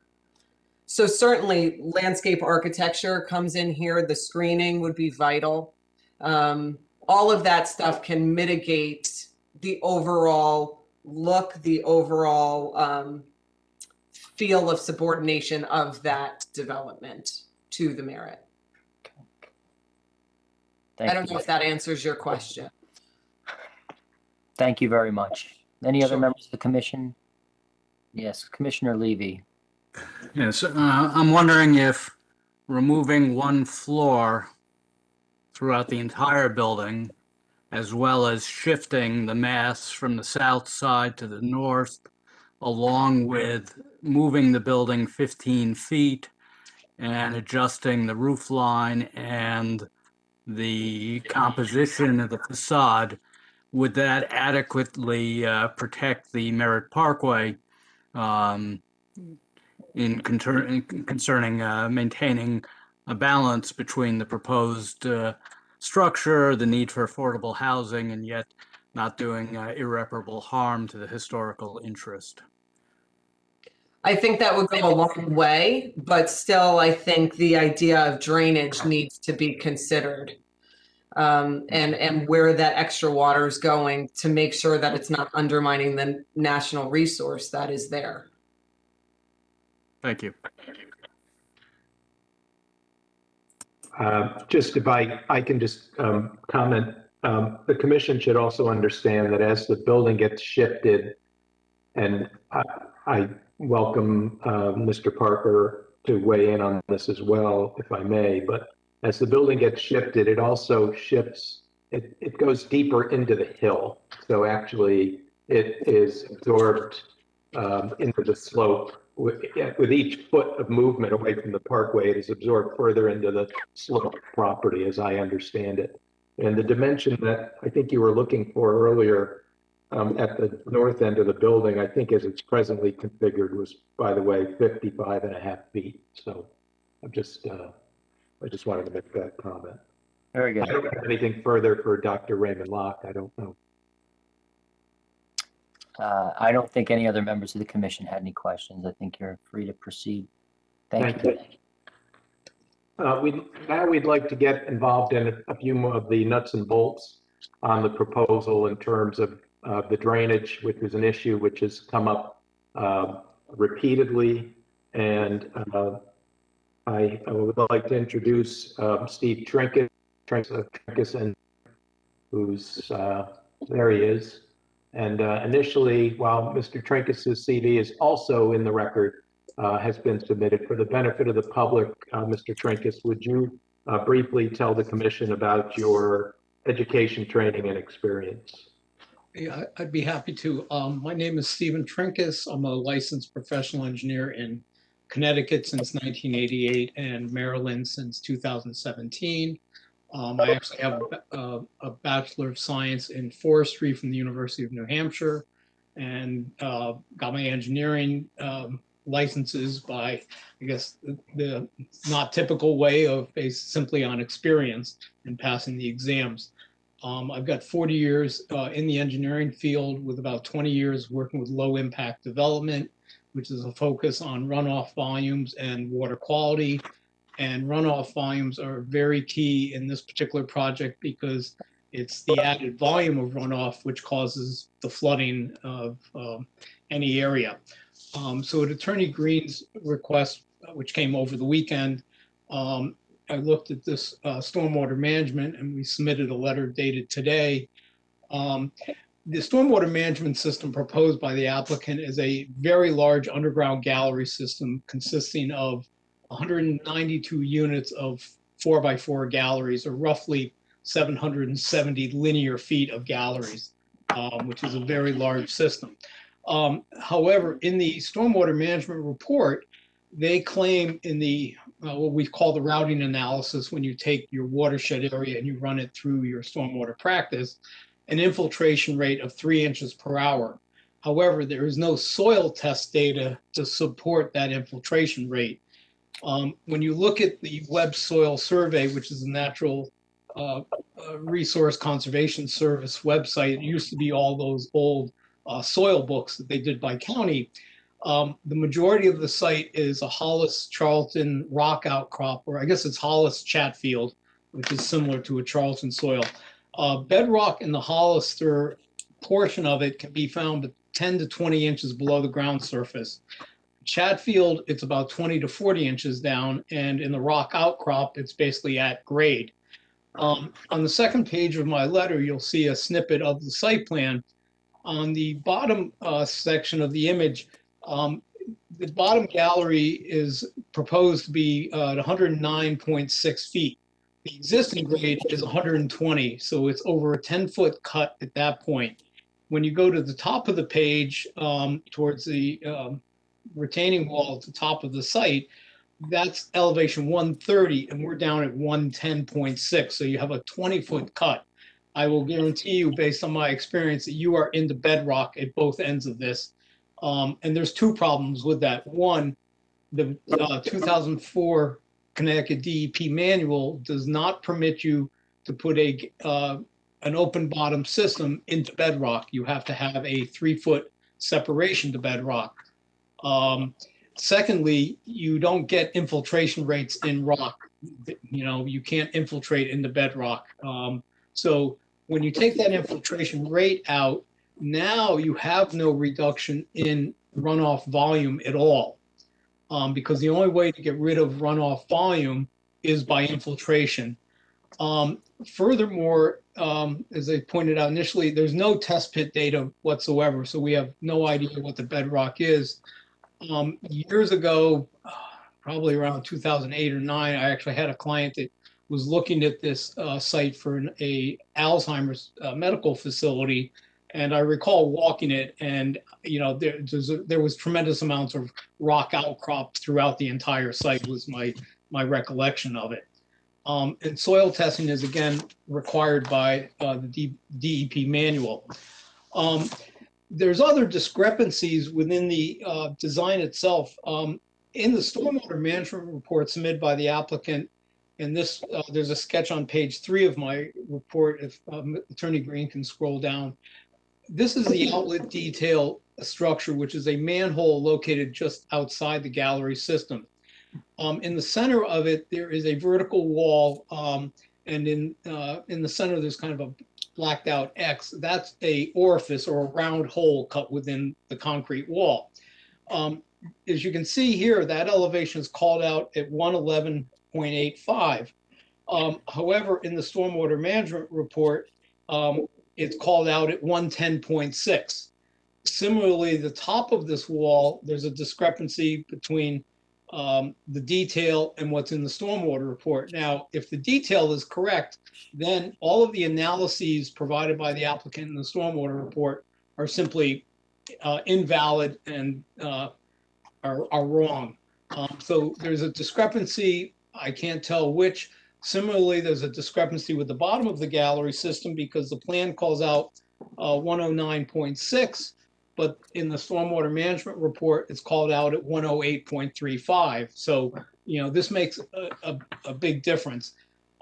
So certainly landscape architecture comes in here. The screening would be vital. All of that stuff can mitigate the overall look, the overall feel of subordination of that development to the Merit. I don't know if that answers your question. Thank you very much. Any other members of the commission? Yes, Commissioner Levy. Yes, I'm wondering if removing one floor throughout the entire building, as well as shifting the mass from the south side to the north, along with moving the building 15 feet and adjusting the roof line and the composition of the facade, would that adequately protect the Merritt Parkway um, concerning maintaining a balance between the proposed structure, the need for affordable housing, and yet not doing irreparable harm to the historical interest? I think that would go a long way, but still, I think the idea of drainage needs to be considered. And where that extra water is going to make sure that it's not undermining the national resource that is there. Thank you. Just if I can just comment, the commission should also understand that as the building gets shifted, and I welcome Mr. Parker to weigh in on this as well, if I may, but as the building gets shifted, it also shifts, it goes deeper into the hill. So actually it is absorbed into the slope. With each foot of movement away from the parkway, it is absorbed further into the slope property, as I understand it. And the dimension that I think you were looking for earlier at the north end of the building, I think as it's presently configured was, by the way, 55.5 feet. So I just wanted to make that comment. Very good. I don't have anything further for Dr. Raymond Locke. I don't know. I don't think any other members of the commission had any questions. I think you're free to proceed. Thank you. We'd like to get involved in a few more of the nuts and bolts on the proposal in terms of the drainage, which is an issue which has come up repeatedly. And I would like to introduce Steve Trinkus, who's there he is. And initially, while Mr. Trinkus's CV is also in the record, has been submitted for the benefit of the public, Mr. Trinkus, would you briefly tell the commission about your education, training, and experience? Yeah, I'd be happy to. My name is Stephen Trinkus. I'm a licensed professional engineer in Connecticut since 1988 and Maryland since 2017. I actually have a Bachelor of Science in Forestry from the University of New Hampshire, and got my engineering licenses by, I guess, the not typical way of based simply on experience and passing the exams. I've got 40 years in the engineering field with about 20 years working with low impact development, which is a focus on runoff volumes and water quality. And runoff volumes are very key in this particular project because it's the added volume of runoff which causes the flooding of any area. So at Attorney Green's request, which came over the weekend, I looked at this stormwater management and we submitted a letter dated today. The stormwater management system proposed by the applicant is a very large underground gallery system consisting of 192 units of 4x4 galleries, or roughly 770 linear feet of galleries, which is a very large system. However, in the stormwater management report, they claim in the what we call the routing analysis, when you take your watershed area and you run it through your stormwater practice, an infiltration rate of 3 inches per hour. However, there is no soil test data to support that infiltration rate. When you look at the Web Soil Survey, which is a Natural Resource Conservation Service website, it used to be all those old soil books that they did by county. The majority of the site is a Hollis Charlton rock outcrop, or I guess it's Hollis Chatfield, which is similar to a Charlton soil. Bedrock in the Hollister portion of it can be found 10 to 20 inches below the ground surface. Chatfield, it's about 20 to 40 inches down, and in the rock outcrop, it's basically at grade. On the second page of my letter, you'll see a snippet of the site plan. On the bottom section of the image, the bottom gallery is proposed to be at 109.6 feet. The existing grade is 120, so it's over a 10-foot cut at that point. When you go to the top of the page, towards the retaining wall at the top of the site, that's elevation 130, and we're down at 110.6, so you have a 20-foot cut. I will guarantee you, based on my experience, that you are into bedrock at both ends of this. And there's two problems with that. One, the 2004 Connecticut DEP manual does not permit you to put an open bottom system into bedrock. You have to have a 3-foot separation to bedrock. Secondly, you don't get infiltration rates in rock. You know, you can't infiltrate into bedrock. So when you take that infiltration rate out, now you have no reduction in runoff volume at all, because the only way to get rid of runoff volume is by infiltration. Furthermore, as I pointed out initially, there's no test pit data whatsoever, so we have no idea what the bedrock is. Years ago, probably around 2008 or 9, I actually had a client that was looking at this site for a Alzheimer's medical facility, and I recall walking it, and you know there was tremendous amounts of rock outcrop throughout the entire site. Was my recollection of it. And soil testing is again required by the DEP manual. There's other discrepancies within the design itself. In the stormwater management report submitted by the applicant, and this there's a sketch on page 3 of my report, if Attorney Green can scroll down. This is the outlet detail structure, which is a manhole located just outside the gallery system. In the center of it, there is a vertical wall, and in the center, there's kind of a blacked out X. That's a orifice or a round hole cut within the concrete wall. As you can see here, that elevation is called out at 111.85. However, in the stormwater management report, it's called out at 110.6. Similarly, the top of this wall, there's a discrepancy between the detail and what's in the stormwater report. Now, if the detail is correct, then all of the analyses provided by the applicant in the stormwater report are simply invalid and are wrong. So there's a discrepancy. I can't tell which. Similarly, there's a discrepancy with the bottom of the gallery system because the plan calls out 109.6. But in the stormwater management report, it's called out at 108.35. So, you know, this makes a big difference.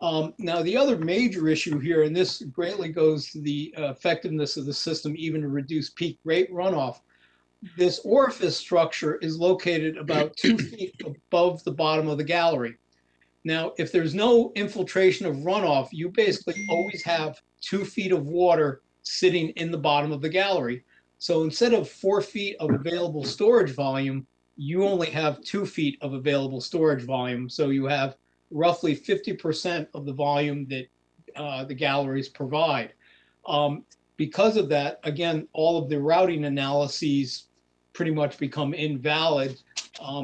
Now, the other major issue here, and this greatly goes to the effectiveness of the system, even to reduce peak rate runoff, this orifice structure is located about 2 feet above the bottom of the gallery. Now, if there's no infiltration of runoff, you basically always have 2 feet of water sitting in the bottom of the gallery. So instead of 4 feet of available storage volume, you only have 2 feet of available storage volume. So you have roughly 50% of the volume that the galleries provide. Because of that, again, all of the routing analyses pretty much become invalid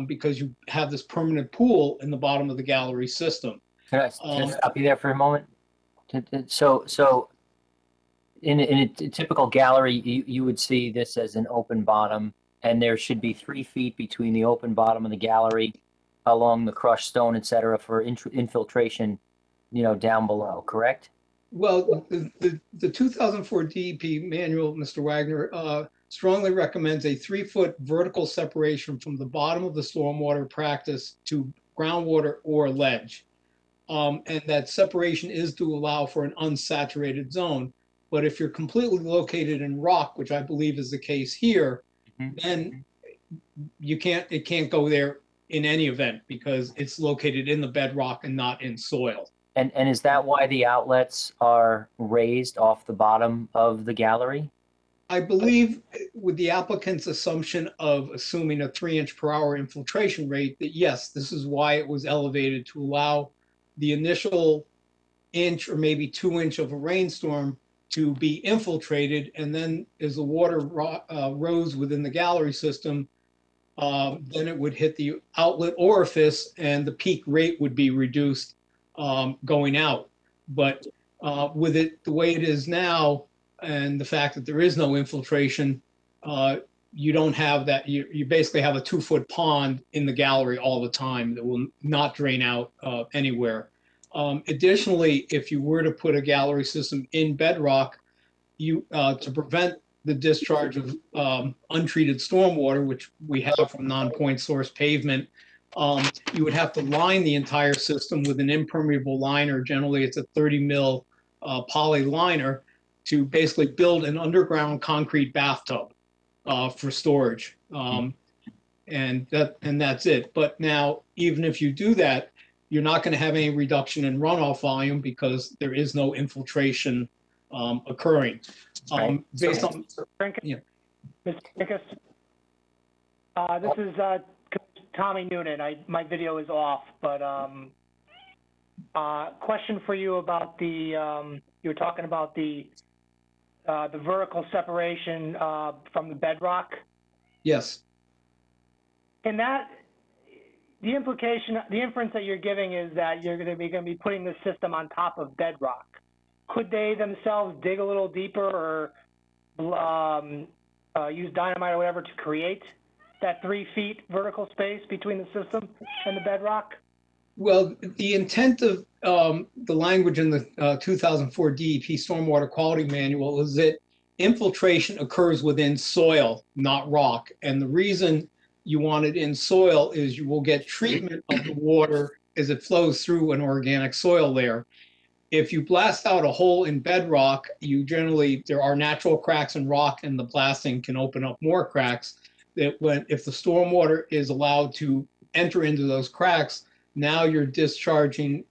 because you have this permanent pool in the bottom of the gallery system. Can I stop you there for a moment? So in a typical gallery, you would see this as an open bottom, and there should be 3 feet between the open bottom of the gallery along the crushed stone, et cetera, for infiltration, you know, down below, correct? Well, the 2004 DEP manual, Mr. Wagner, strongly recommends a 3-foot vertical separation from the bottom of the stormwater practice to groundwater or ledge. And that separation is to allow for an unsaturated zone. But if you're completely located in rock, which I believe is the case here, then it can't go there in any event because it's located in the bedrock and not in soil. And is that why the outlets are raised off the bottom of the gallery? I believe with the applicant's assumption of assuming a 3-inch per hour infiltration rate, that yes, this is why it was elevated to allow the initial inch or maybe 2 inch of a rainstorm to be infiltrated. And then as the water rose within the gallery system, then it would hit the outlet orifice and the peak rate would be reduced going out. But with it the way it is now and the fact that there is no infiltration, you don't have that. You basically have a 2-foot pond in the gallery all the time that will not drain out anywhere. Additionally, if you were to put a gallery system in bedrock, to prevent the discharge of untreated stormwater, which we have from non-point source pavement, you would have to line the entire system with an impermeable liner. Generally, it's a 30 mil poly liner to basically build an underground concrete bathtub for storage. And that's it. But now, even if you do that, you're not going to have any reduction in runoff volume because there is no infiltration occurring. Based on, yeah. Mr. Pincus, this is Tommy Noonan. My video is off, but question for you about the you were talking about the vertical separation from the bedrock. Yes. And that the inference that you're giving is that you're going to be putting the system on top of bedrock. Could they themselves dig a little deeper or use dynamite or whatever to create that 3 feet vertical space between the system and the bedrock? Well, the intent of the language in the 2004 DEP Stormwater Quality Manual is that infiltration occurs within soil, not rock. And the reason you want it in soil is you will get treatment of the water as it flows through an organic soil layer. If you blast out a hole in bedrock, there are natural cracks in rock and the blasting can open up more cracks. If the stormwater is allowed to enter into those cracks, now you're discharging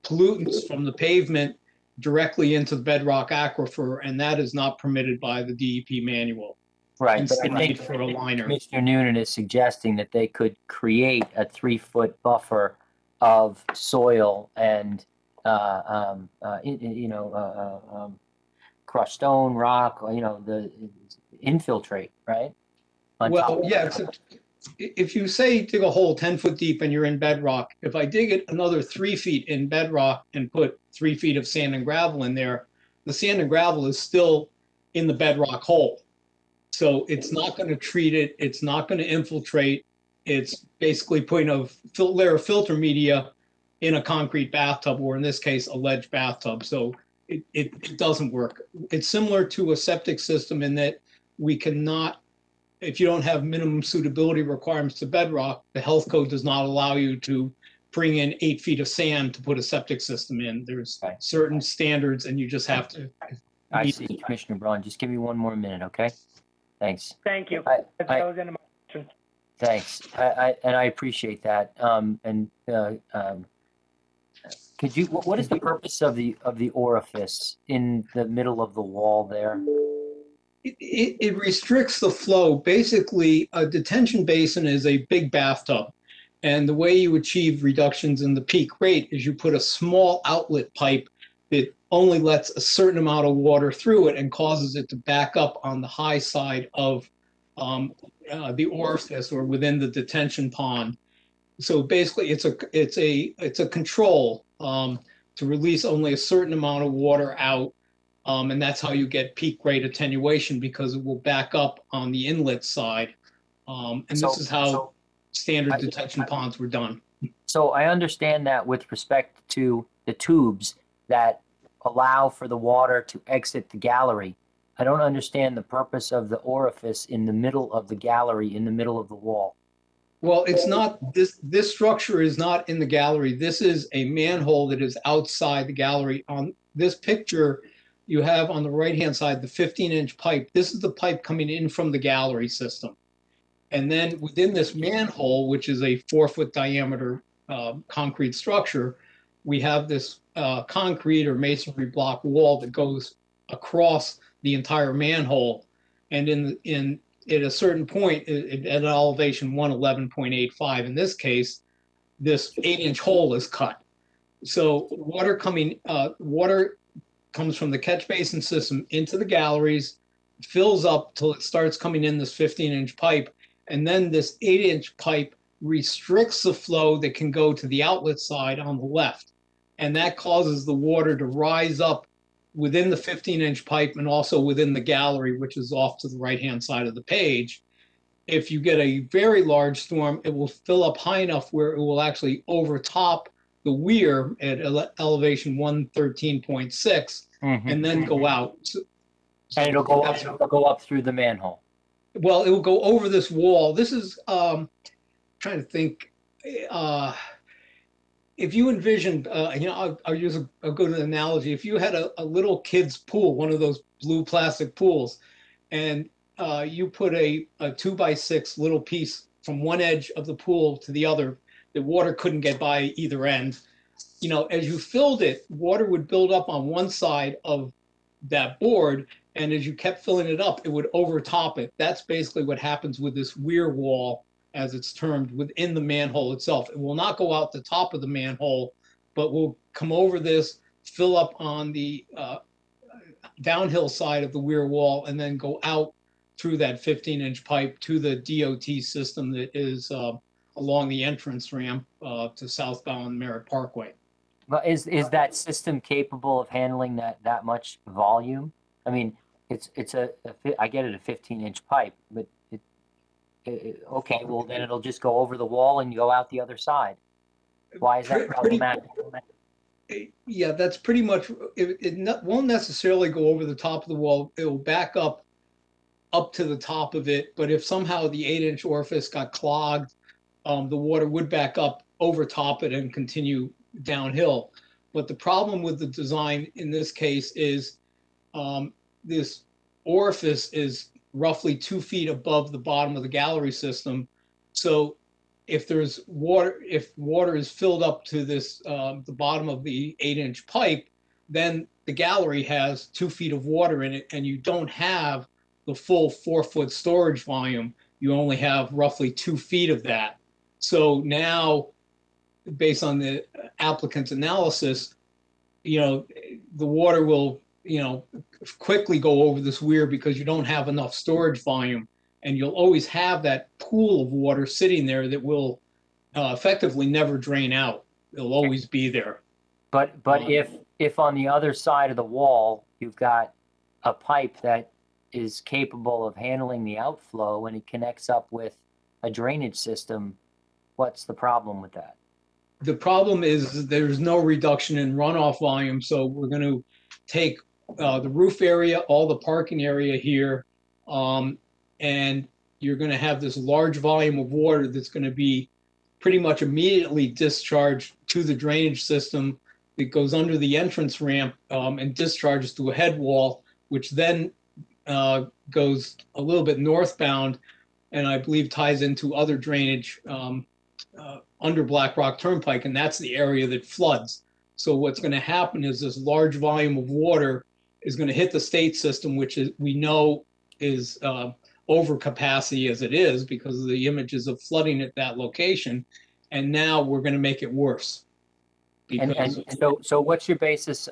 pollutants from the pavement directly into the bedrock aquifer, and that is not permitted by the DEP manual. Right, Hence but the need for a liner. Commissioner Noonan is suggesting that they could create a 3-foot buffer of soil and crushed stone, rock, infiltrate, right? Well, yeah, except if you say dig a hole 10 foot deep and you're in bedrock, if I dig it another 3 feet in bedrock and put 3 feet of sand and gravel in there, the sand and gravel is still in the bedrock hole. So it's not going to treat it. It's not going to infiltrate. It's basically putting a layer of filter media in a concrete bathtub, or in this case, a ledge bathtub. So it doesn't work. It's similar to a septic system in that we cannot, if you don't have minimum suitability requirements to bedrock, the health code does not allow you to bring in 8 feet of sand to put a septic system in. There's certain standards and you just have to. I see, Commissioner Braun. Just give me 1 more minute, okay? Thanks. Thank you. That was into my question. Thanks. I appreciate that. Could you? What is the purpose of the orifice in the middle of the wall there? It restricts the flow. Basically, a detention basin is a big bathtub. And the way you achieve reductions in the peak rate is you put a small outlet pipe that only lets a certain amount of water through it and causes it to back up on the high side of the orifice or within the detention pond. So basically, it's a control to release only a certain amount of water out. And that's how you get peak rate attenuation, because it will back up on the inlet side. This is how standard detention ponds were done. So I understand that with respect to the tubes that allow for the water to exit the gallery. I don't understand the purpose of the orifice in the middle of the gallery, in the middle of the wall. Well, it's not, this structure is not in the gallery. This is a manhole that is outside the gallery. On this picture, you have on the right-hand side, the 15-inch pipe. This is the pipe coming in from the gallery system. And then within this manhole, which is a 4-foot diameter concrete structure, we have this concrete or masonry block wall that goes across the entire manhole. And at a certain point, at an elevation 111.85, in this case, this 8-inch hole is cut. So water comes from the catch basin system into the galleries, fills up till it starts coming in this 15-inch pipe, And then this 8-inch pipe restricts the flow that can go to the outlet side on the left. And that causes the water to rise up within the 15-inch pipe and also within the gallery, which is off to the right-hand side of the page. If you get a very large storm, it will fill up high enough where it will actually overtop the weir at elevation 113.6 and then go out. And it'll go up through the manhole. Well, it will go over this wall. This is trying to think. If you envisioned, I'll use a good analogy. If you had a little kid's pool, one of those blue plastic pools, and you put a 2x6 little piece from one edge of the pool to the other, the water couldn't get by either end. As you filled it, water would build up on one side of that board, and as you kept filling it up, it would overtop it. That's basically what happens with this weir wall, as it's termed, within the manhole itself. It will not go out the top of the manhole, but will come over this, fill up on the downhill side of the weir wall, and then go out through that 15-inch pipe to the DOT system that is along the entrance ramp to southbound Merritt Parkway. Well, is that system capable of handling that much volume? I mean, I get it, a 15-inch pipe, but okay, well then it'll just go over the wall and go out the other side. Why is that problematic? Yeah, that's pretty much, it won't necessarily go over the top of the wall. It will back up to the top of it, but if somehow the 8-inch orifice got clogged, the water would back up over top it and continue downhill. But the problem with the design in this case is this orifice is roughly 2 feet above the bottom of the gallery system. So if water is filled up to this the bottom of the 8-inch pipe, then the gallery has 2 feet of water in it, and you don't have the full 4-foot storage volume. You only have roughly 2 feet of that. So now, based on the applicant's analysis, the water will, quickly go over this weir because you don't have enough storage volume, and you'll always have that pool of water sitting there that will effectively never drain out. It'll always be there. But if on the other side of the wall you've got a pipe that is capable of handling the outflow and it connects up with a drainage system, what's the problem with that? The problem is there's no reduction in runoff volume, so we're going to take the roof area, all the parking area here, and you're going to have this large volume of water that's going to be pretty much immediately discharged to the drainage system that goes under the entrance ramp and discharges to a head wall, which then goes a little bit northbound, and I believe ties into other drainage under Blackrock Turnpike, and that's the area that floods. So what's going to happen is this large volume of water is going to hit the state system, which we know is over capacity as it is because of the images of flooding at that location, and now we're going to make it worse. And so what's your basis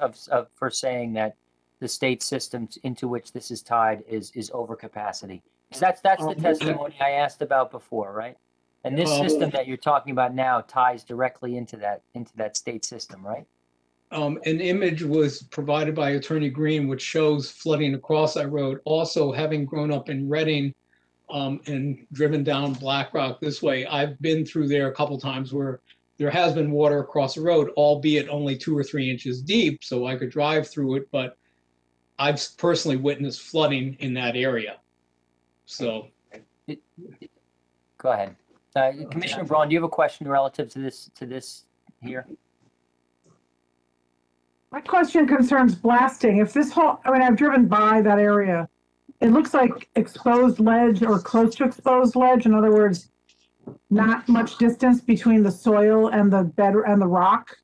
for saying that the state system into which this is tied is over capacity? Because that's the testimony I asked about before, right? And this system that you're talking about now ties directly into that state system, right? An image was provided by Attorney Green, which shows flooding across that road. Also, having grown up in Reading and driven down Blackrock this way, I've been through there a couple times where there has been water across the road, albeit only 2 or 3 inches deep, so I could drive through it, but I've personally witnessed flooding in that area. So. Go ahead. Commissioner Braun, do you have a question relative to this here? My question concerns blasting. If this whole, I've driven by that area. It looks like exposed ledge or close to exposed ledge. In other words, not much distance between the soil and the bed and the rock.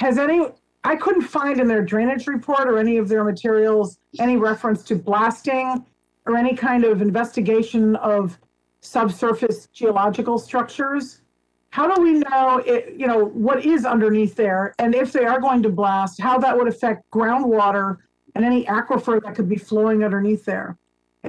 I couldn't find in their drainage report or any of their materials any reference to blasting or any kind of investigation of subsurface geological structures. How do we know, what is underneath there? And if they are going to blast, how that would affect groundwater and any aquifer that could be flowing underneath there?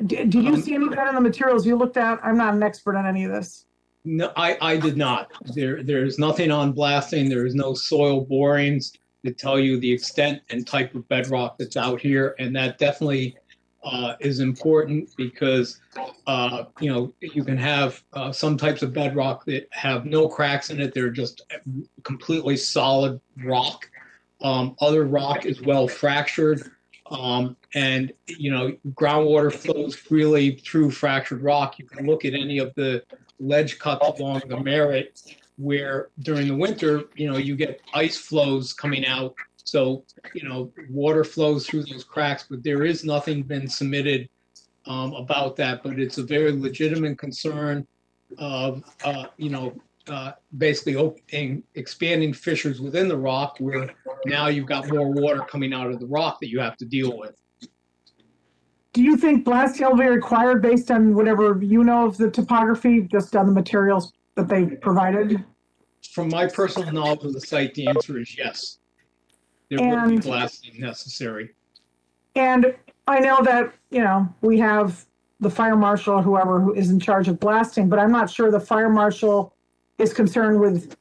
Do you see any of that in the materials you looked at? I'm not an expert on any of this. No, I did not. There's nothing on blasting. There is no soil borings that tell you the extent and type of bedrock that's out here, and that definitely is important because you can have some types of bedrock that have no cracks in it. They're just completely solid rock. Other rock is well fractured, and groundwater flows freely through fractured rock. You can look at any of the ledge cuts along the Merritt where during the winter, you get ice flows coming out. So, water flows through those cracks, but there is nothing been submitted about that. But it's a very legitimate concern of, basically expanding fissures within the rock where now you've got more water coming out of the rock that you have to deal with. Do you think blasting will be required based on whatever you know of the topography, just on the materials that they provided? From my personal knowledge of the site, the answer is yes. There will be blasting necessary. And I know that, we have the fire marshal, whoever who is in charge of blasting, but I'm not sure the fire marshal is concerned with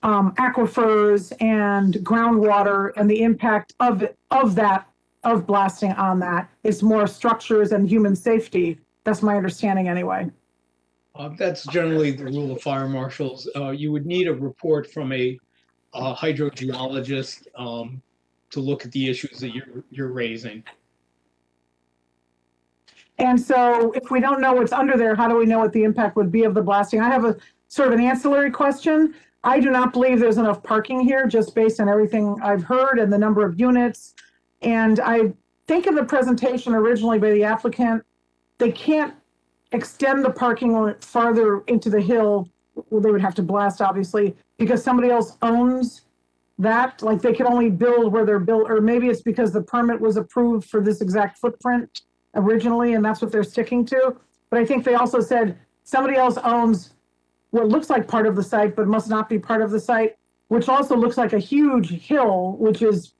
aquifers and groundwater and the impact of blasting on that. It's more structures and human safety. That's my understanding anyway. That's generally the rule of fire marshals. You would need a report from a hydrogeologist to look at the issues that you're raising. And so if we don't know what's under there, how do we know what the impact would be of the blasting? I have a sort of an ancillary question. I do not believe there's enough parking here, just based on everything I've heard and the number of units. And I think in the presentation originally by the applicant, they can't extend the parking farther into the hill. Well, they would have to blast, obviously, because somebody else owns that. Like they can only build where they're built, or maybe it's because the permit was approved for this exact footprint originally, and that's what they're sticking to. But I think they also said somebody else owns what looks like part of the site, but must not be part of the site, which also looks like a huge hill, which is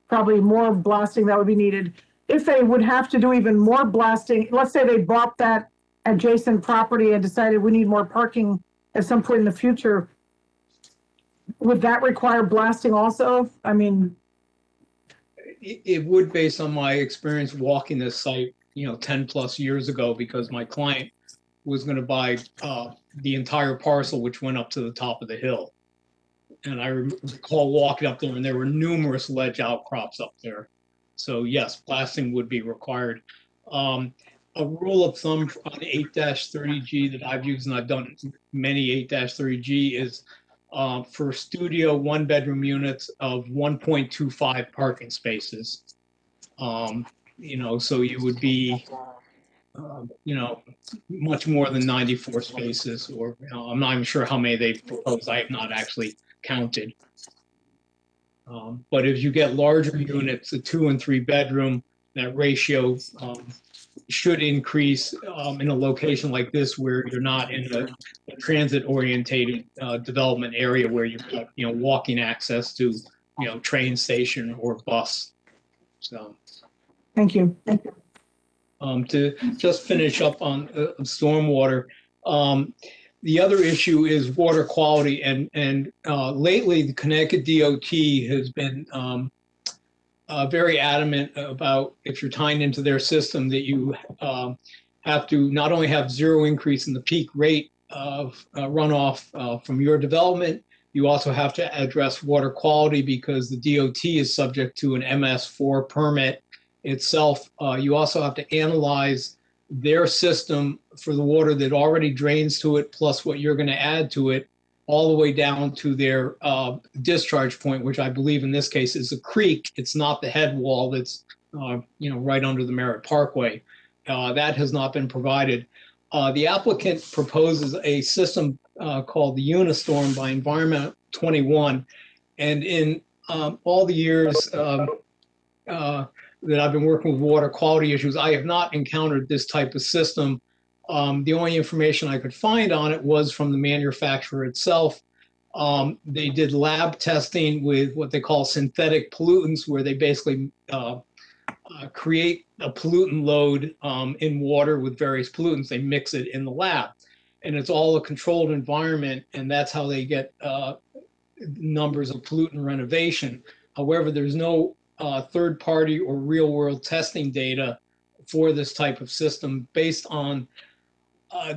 probably more blasting that would be needed. If they would have to do even more blasting, let's say they bought that adjacent property and decided we need more parking at some point in the future, would that require blasting also? I mean, it would, based on my experience walking this site, 10 plus years ago, because my client was going to buy the entire parcel, which went up to the top of the hill. And I recall walking up there and there were numerous ledge outcrops up there. So yes, blasting would be required. A rule of thumb on 8-30G that I've used, and I've done many 8-30G, is for studio 1-bedroom units of 1.25 parking spaces. So you would be, much more than 94 spaces, or I'm not even sure how many they propose. I have not actually counted. But if you get larger units, a 2- and 3-bedroom, that ratio should increase in a location like this where you're not in a transit-orientated development area where you've got walking access to train station or bus. So, thank you. To just finish up on stormwater, the other issue is water quality, and lately the Connecticut DOT has been very adamant about, if you're tying into their system, that you have to not only have zero increase in the peak rate of runoff from your development, you also have to address water quality, because the DOT is subject to an MS4 permit itself. You also have to analyze their system for the water that already drains to it, plus what you're going to add to it, all the way down to their discharge point, which I believe in this case is a creek. It's not the head wall that's right under the Merritt Parkway. That has not been provided. The applicant proposes a system called the Unistorm by Environment 21, and in all the years that I've been working with water quality issues, I have not encountered this type of system. The only information I could find on it was from the manufacturer itself. They did lab testing with what they call synthetic pollutants, where they basically create a pollutant load in water with various pollutants. They mix it in the lab, and it's all a controlled environment, and that's how they get numbers of pollutant renovation. However, there's no third-party or real-world testing data for this type of system. Based on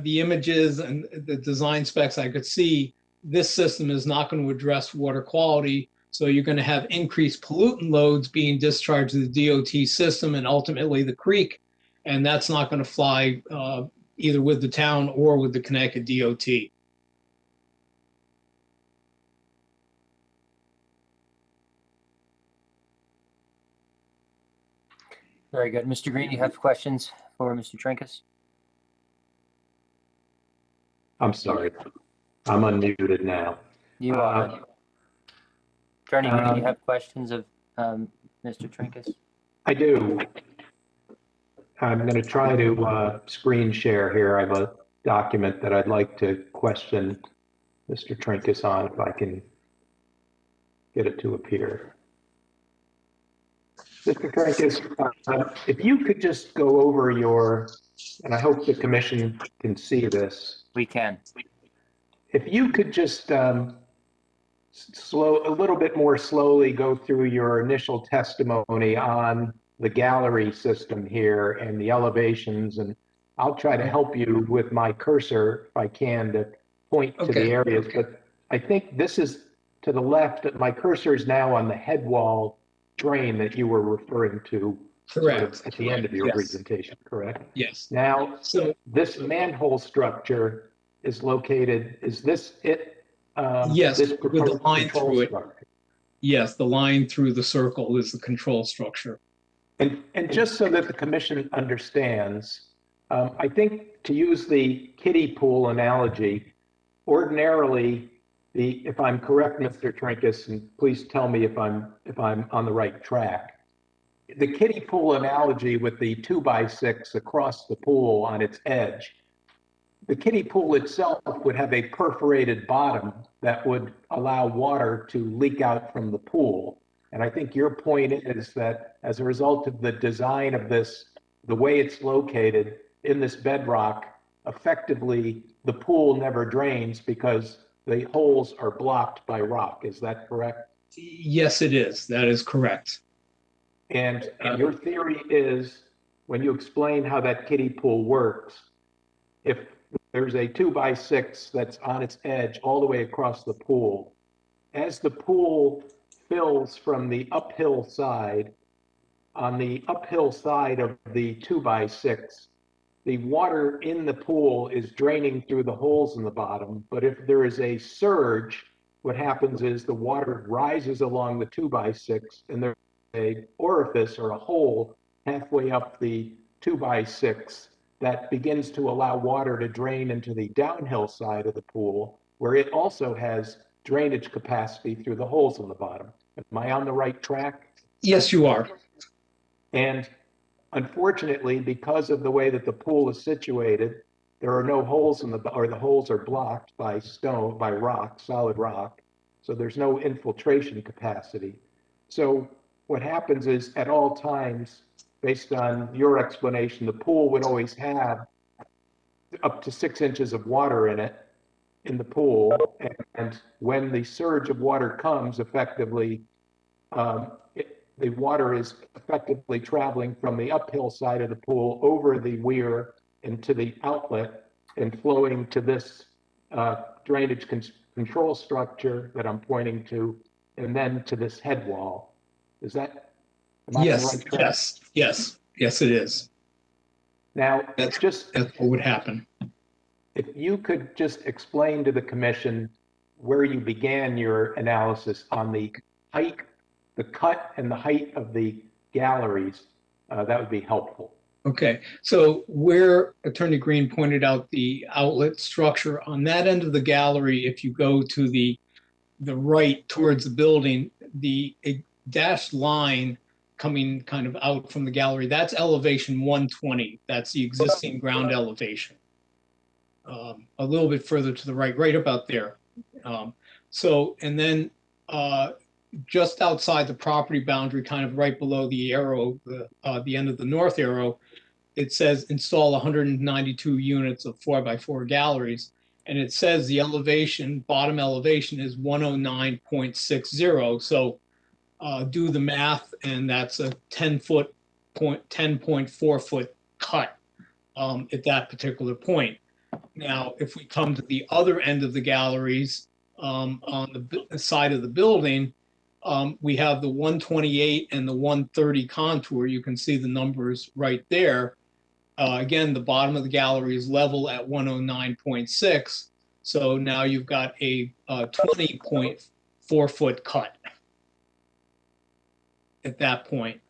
the images and the design specs I could see, this system is not going to address water quality. So you're going to have increased pollutant loads being discharged to the DOT system and ultimately the creek. And that's not going to fly either with the town or with the Connecticut DOT. Very good. Mr. Green, you have questions for Mr. Trinkus? I'm sorry. I'm unmuted now. You are. Attorney Green, you have questions of Mr. Trinkus? I do. I'm going to try to screen share here. I have a document that I'd like to question Mr. Trinkus on, if I can get it to appear. Mr. Trinkus, if you could just go over your, and I hope the commission can see this. We can. If you could just a little bit more slowly go through your initial testimony on the gallery system here and the elevations, and I'll try to help you with my cursor if I can to point to the areas. But I think this is to the left. My cursor is now on the head wall drain that you were referring to. Correct. At the end of your presentation, correct? Yes. Now, so this manhole structure is located, is this it? Yes, this with the line through it. Structure? Yes, the line through the circle is the control structure. And just so that the commission understands, I think to use the kiddie pool analogy, ordinarily, if I'm correct, Mr. Trinkus, and please tell me if I'm on the right track. The kiddie pool analogy with the 2x6 across the pool on its edge, the kiddie pool itself would have a perforated bottom that would allow water to leak out from the pool. And I think your point is that as a result of the design of this, the way it's located in this bedrock, effectively the pool never drains because the holes are blocked by rock. Is that correct? Yes, it is. That is correct. And your theory is, when you explain how that kiddie pool works, if there's a 2x6 that's on its edge all the way across the pool, as the pool fills from the uphill side, on the uphill side of the 2x6, the water in the pool is draining through the holes in the bottom. But if there is a surge, what happens is the water rises along the 2x6 and there's a orifice or a hole halfway up the 2x6 that begins to allow water to drain into the downhill side of the pool, where it also has drainage capacity through the holes in the bottom. Am I on the right track? Yes, you are. And unfortunately, because of the way that the pool is situated, there are no holes in or the holes are blocked by stone, by rock, solid rock. So there's no infiltration capacity. So what happens is at all times, based on your explanation, the pool would always have up to 6 inches of water in it, in the pool. And when the surge of water comes, effectively, the water is effectively traveling from the uphill side of the pool over the weir into the outlet and flowing to this drainage control structure that I'm pointing to, and then to this head wall. Is that? Yes, yes, it is. Now, that's what would happen. If you could just explain to the commission where you began your analysis on the height, the cut and the height of the galleries, that would be helpful. Okay, so where Attorney Green pointed out the outlet structure, on that end of the gallery, if you go to the right towards the building, the dashed line coming kind of out from the gallery, that's elevation 120. That's the existing ground elevation. A little bit further to the right, right about there. And then just outside the property boundary, kind of right below the arrow, the end of the north arrow, it says install 192 units of 4x4 galleries. And it says the elevation, bottom elevation is 109.60. So do the math, and that's a 10.4 foot cut at that particular point. Now, if we come to the other end of the galleries on the side of the building, we have the 128 and the 130 contour. You can see the numbers right there. Again, the bottom of the gallery is level at 109.6. So now you've got a 20.4 foot cut at that point.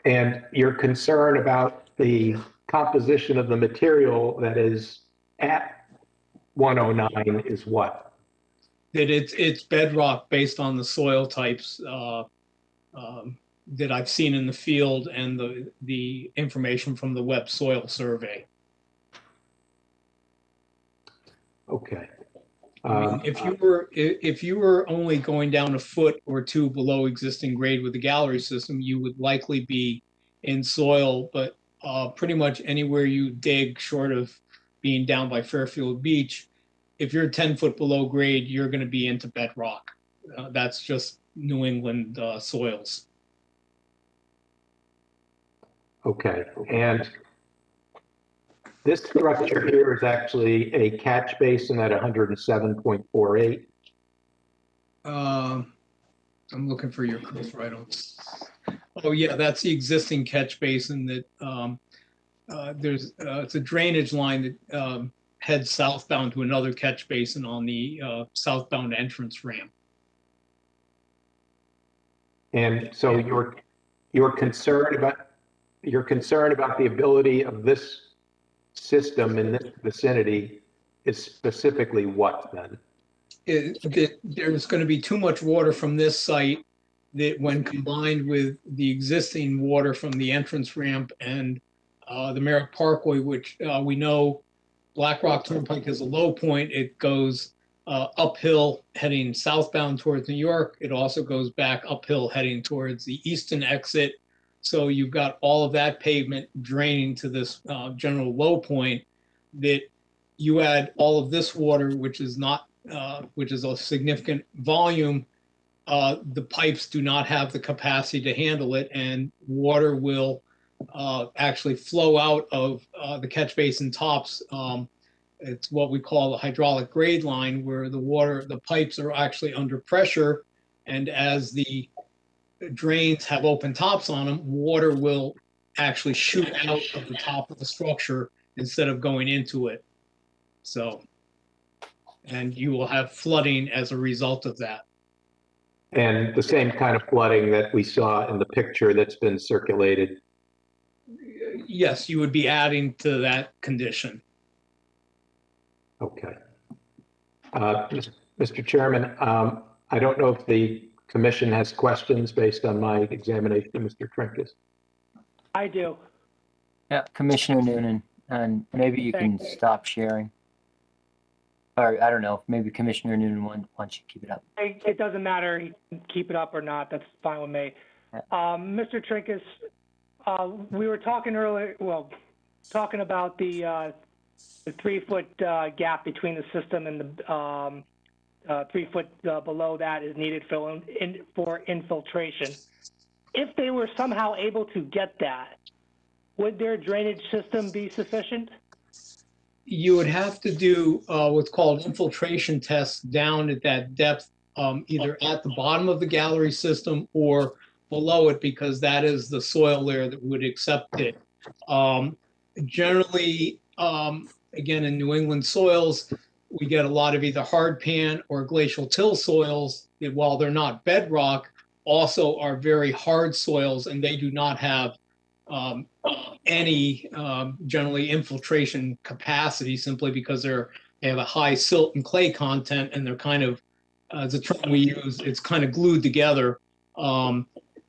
And your concern about the composition of the material that is at 109 is what? That it's bedrock based on the soil types that I've seen in the field and the information from the web soil survey. Okay. I mean, if you were only going down a foot or two below existing grade with the gallery system, you would likely be in soil, but pretty much anywhere you dig short of being down by Fairfield Beach, if you're 10 foot below grade, you're going to be into bedrock. That's just New England soils. Okay. And this structure here is actually a catch basin at 107.48. I'm looking for your proof. I don't. Oh yeah, that's the existing catch basin that it's a drainage line that heads southbound to another catch basin on the southbound entrance ramp. And so you're concerned about the ability of this system in this vicinity is specifically what then? There's going to be too much water from this site that when combined with the existing water from the entrance ramp and the Merritt Parkway, which we know Blackrock Turnpike is a low point. It goes uphill heading southbound towards New York. It also goes back uphill heading towards the eastern exit. So you've got all of that pavement draining to this general low point. That you add all of this water, which is a significant volume. The pipes do not have the capacity to handle it, and water will actually flow out of the catch basin tops. It's what we call the hydraulic grade line, where the pipes are actually under pressure, and as the drains have open tops on them, water will actually shoot out of the top of the structure instead of going into it. So, and you will have flooding as a result of that. And the same kind of flooding that we saw in the picture that's been circulated. Yes, you would be adding to that condition. Okay. Mr. Chairman, I don't know if the commission has questions based on my examination of Mr. Trinkus. I do. Yeah, Commissioner Noonan, and maybe you can stop sharing. Or I don't know, maybe Commissioner Noonan wants you to keep it up. It doesn't matter, he can keep it up or not, that's fine with me. Yeah. Mr. Trinkus, we were talking earlier, talking about the 3 foot gap between the system and the 3 foot below that is needed for infiltration. If they were somehow able to get that, would their drainage system be sufficient? You would have to do what's called infiltration tests down at that depth, either at the bottom of the gallery system or below it, because that is the soil layer that would accept it. Generally, again, in New England soils, we get a lot of either hard pan or glacial till soils that, while they're not bedrock, also are very hard soils, and they do not have any generally infiltration capacity, simply because they have a high silt and clay content, and they're kind of, as a term we use, it's kind of glued together.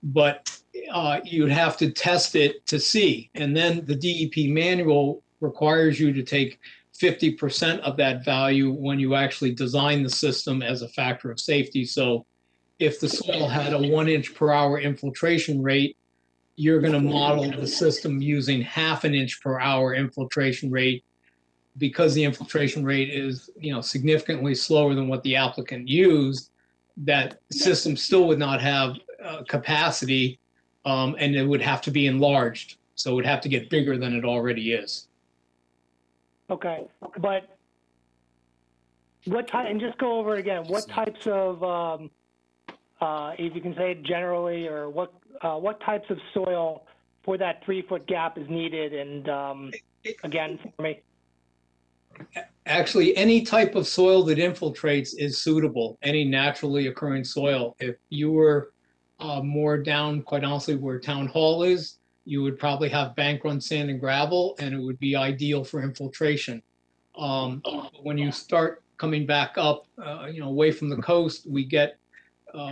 But you'd have to test it to see. And then the DEP manual requires you to take 50% of that value when you actually design the system as a factor of safety. So if the soil had a 1 inch per hour infiltration rate, you're going to model the system using 0.5 inch per hour infiltration rate, because the infiltration rate is, significantly slower than what the applicant used. That system still would not have capacity, and it would have to be enlarged. So it would have to get bigger than it already is. Okay, but what type, and just go over it again, what types of, if you can say it generally, or what types of soil for that 3-foot gap is needed? And again, for me. Actually, any type of soil that infiltrates is suitable, any naturally occurring soil. If you were more down, quite honestly, where Town Hall is, you would probably have bank run sand and gravel, and it would be ideal for infiltration. When you start coming back up, away from the coast, we get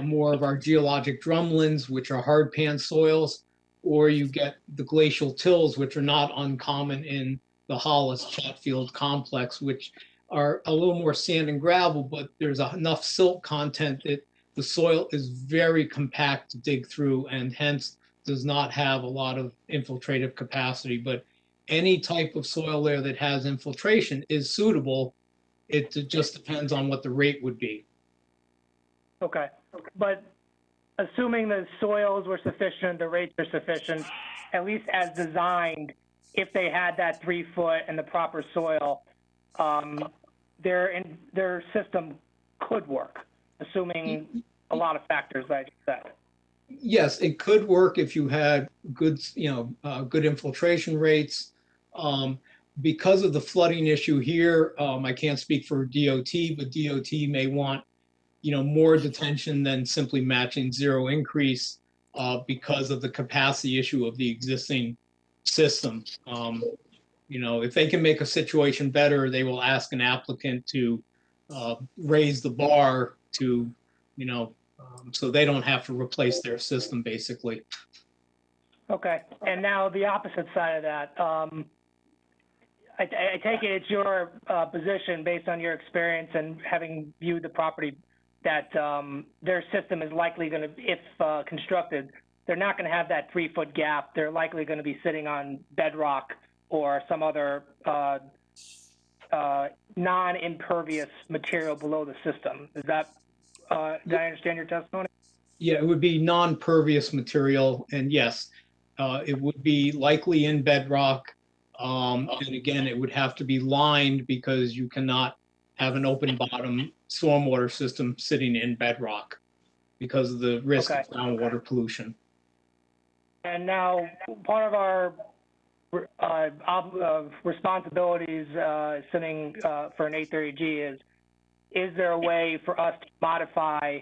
more of our geologic drumlins, which are hard pan soils, or you get the glacial tills, which are not uncommon in the Hollis Chatfield complex, which are a little more sand and gravel, but there's enough silt content that the soil is very compact to dig through, and hence does not have a lot of infiltrative capacity. But any type of soil layer that has infiltration is suitable. It just depends on what the rate would be. Okay, but assuming the soils were sufficient, the rates are sufficient, at least as designed, if they had that 3-foot and the proper soil, their system could work, assuming a lot of factors that I just said. Yes, it could work if you had good, good infiltration rates. Because of the flooding issue here, I can't speak for DOT, but DOT may want, more detention than simply matching zero increase because of the capacity issue of the existing system. If they can make a situation better, they will ask an applicant to raise the bar to, so they don't have to replace their system, basically. Okay, and now the opposite side of that. I take it it's your position, based on your experience and having viewed the property, that their system is likely going to, if constructed, they're not going to have that 3-foot gap. They're likely going to be sitting on bedrock or some other non-impervious material below the system. Is that, did I understand your testimony? Yeah, it would be non-pervious material, and yes, it would be likely in bedrock. And again, it would have to be lined, because you cannot have an open bottom stormwater system sitting in bedrock because of the risk of groundwater pollution. And now, part of our responsibilities sitting for an 830G is there a way for us to modify,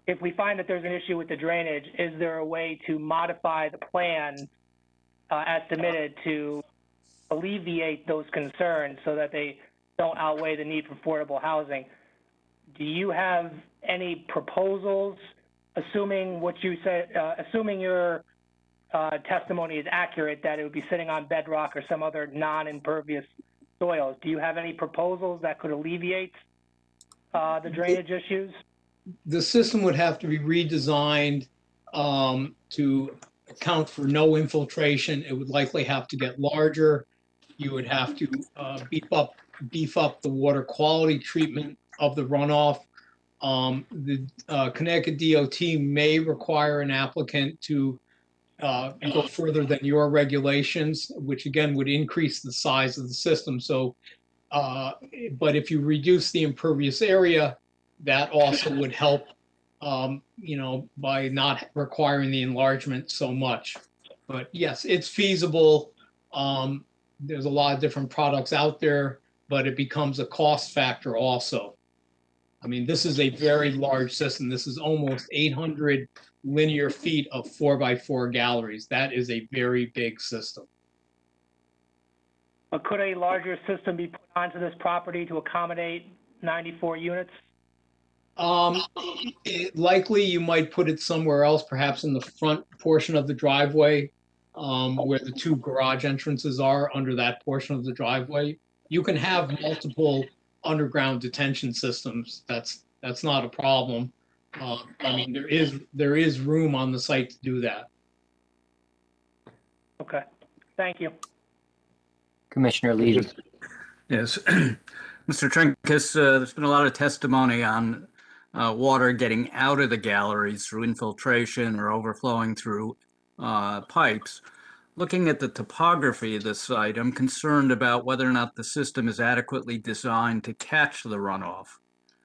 if we find that there's an issue with the drainage, is there a way to modify the plan as submitted to alleviate those concerns so that they don't outweigh the need for affordable housing? Do you have any proposals, assuming what you said, assuming your testimony is accurate, that it would be sitting on bedrock or some other non-impervious soils? Do you have any proposals that could alleviate the drainage issues? The system would have to be redesigned to account for no infiltration. It would likely have to get larger. You would have to beef up the water quality treatment of the runoff. The Connecticut DOT may require an applicant to go further than your regulations, which again would increase the size of the system. So, but if you reduce the impervious area, that also would help, by not requiring the enlargement so much. But yes, it's feasible. There's a lot of different products out there, but it becomes a cost factor also. I mean, this is a very large system. This is almost 800 linear feet of 4x4 galleries. That is a very big system. But could a larger system be put onto this property to accommodate 94 units? Likely you might put it somewhere else, perhaps in the front portion of the driveway, where the two garage entrances are, under that portion of the driveway. you can have multiple underground detention systems. That's not a problem. I mean, there is room on the site to do that. Okay, thank you. Commissioner Levy. Yes, Mr. Trinkus, there's been a lot of testimony on water getting out of the galleries through infiltration or overflowing through pipes. Looking at the topography of the site, I'm concerned about whether or not the system is adequately designed to catch the runoff.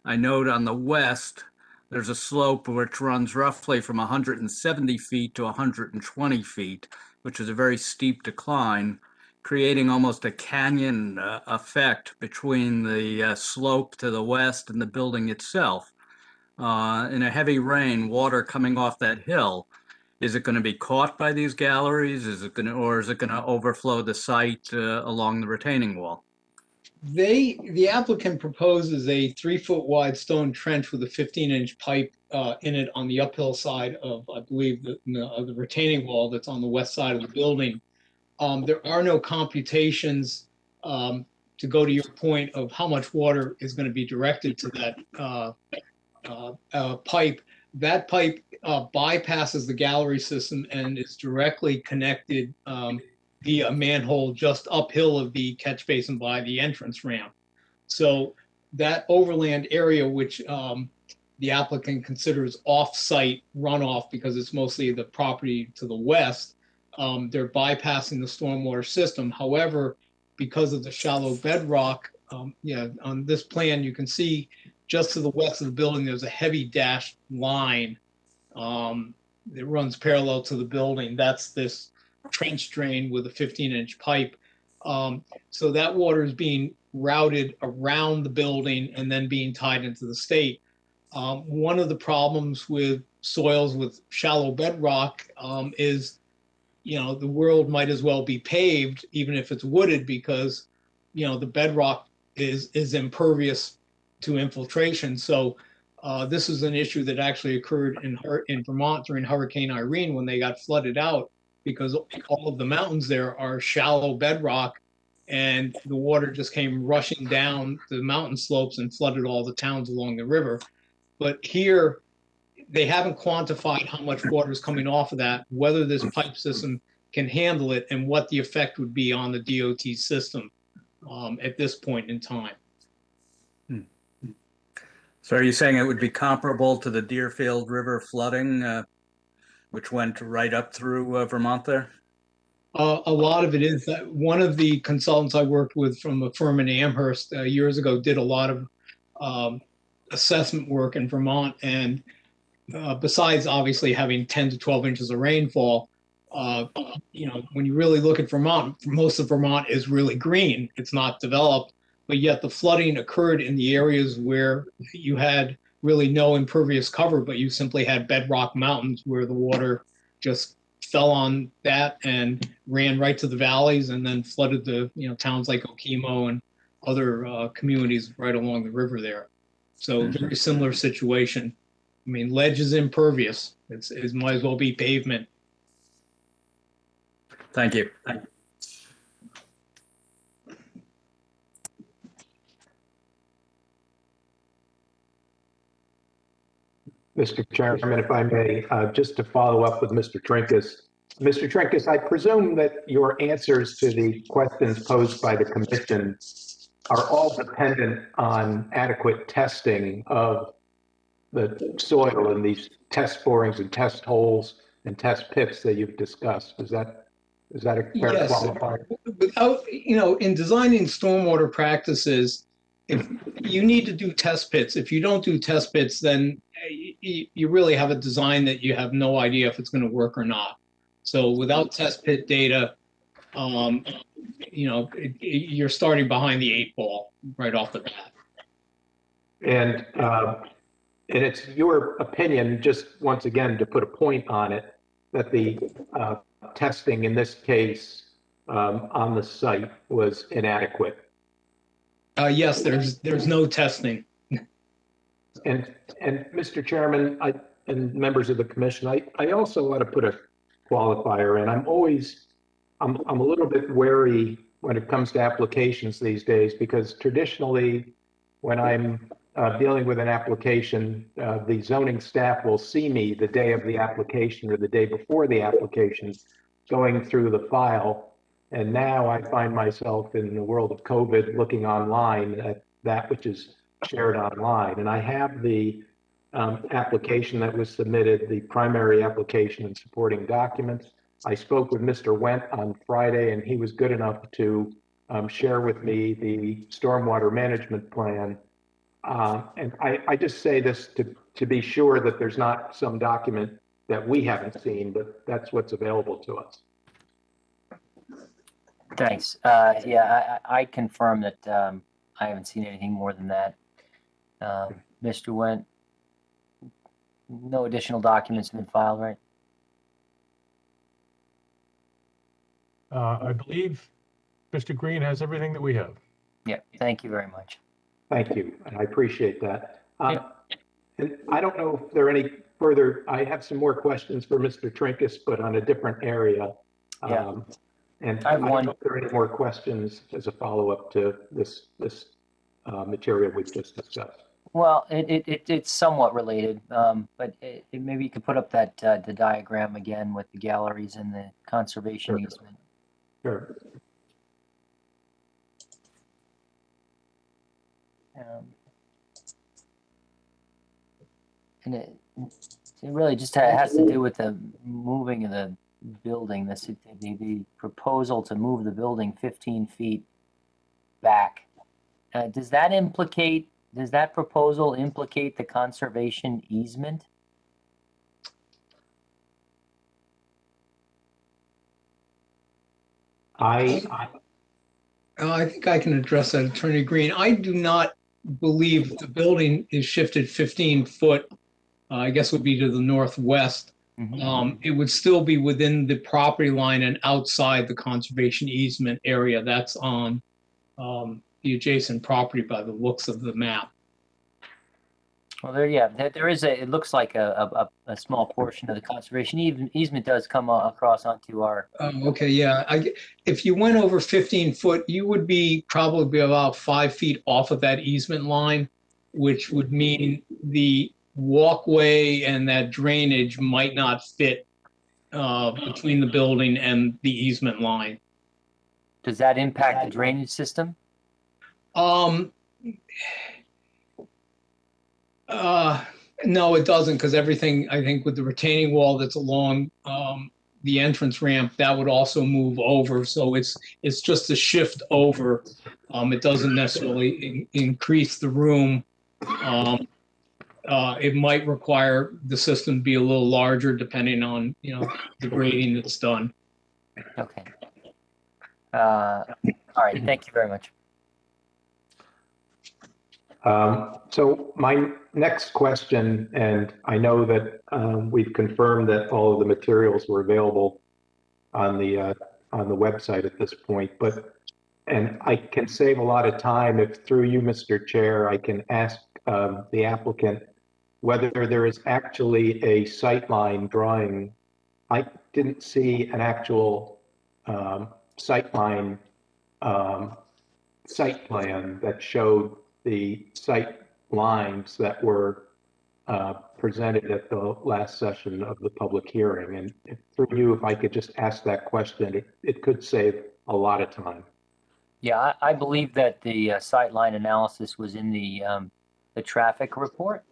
I note on the west, there's a slope which runs roughly from 170 feet to 120 feet, which is a very steep decline, creating almost a canyon effect between the slope to the west and the building itself. In a heavy rain, water coming off that hill, is it going to be caught by these galleries? Is it going to, or is it going to overflow the site along the retaining wall? The applicant proposes a 3-foot wide stone trench with a 15-inch pipe in it on the uphill side of, I believe, the retaining wall that's on the west side of the building. There are no computations to go to your point of how much water is going to be directed to that pipe. That pipe bypasses the gallery system and is directly connected via a manhole just uphill of the catch basin by the entrance ramp. So that overland area, which the applicant considers off-site runoff because it's mostly the property to the west, they're bypassing the stormwater system. However, because of the shallow bedrock, on this plan, you can see just to the west of the building, there's a heavy dashed line that runs parallel to the building. That's this trench drain with a 15-inch pipe. So that water is being routed around the building and then being tied into the state. One of the problems with soils with shallow bedrock is, the world might as well be paved, even if it's wooded, because, the bedrock is impervious to infiltration. So this is an issue that actually occurred in Vermont during Hurricane Irene when they got flooded out, because all of the mountains there are shallow bedrock and the water just came rushing down the mountain slopes and flooded all the towns along the river. But here, they haven't quantified how much water is coming off of that, whether this pipe system can handle it, and what the effect would be on the DOT system at this point in time. So are you saying it would be comparable to the Deerfield River flooding, which went right up through Vermont there? A lot of it is that one of the consultants I worked with from a firm in Amherst years ago did a lot of assessment work in Vermont. And besides obviously having 10 to 12 inches of rainfall, when you really look at Vermont, most of Vermont is really green. It's not developed, but yet the flooding occurred in the areas where you had really no impervious cover, but you simply had bedrock mountains where the water just fell on that and ran right to the valleys and then flooded the towns like Okemo and other communities right along the river there. So very similar situation. I mean, ledge is impervious. It might as well be pavement. Thank you. Mr. Chairman, if I may, just to follow up with Mr. Trinkus. Mr. Trinkus, I presume that your answers to the questions posed by the commission are all dependent on adequate testing of the soil in these test borings and test holes and test pits that you've discussed. Is that a fair qualifier? Without, in designing stormwater practices, if you need to do test pits, if you don't do test pits, then you really have a design that you have no idea if it's going to work or not. So without test pit data, you're starting behind the 8 ball right off the bat. And it's your opinion, just once again, to put a point on it, that the testing in this case on the site was inadequate. Yes, there's no testing. And Mr. Chairman, and members of the commission, I also want to put a qualifier in. I'm a little bit wary when it comes to applications these days, because traditionally, when I'm dealing with an application, the zoning staff will see me the day of the application or the day before the application, going through the file. And now I find myself in the world of COVID looking online at that which is shared online. And I have the application that was submitted, the primary application and supporting documents. I spoke with Mr. Went on Friday, and he was good enough to share with me the stormwater management plan. And I just say this to be sure that there's not some document that we haven't seen, but that's what's available to us. Thanks. Yeah, I confirm that I haven't seen anything more than that. Mr. Went, no additional documents have been filed, right? I believe Mr. Green has everything that we have. Yeah, thank you very much. Thank you, and I appreciate that. And I don't know if there are any further, I have some more questions for Mr. Trinkus, but on a different area. Yeah. And I don't know if there are any more questions as a follow-up to this material we've just discussed. Well, it's somewhat related, but maybe you could put up that the diagram again with the galleries and the conservation easement. Sure. And it really just has to do with the moving of the building. The proposal to move the building 15 feet back. Does that proposal implicate the conservation easement? I think I can address that, Attorney Green. I do not believe the building is shifted 15 foot, I guess would be to the northwest. It would still be within the property line and outside the conservation easement area. That's on the adjacent property by the looks of the map. Well, there is it looks like a small portion of the conservation easement does come across onto our. Okay, yeah. If you went over 15 foot, you would probably be about 5 feet off of that easement line, which would mean the walkway and that drainage might not fit between the building and the easement line. Does that impact the drainage system? No, it doesn't, because everything, I think, with the retaining wall that's along the entrance ramp, that would also move over. So it's just a shift over. It doesn't necessarily increase the room. It might require the system to be a little larger depending on, the grading that's done. Okay. All right. Thank you very much. So my next question, and I know that we've confirmed that all of the materials were available on the website at this point, and I can save a lot of time if through you, Mr. Chair, I can ask the applicant whether there is actually a sightline drawing. I didn't see an actual sightline site plan that showed the site lines that were presented at the last session of the public hearing. And through you, if I could just ask that question, it could save a lot of time. Yeah, I believe that the sightline analysis was in the traffic report,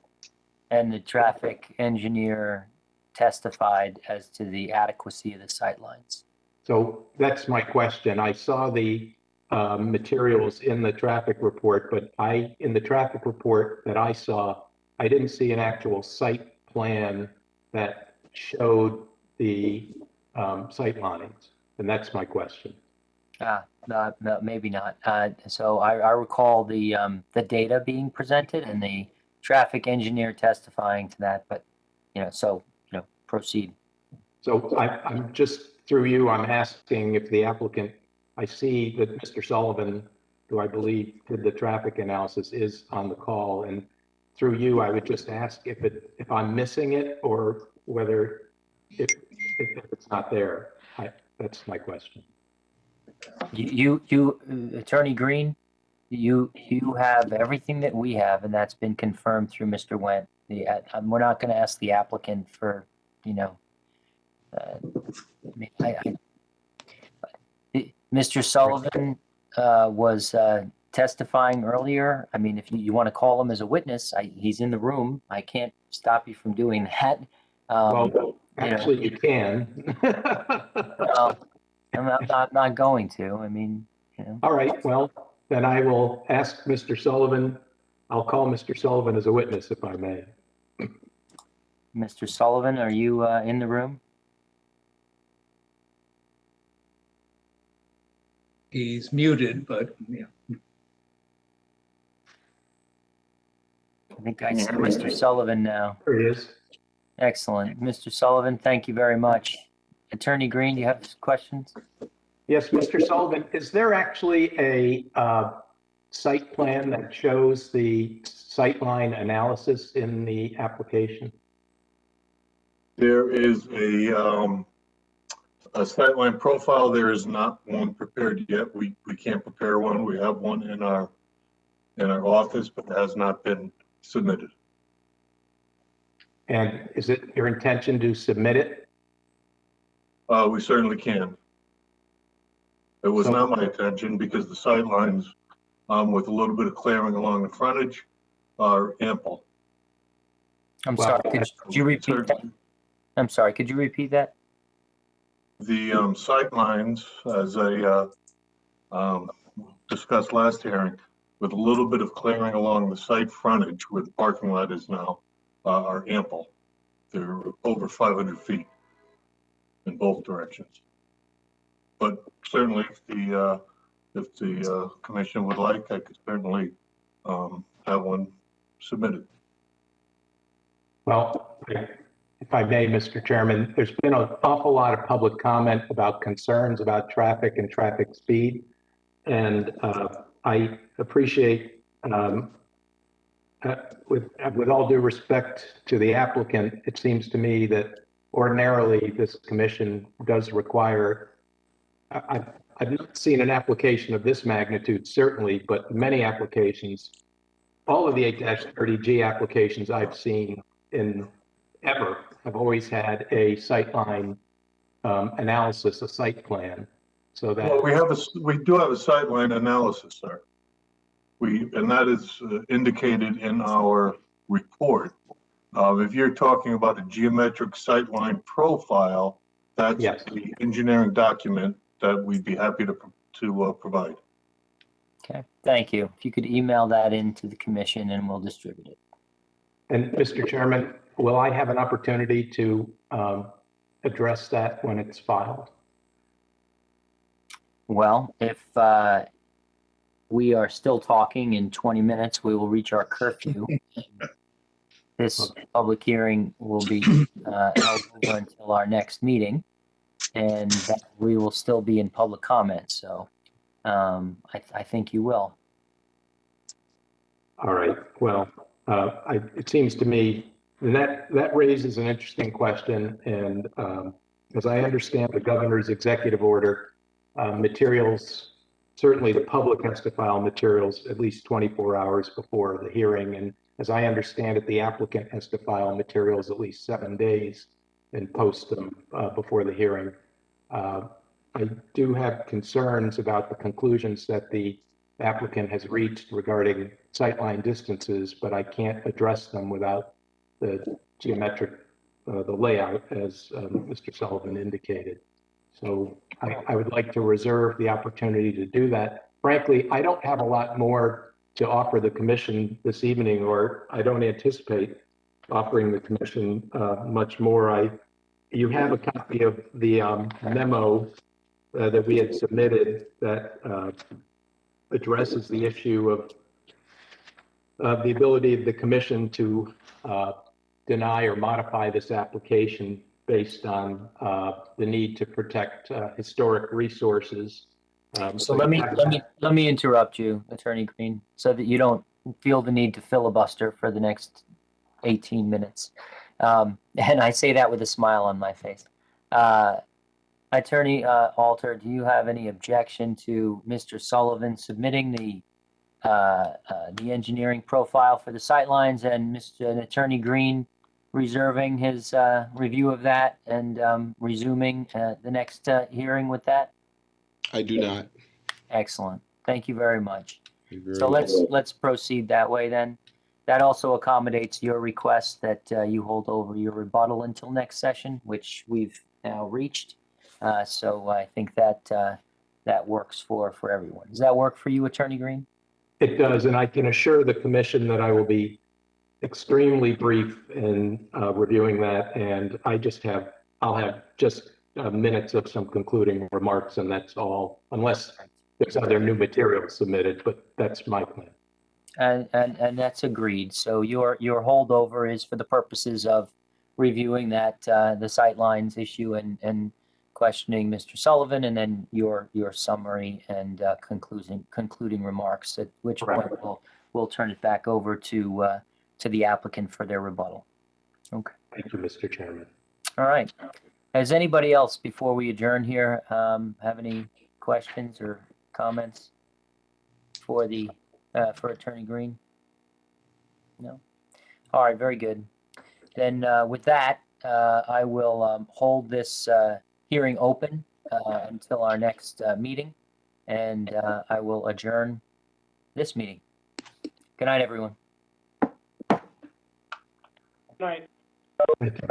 and the traffic engineer testified as to the adequacy of the sightlines. So that's my question. I saw the materials in the traffic report, but in the traffic report that I saw, I didn't see an actual site plan that showed the sight lines, and that's my question. No, maybe not. So I recall the data being presented and the traffic engineer testifying to that, but proceed. So I'm just through you, I'm asking if the applicant, I see that Mr. Sullivan, who I believe did the traffic analysis, is on the call, and through you, I would just ask if I'm missing it or whether if it's not there. That's my question. Attorney Green, you have everything that we have, and that's been confirmed through Mr. Wendt. We're not going to ask the applicant for, Mr. Sullivan was testifying earlier. I mean, if you want to call him as a witness, he's in the room. I can't stop you from doing that. Well, actually, you can. I'm not going to. I mean, All right, well, then I will ask Mr. Sullivan. I'll call Mr. Sullivan as a witness, if I may. Mr. Sullivan, are you in the room? He's muted, but yeah. I think I see Mr. Sullivan now. There he is. Excellent. Mr. Sullivan, thank you very much. Attorney Green, do you have questions? Yes, Mr. Sullivan, is there actually a site plan that shows the sightline analysis in the application? There is a sightline profile. There is not one prepared yet. We can't prepare one. We have one in our office, but it has not been submitted. And is it your intention to submit it? We certainly can. It was not my intention because the sightlines, with a little bit of clearing along the frontage, are ample. I'm sorry, could you repeat that? I'm sorry, could you repeat that? The sightlines, as I discussed last hearing, with a little bit of clearing along the site frontage where the parking lot is now, are ample. They're over 500 feet in both directions. But certainly, if the commission would like, I could certainly have one submitted. Well, if I may, Mr. Chairman, there's been an awful lot of public comment about concerns about traffic and traffic speed. And I appreciate, with all due respect to the applicant, it seems to me that ordinarily this commission does require, I've not seen an application of this magnitude, certainly, but many applications, all of the 8-30G applications I've seen ever have always had a sightline analysis, a site plan. So that we do have a sightline analysis, sir. And that is indicated in our report. If you're talking about a geometric sightline profile, that's the engineering document that we'd be happy to provide. Okay, thank you. If you could email that into the commission and we'll distribute it. And Mr. Chairman, will I have an opportunity to address that when it's filed? Well, if we are still talking in 20 minutes, we will reach our curfew. This public hearing will be held over until our next meeting, and we will still be in public comment. So I think you will. All right. Well, it seems to me that raises an interesting question. And as I understand the governor's executive order, materials, certainly the public has to file materials at least 24 hours before the hearing. And as I understand it, the applicant has to file materials at least 7 days and post them before the hearing. I do have concerns about the conclusions that the applicant has reached regarding sightline distances, but I can't address them without the geometric, the layout, as Mr. Sullivan indicated. So I would like to reserve the opportunity to do that. Frankly, I don't have a lot more to offer the commission this evening, or I don't anticipate offering the commission much more. You have a copy of the memo that we had submitted that addresses the issue of the ability of the commission to deny or modify this application based on the need to protect historic resources. So let me interrupt you, Attorney Green, so that you don't feel the need to filibuster for the next 18 minutes. And I say that with a smile on my face. I Attorney Alter, do you have any objection to Mr. Sullivan submitting the engineering profile for the sightlines and Attorney Green reserving his review of that and resuming the next hearing with that? I do not. Excellent. Thank you very much. You're very So welcome. let's proceed that way then. That also accommodates your request that you hold over your rebuttal until next session, which we've now reached. So I think that that works for everyone. Does that work for you, Attorney Green? It does, and I can assure the commission that I will be extremely brief in reviewing that, and I'll have just minutes of some concluding remarks, and that's all, unless there's other new material submitted, but that's my plan. And that's agreed. So your holdover is for the purposes of reviewing that the sightlines issue and questioning Mr. Sullivan, and then your summary and concluding remarks. At which point we'll turn it back over to the applicant for their rebuttal. Okay. Thank you, Mr. Chairman. All right. Has anybody else before we adjourn here have any questions or comments for the for Attorney Green? No. All right. Very good. Then with that, I will hold this hearing open until our next meeting, and I will adjourn this meeting. Good night, everyone. Night. Thank you.